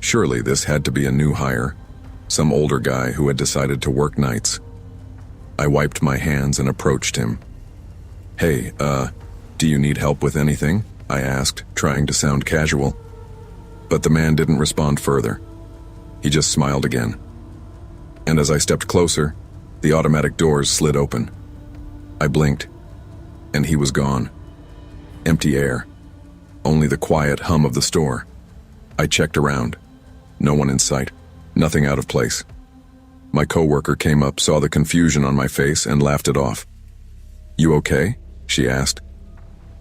Surely this had to be a new hire, some older guy who had decided to work nights. I wiped my hands and approached him. "Hey, do you need help with anything?" I asked, trying to sound casual. But the man didn't respond further. He just smiled again. And as I stepped closer, the automatic doors slid open. I blinked, and he was gone. Empty air. Only the quiet hum of the store. I checked around. No one in sight. Nothing out of place. My coworker came up, saw the confusion on my face, and laughed it off. "You okay?" she asked.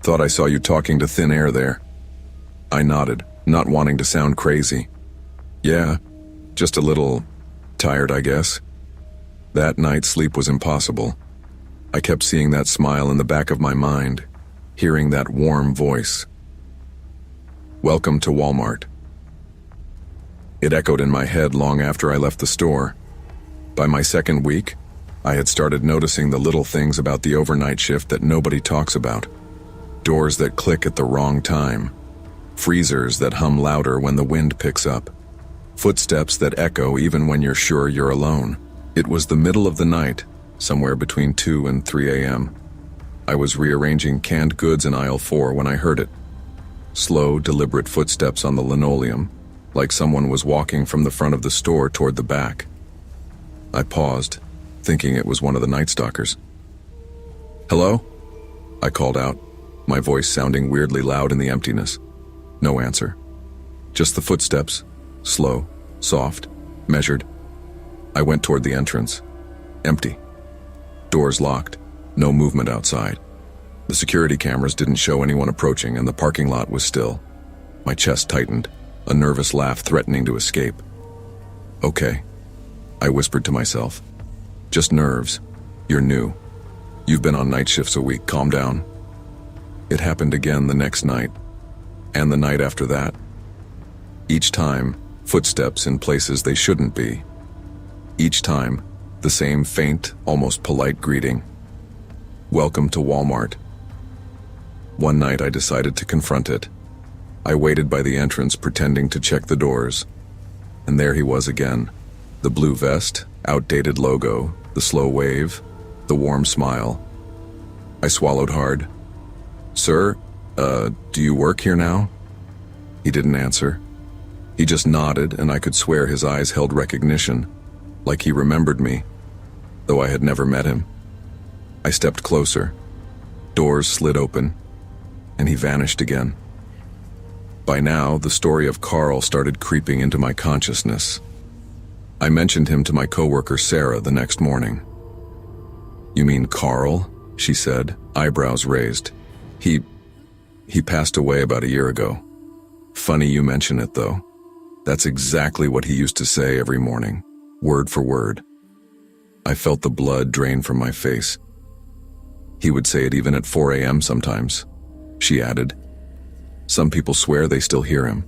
"Thought I saw you talking to thin air there." I nodded, not wanting to sound crazy. "Yeah, just a little tired, I guess." That night, sleep was impossible. I kept seeing that smile in the back of my mind, hearing that warm voice. "Welcome to Walmart." It echoed in my head long after I left the store. By my second week, I had started noticing the little things about the overnight shift that nobody talks about. Doors that click at the wrong time. Freezers that hum louder when the wind picks up. Footsteps that echo even when you're sure you're alone. It was the middle of the night, somewhere between 2 and 3 a.m. I was rearranging canned goods in aisle 4 when I heard it. Slow, deliberate footsteps on the linoleum, like someone was walking from the front of the store toward the back. I paused, thinking it was one of the Night Stalkers. "Hello?" I called out, my voice sounding weirdly loud in the emptiness. No answer. Just the footsteps, slow, soft, measured. I went toward the entrance. Empty. Doors locked. No movement outside. The security cameras didn't show anyone approaching, and the parking lot was still. My chest tightened, a nervous laugh threatening to escape. "Okay," I whispered to myself. "Just nerves. You're new. You've been on night shifts a week. Calm down." It happened again the next night, and the night after that. Each time, footsteps in places they shouldn't be. Each time, the same faint, almost polite greeting. "Welcome to Walmart." One night I decided to confront it. I waited by the entrance pretending to check the doors. And there he was again. The blue vest, outdated logo, the slow wave, the warm smile. I swallowed hard. "Sir, do you work here now?" He didn't answer. He just nodded, and I could swear his eyes held recognition, like he remembered me, though I had never met him. I stepped closer. Doors slid open, and he vanished again. By now, the story of Carl started creeping into my consciousness. I mentioned him to my coworker Sarah the next morning. "You mean Carl?" she said, eyebrows raised. He passed away about a year ago. Funny you mention it, though. That's exactly what he used to say every morning, word for word. I felt the blood drain from my face. He would say it even at 4 a.m. sometimes, she added. Some people swear they still hear him.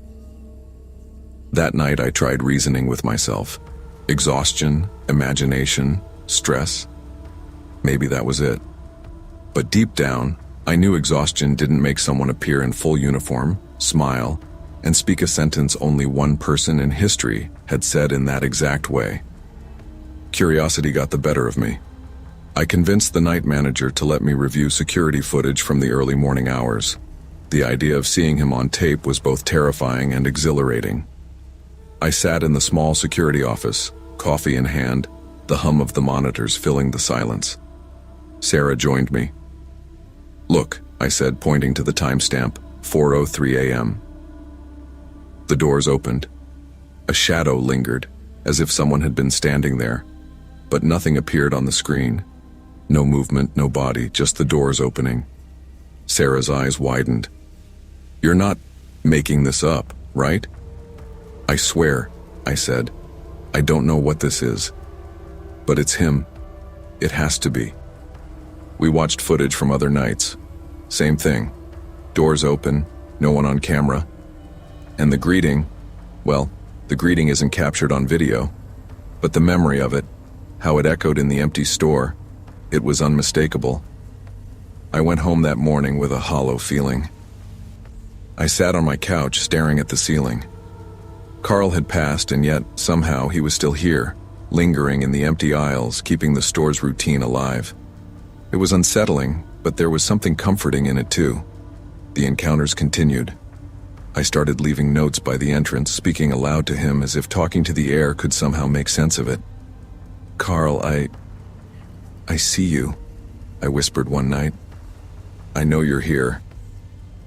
That night I tried reasoning with myself. Exhaustion, imagination, stress. Maybe that was it. But deep down, I knew exhaustion didn't make someone appear in full uniform, smile, and speak a sentence only one person in history had said in that exact way. Curiosity got the better of me. I convinced the night manager to let me review security footage from the early morning hours. The idea of seeing him on tape was both terrifying and exhilarating. I sat in the small security office, coffee in hand, the hum of the monitors filling the silence. Sarah joined me. "Look," I said, pointing to the timestamp, 4:03 a.m. The doors opened. A shadow lingered, as if someone had been standing there, but nothing appeared on the screen. No movement, no body, just the doors opening. Sarah's eyes widened. "You're not making this up, right?" "I swear," I said. "I don't know what this is. But it's him. It has to be." We watched footage from other nights. Same thing. Doors open, no one on camera. And the greeting, well, the greeting isn't captured on video, but the memory of it, how it echoed in the empty store, it was unmistakable. I went home that morning with a hollow feeling. I sat on my couch staring at the ceiling. Carl had passed, and yet somehow he was still here, lingering in the empty aisles, keeping the store's routine alive. It was unsettling, but there was something comforting in it too. The encounters continued. I started leaving notes by the entrance, speaking aloud to him as if talking to the air could somehow make sense of it. "Carl, I see you," I whispered one night. "I know you're here.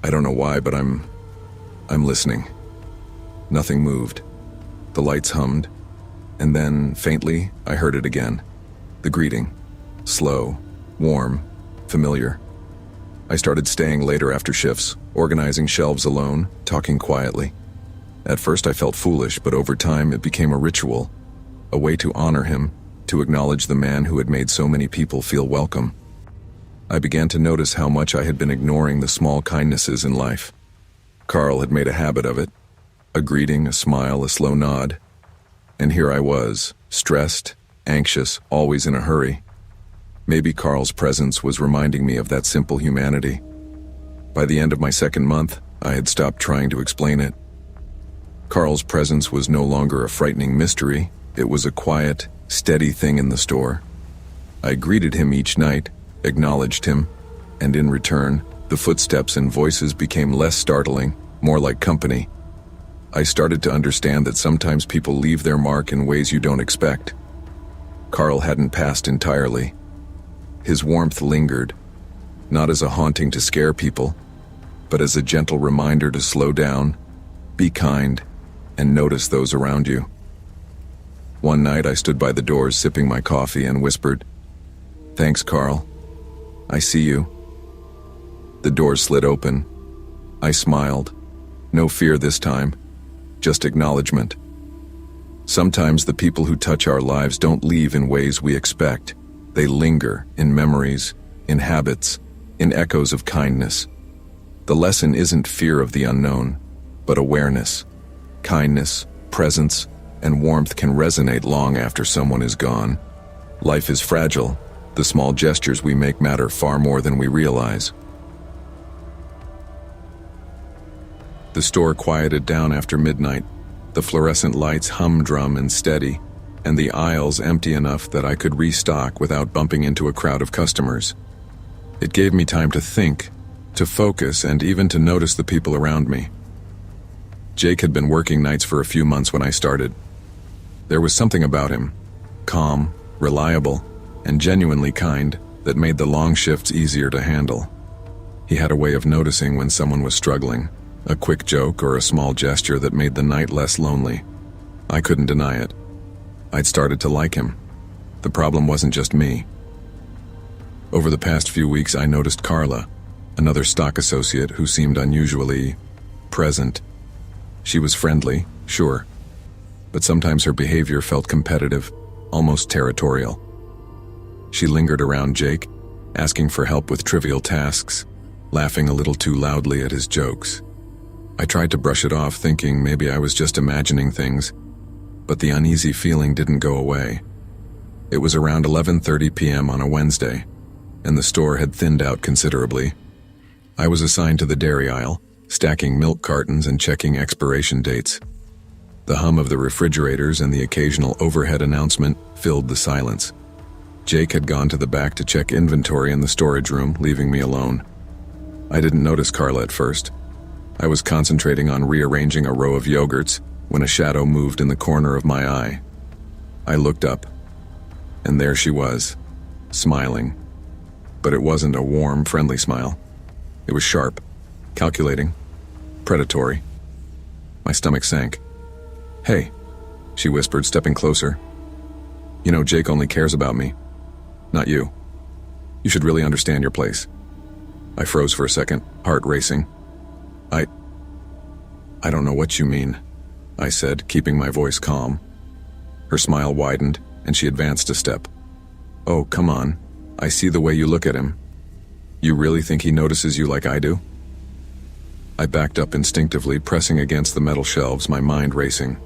I don't know why, but I'm listening." Nothing moved. The lights hummed, and then, faintly, I heard it again. The greeting. Slow, warm, familiar. I started staying later after shifts, organizing shelves alone, talking quietly. At first I felt foolish, but over time it became a ritual, a way to honor him, to acknowledge the man who had made so many people feel welcome. I began to notice how much I had been ignoring the small kindnesses in life. Carl had made a habit of it. A greeting, a smile, a slow nod. And here I was, stressed, anxious, always in a hurry. Maybe Carl's presence was reminding me of that simple humanity. By the end of my second month, I had stopped trying to explain it. Carl's presence was no longer a frightening mystery. It was a quiet, steady thing in the store. I greeted him each night, acknowledged him, and in return, the footsteps and voices became less startling, more like company. I started to understand that sometimes people leave their mark in ways you don't expect. Carl hadn't passed entirely. His warmth lingered, not as a haunting to scare people, but as a gentle reminder to slow down, be kind, and notice those around you. One night I stood by the doors sipping my coffee and whispered, "Thanks, Carl. I see you." The doors slid open. I smiled. No fear this time, just acknowledgement. Sometimes the people who touch our lives don't leave in ways we expect. They linger in memories, in habits, in echoes of kindness. The lesson isn't fear of the unknown, but awareness. Kindness, presence, and warmth can resonate long after someone is gone. Life is fragile. The small gestures we make matter far more than we realize. The store quieted down after midnight. The fluorescent lights humdrum and steady, and the aisles empty enough that I could restock without bumping into a crowd of customers. It gave me time to think, to focus, and even to notice the people around me. Jake had been working nights for a few months when I started. There was something about him, calm, reliable, and genuinely kind, that made the long shifts easier to handle. He had a way of noticing when someone was struggling, a quick joke or a small gesture that made the night less lonely. I couldn't deny it. I'd started to like him. The problem wasn't just me. Over the past few weeks, I noticed Carla, another stock associate who seemed unusually present. She was friendly, sure, but sometimes her behavior felt competitive, almost territorial. She lingered around Jake, asking for help with trivial tasks, laughing a little too loudly at his jokes. I tried to brush it off, thinking maybe I was just imagining things, but the uneasy feeling didn't go away. It was around 11:30 p.m. on a Wednesday, and the store had thinned out considerably. I was assigned to the dairy aisle, stacking milk cartons and checking expiration dates. The hum of the refrigerators and the occasional overhead announcement filled the silence. Jake had gone to the back to check inventory in the storage room, leaving me alone. I didn't notice Carla at first. I was concentrating on rearranging a row of yogurts when a shadow moved in the corner of my eye. I looked up, and there she was, smiling. But it wasn't a warm, friendly smile. It was sharp, calculating, predatory. My stomach sank. "Hey," she whispered, stepping closer. "You know, Jake only cares about me, not you. You should really understand your place." I froze for a second, heart racing. I don't know what you mean," I said, keeping my voice calm. Her smile widened, and she advanced a step. "Oh, come on. I see the way you look at him. You really think he notices you like I do?" I backed up instinctively, pressing against the metal shelves, my mind racing.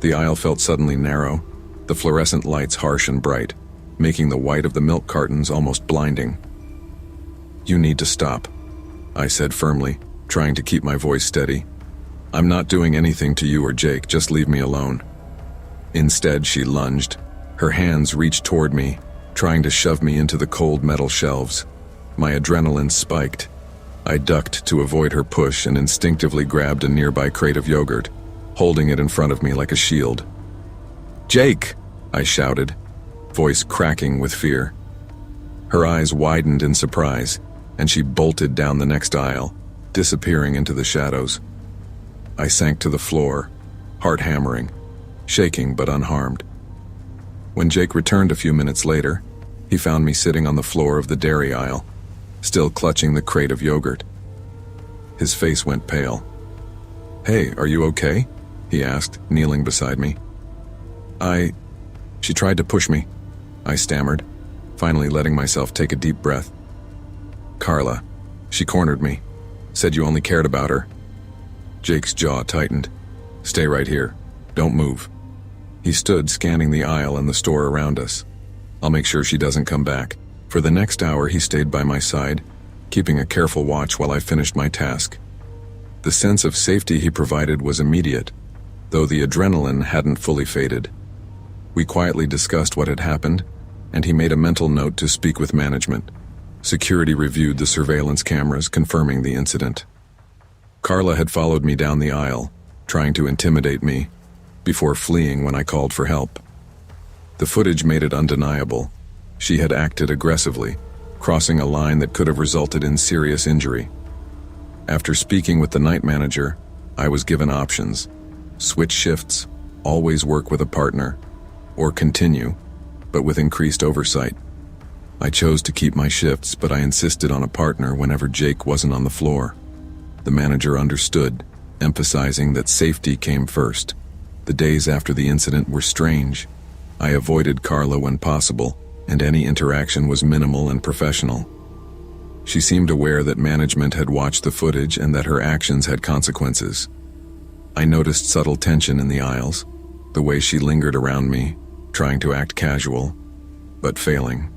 The aisle felt suddenly narrow, the fluorescent lights harsh and bright, making the white of the milk cartons almost blinding. "You need to stop," I said firmly, trying to keep my voice steady. "I'm not doing anything to you or Jake, just leave me alone." Instead, she lunged. Her hands reached toward me, trying to shove me into the cold metal shelves. My adrenaline spiked. I ducked to avoid her push and instinctively grabbed a nearby crate of yogurt, holding it in front of me like a shield. "Jake!" I shouted, voice cracking with fear. Her eyes widened in surprise, and she bolted down the next aisle, disappearing into the shadows. I sank to the floor, heart hammering, shaking but unharmed. When Jake returned a few minutes later, he found me sitting on the floor of the dairy aisle, still clutching the crate of yogurt. His face went pale. "Hey, are you okay?" he asked, kneeling beside me. She tried to push me," I stammered, finally letting myself take a deep breath. "Carla. She cornered me. Said you only cared about her." Jake's jaw tightened. "Stay right here. Don't move." He stood scanning the aisle and the store around us. "I'll make sure she doesn't come back." For the next hour he stayed by my side, keeping a careful watch while I finished my task. The sense of safety he provided was immediate, though the adrenaline hadn't fully faded. We quietly discussed what had happened, and he made a mental note to speak with management. Security reviewed the surveillance cameras, confirming the incident. Carla had followed me down the aisle, trying to intimidate me, before fleeing when I called for help. The footage made it undeniable. She had acted aggressively, crossing a line that could have resulted in serious injury. After speaking with the night manager, I was given options: switch shifts, always work with a partner, or continue, but with increased oversight. I chose to keep my shifts, but I insisted on a partner whenever Jake wasn't on the floor. The manager understood, emphasizing that safety came first. The days after the incident were strange. I avoided Carla when possible, and any interaction was minimal and professional. She seemed aware that management had watched the footage and that her actions had consequences. I noticed subtle tension in the aisles, the way she lingered around me, trying to act casual, but failing.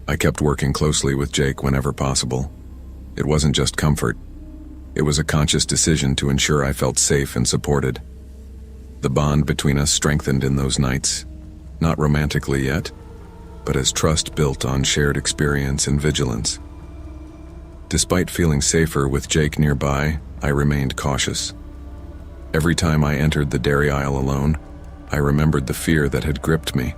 I kept working closely with Jake whenever possible. It wasn't just comfort. It was a conscious decision to ensure I felt safe and supported. The bond between us strengthened in those nights, not romantically yet, but as trust built on shared experience and vigilance. Despite feeling safer with Jake nearby, I remained cautious. Every time I entered the dairy aisle alone, I remembered the fear that had gripped me.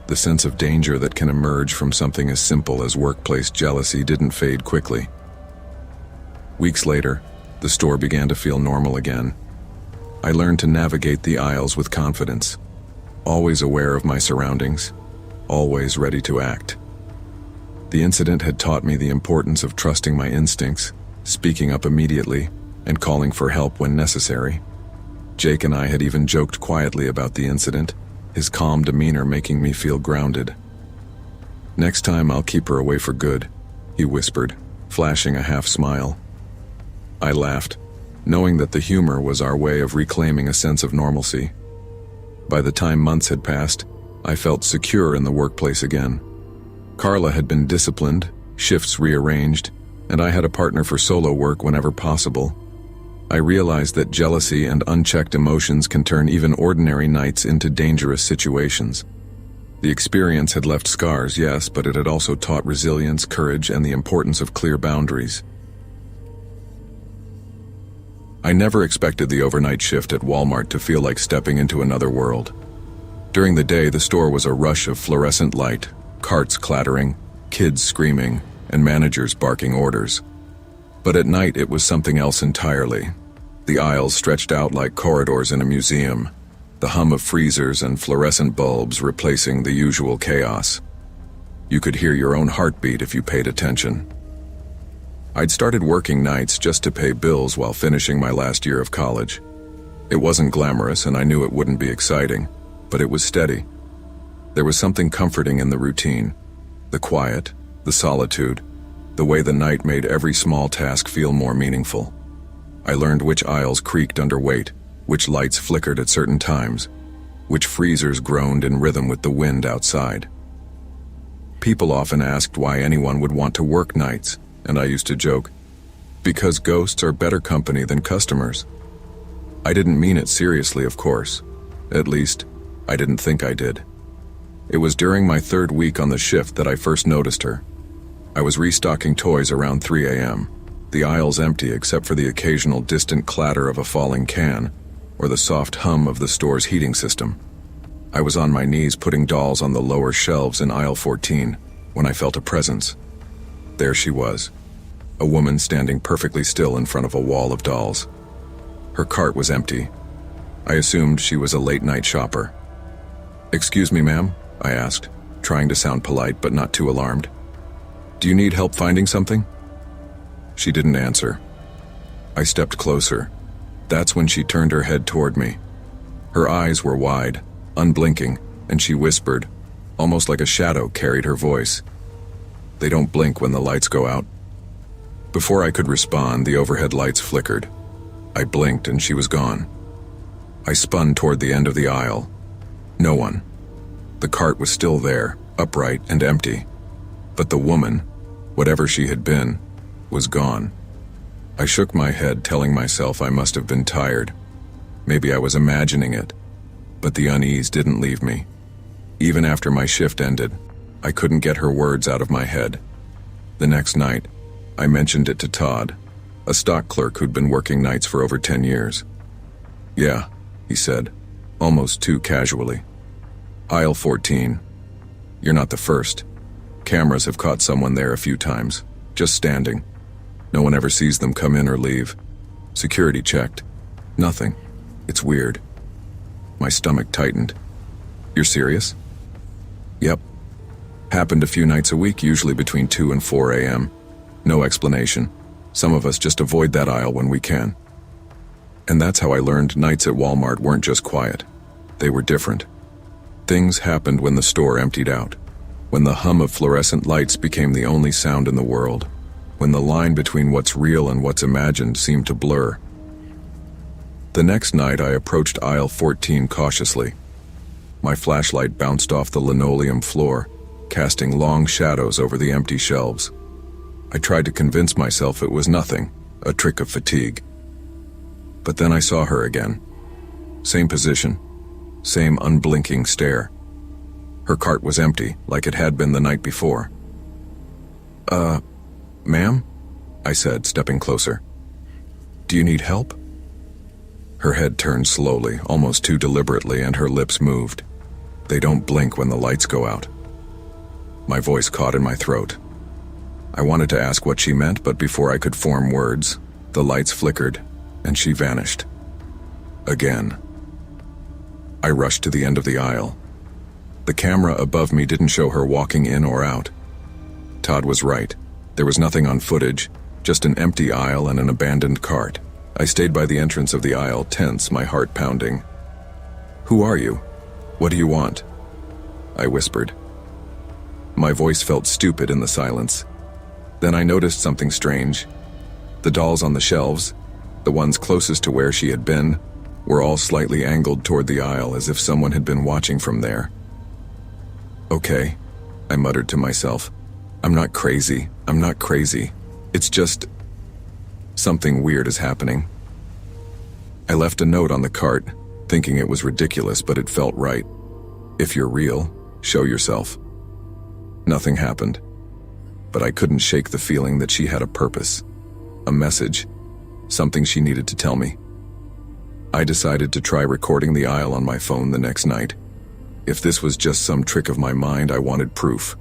The sense of danger that can emerge from something as simple as workplace jealousy didn't fade quickly. Weeks later, the store began to feel normal again. I learned to navigate the aisles with confidence, always aware of my surroundings, always ready to act. The incident had taught me the importance of trusting my instincts, speaking up immediately, and calling for help when necessary. Jake and I had even joked quietly about the incident, his calm demeanor making me feel grounded. "Next time I'll keep her away for good," he whispered, flashing a half smile. I laughed, knowing that the humor was our way of reclaiming a sense of normalcy. By the time months had passed, I felt secure in the workplace again. Carla had been disciplined, shifts rearranged, and I had a partner for solo work whenever possible. I realized that jealousy and unchecked emotions can turn even ordinary nights into dangerous situations. The experience had left scars, yes, but it had also taught resilience, courage, and the importance of clear boundaries. I never expected the overnight shift at Walmart to feel like stepping into another world. During the day, the store was a rush of fluorescent light, carts clattering, kids screaming, and managers barking orders. But at night, it was something else entirely. The aisles stretched out like corridors in a museum, the hum of freezers and fluorescent bulbs replacing the usual chaos. You could hear your own heartbeat if you paid attention. I'd started working nights just to pay bills while finishing my last year of college. It wasn't glamorous, and I knew it wouldn't be exciting, but it was steady. There was something comforting in the routine, the quiet, the solitude, the way the night made every small task feel more meaningful. I learned which aisles creaked under weight, which lights flickered at certain times, which freezers groaned in rhythm with the wind outside. People often asked why anyone would want to work nights, and I used to joke, because ghosts are better company than customers. I didn't mean it seriously, of course. At least, I didn't think I did. It was during my third week on the shift that I first noticed her. I was restocking toys around 3 a.m. The aisle's empty except for the occasional distant clatter of a falling can or the soft hum of the store's heating system. I was on my knees putting dolls on the lower shelves in aisle 14 when I felt a presence. There she was, a woman standing perfectly still in front of a wall of dolls. Her cart was empty. I assumed she was a late-night shopper. "Excuse me, ma'am?" I asked, trying to sound polite but not too alarmed. "Do you need help finding something?" She didn't answer. I stepped closer. That's when she turned her head toward me. Her eyes were wide, unblinking, and she whispered, almost like a shadow carried her voice. "They don't blink when the lights go out." Before I could respond, the overhead lights flickered. I blinked and she was gone. I spun toward the end of the aisle. No one. The cart was still there, upright and empty. But the woman, whatever she had been, was gone. I shook my head, telling myself I must have been tired. Maybe I was imagining it. But the unease didn't leave me. Even after my shift ended, I couldn't get her words out of my head. The next night, I mentioned it to Todd, a stock clerk who'd been working nights for over 10 years. "Yeah," he said, almost too casually. "Aisle 14. You're not the first. Cameras have caught someone there a few times, just standing. No one ever sees them come in or leave. Security checked. Nothing. It's weird." My stomach tightened. "You're serious?" "Yep. Happened a few nights a week, usually between 2 and 4 a.m. No explanation. Some of us just avoid that aisle when we can." And that's how I learned nights at Walmart weren't just quiet. They were different. Things happened when the store emptied out, when the hum of fluorescent lights became the only sound in the world, when the line between what's real and what's imagined seemed to blur. The next night I approached aisle 14 cautiously. My flashlight bounced off the linoleum floor, casting long shadows over the empty shelves. I tried to convince myself it was nothing, a trick of fatigue. But then I saw her again. Same position, same unblinking stare. Her cart was empty, like it had been the night before. Ma'am?" I said, stepping closer. "Do you need help?" Her head turned slowly, almost too deliberately, and her lips moved. "They don't blink when the lights go out." My voice caught in my throat. I wanted to ask what she meant, but before I could form words, the lights flickered, and she vanished. Again. I rushed to the end of the aisle. The camera above me didn't show her walking in or out. Todd was right. There was nothing on footage, just an empty aisle and an abandoned cart. I stayed by the entrance of the aisle, tense, my heart pounding. "Who are you? What do you want?" I whispered. My voice felt stupid in the silence. Then I noticed something strange. The dolls on the shelves, the ones closest to where she had been, were all slightly angled toward the aisle as if someone had been watching from there. "Okay," I muttered to myself. I'm not crazy. It's just... something weird is happening." I left a note on the cart, thinking it was ridiculous, but it felt right. "If you're real, show yourself." Nothing happened, but I couldn't shake the feeling that she had a purpose, a message, something she needed to tell me. I decided to try recording the aisle on my phone the next night. If this was just some trick of my mind, I wanted proof.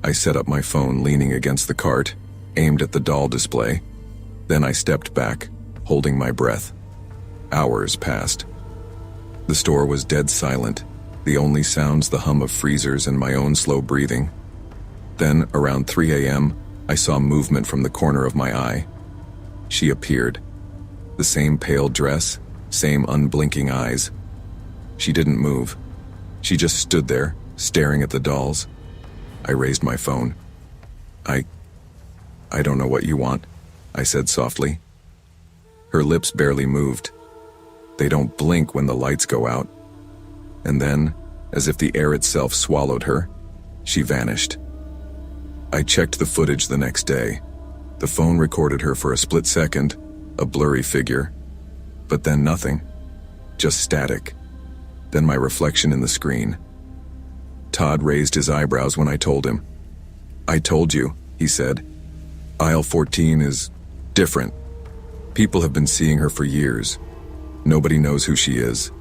I set up my phone leaning against the cart, aimed at the doll display. Then I stepped back, holding my breath. Hours passed. The store was dead silent, the only sounds the hum of freezers and my own slow breathing. Then, around 3 a.m., I saw movement from the corner of my eye. She appeared. The same pale dress, same unblinking eyes. She didn't move. She just stood there, staring at the dolls. I raised my phone. I don't know what you want," I said softly. Her lips barely moved. "They don't blink when the lights go out." And then, as if the air itself swallowed her, she vanished. I checked the footage the next day. The phone recorded her for a split second, a blurry figure. But then nothing. Just static. Then my reflection in the screen. Todd raised his eyebrows when I told him. "I told you," he said. "Aisle 14 is Different. People have been seeing her for years. Nobody knows who she is.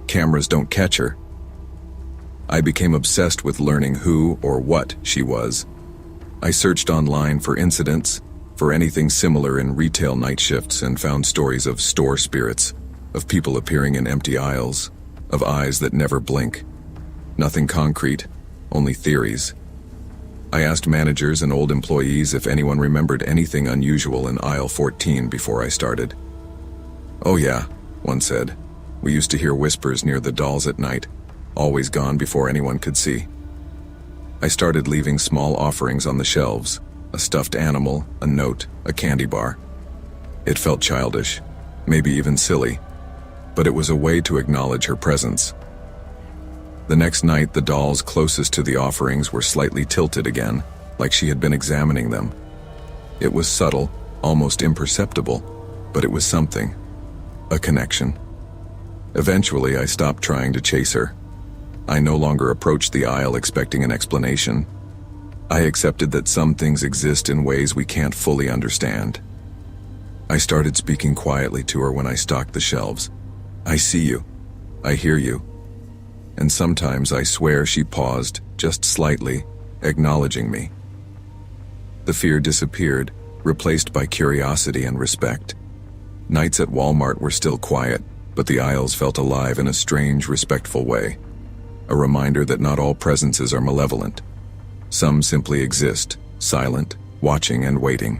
Cameras don't catch her. I became obsessed with learning who or what she was. I searched online for incidents, for anything similar in retail night shifts, and found stories of store spirits, of people appearing in empty aisles, of eyes that never blink. Nothing concrete, only theories. I asked managers and old employees if anyone remembered anything unusual in aisle 14 before I started. "Oh yeah," one said. "We used to hear whispers near the dolls at night, always gone before anyone could see." I started leaving small offerings on the shelves, a stuffed animal, a note, a candy bar. It felt childish, maybe even silly, but it was a way to acknowledge her presence. The next night, the dolls closest to the offerings were slightly tilted again, like she had been examining them. It was subtle, almost imperceptible, but it was something. A connection. Eventually, I stopped trying to chase her. I no longer approached the aisle expecting an explanation. I accepted that some things exist in ways we can't fully understand. I started speaking quietly to her when I stocked the shelves. "I see you. I hear you." And sometimes I swear she paused, just slightly, acknowledging me. The fear disappeared, replaced by curiosity and respect. Nights at Walmart were still quiet, but the aisles felt alive in a strange, respectful way. A reminder that not all presences are malevolent. Some simply exist, silent, watching and waiting.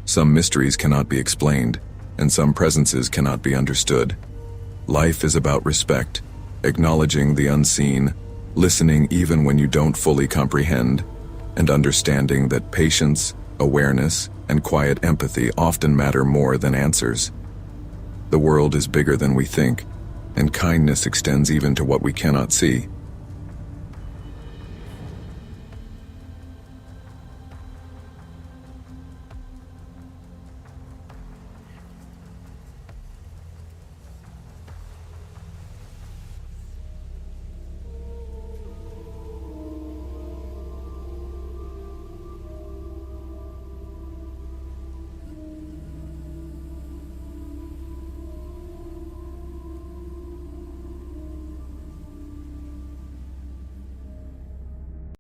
Some mysteries cannot be explained, and some presences cannot be understood. Life is about respect, acknowledging the unseen, listening even when you don't fully comprehend, and understanding that patience, awareness, and quiet empathy often matter more than answers. The world is bigger than we think, and kindness extends even to what we cannot see.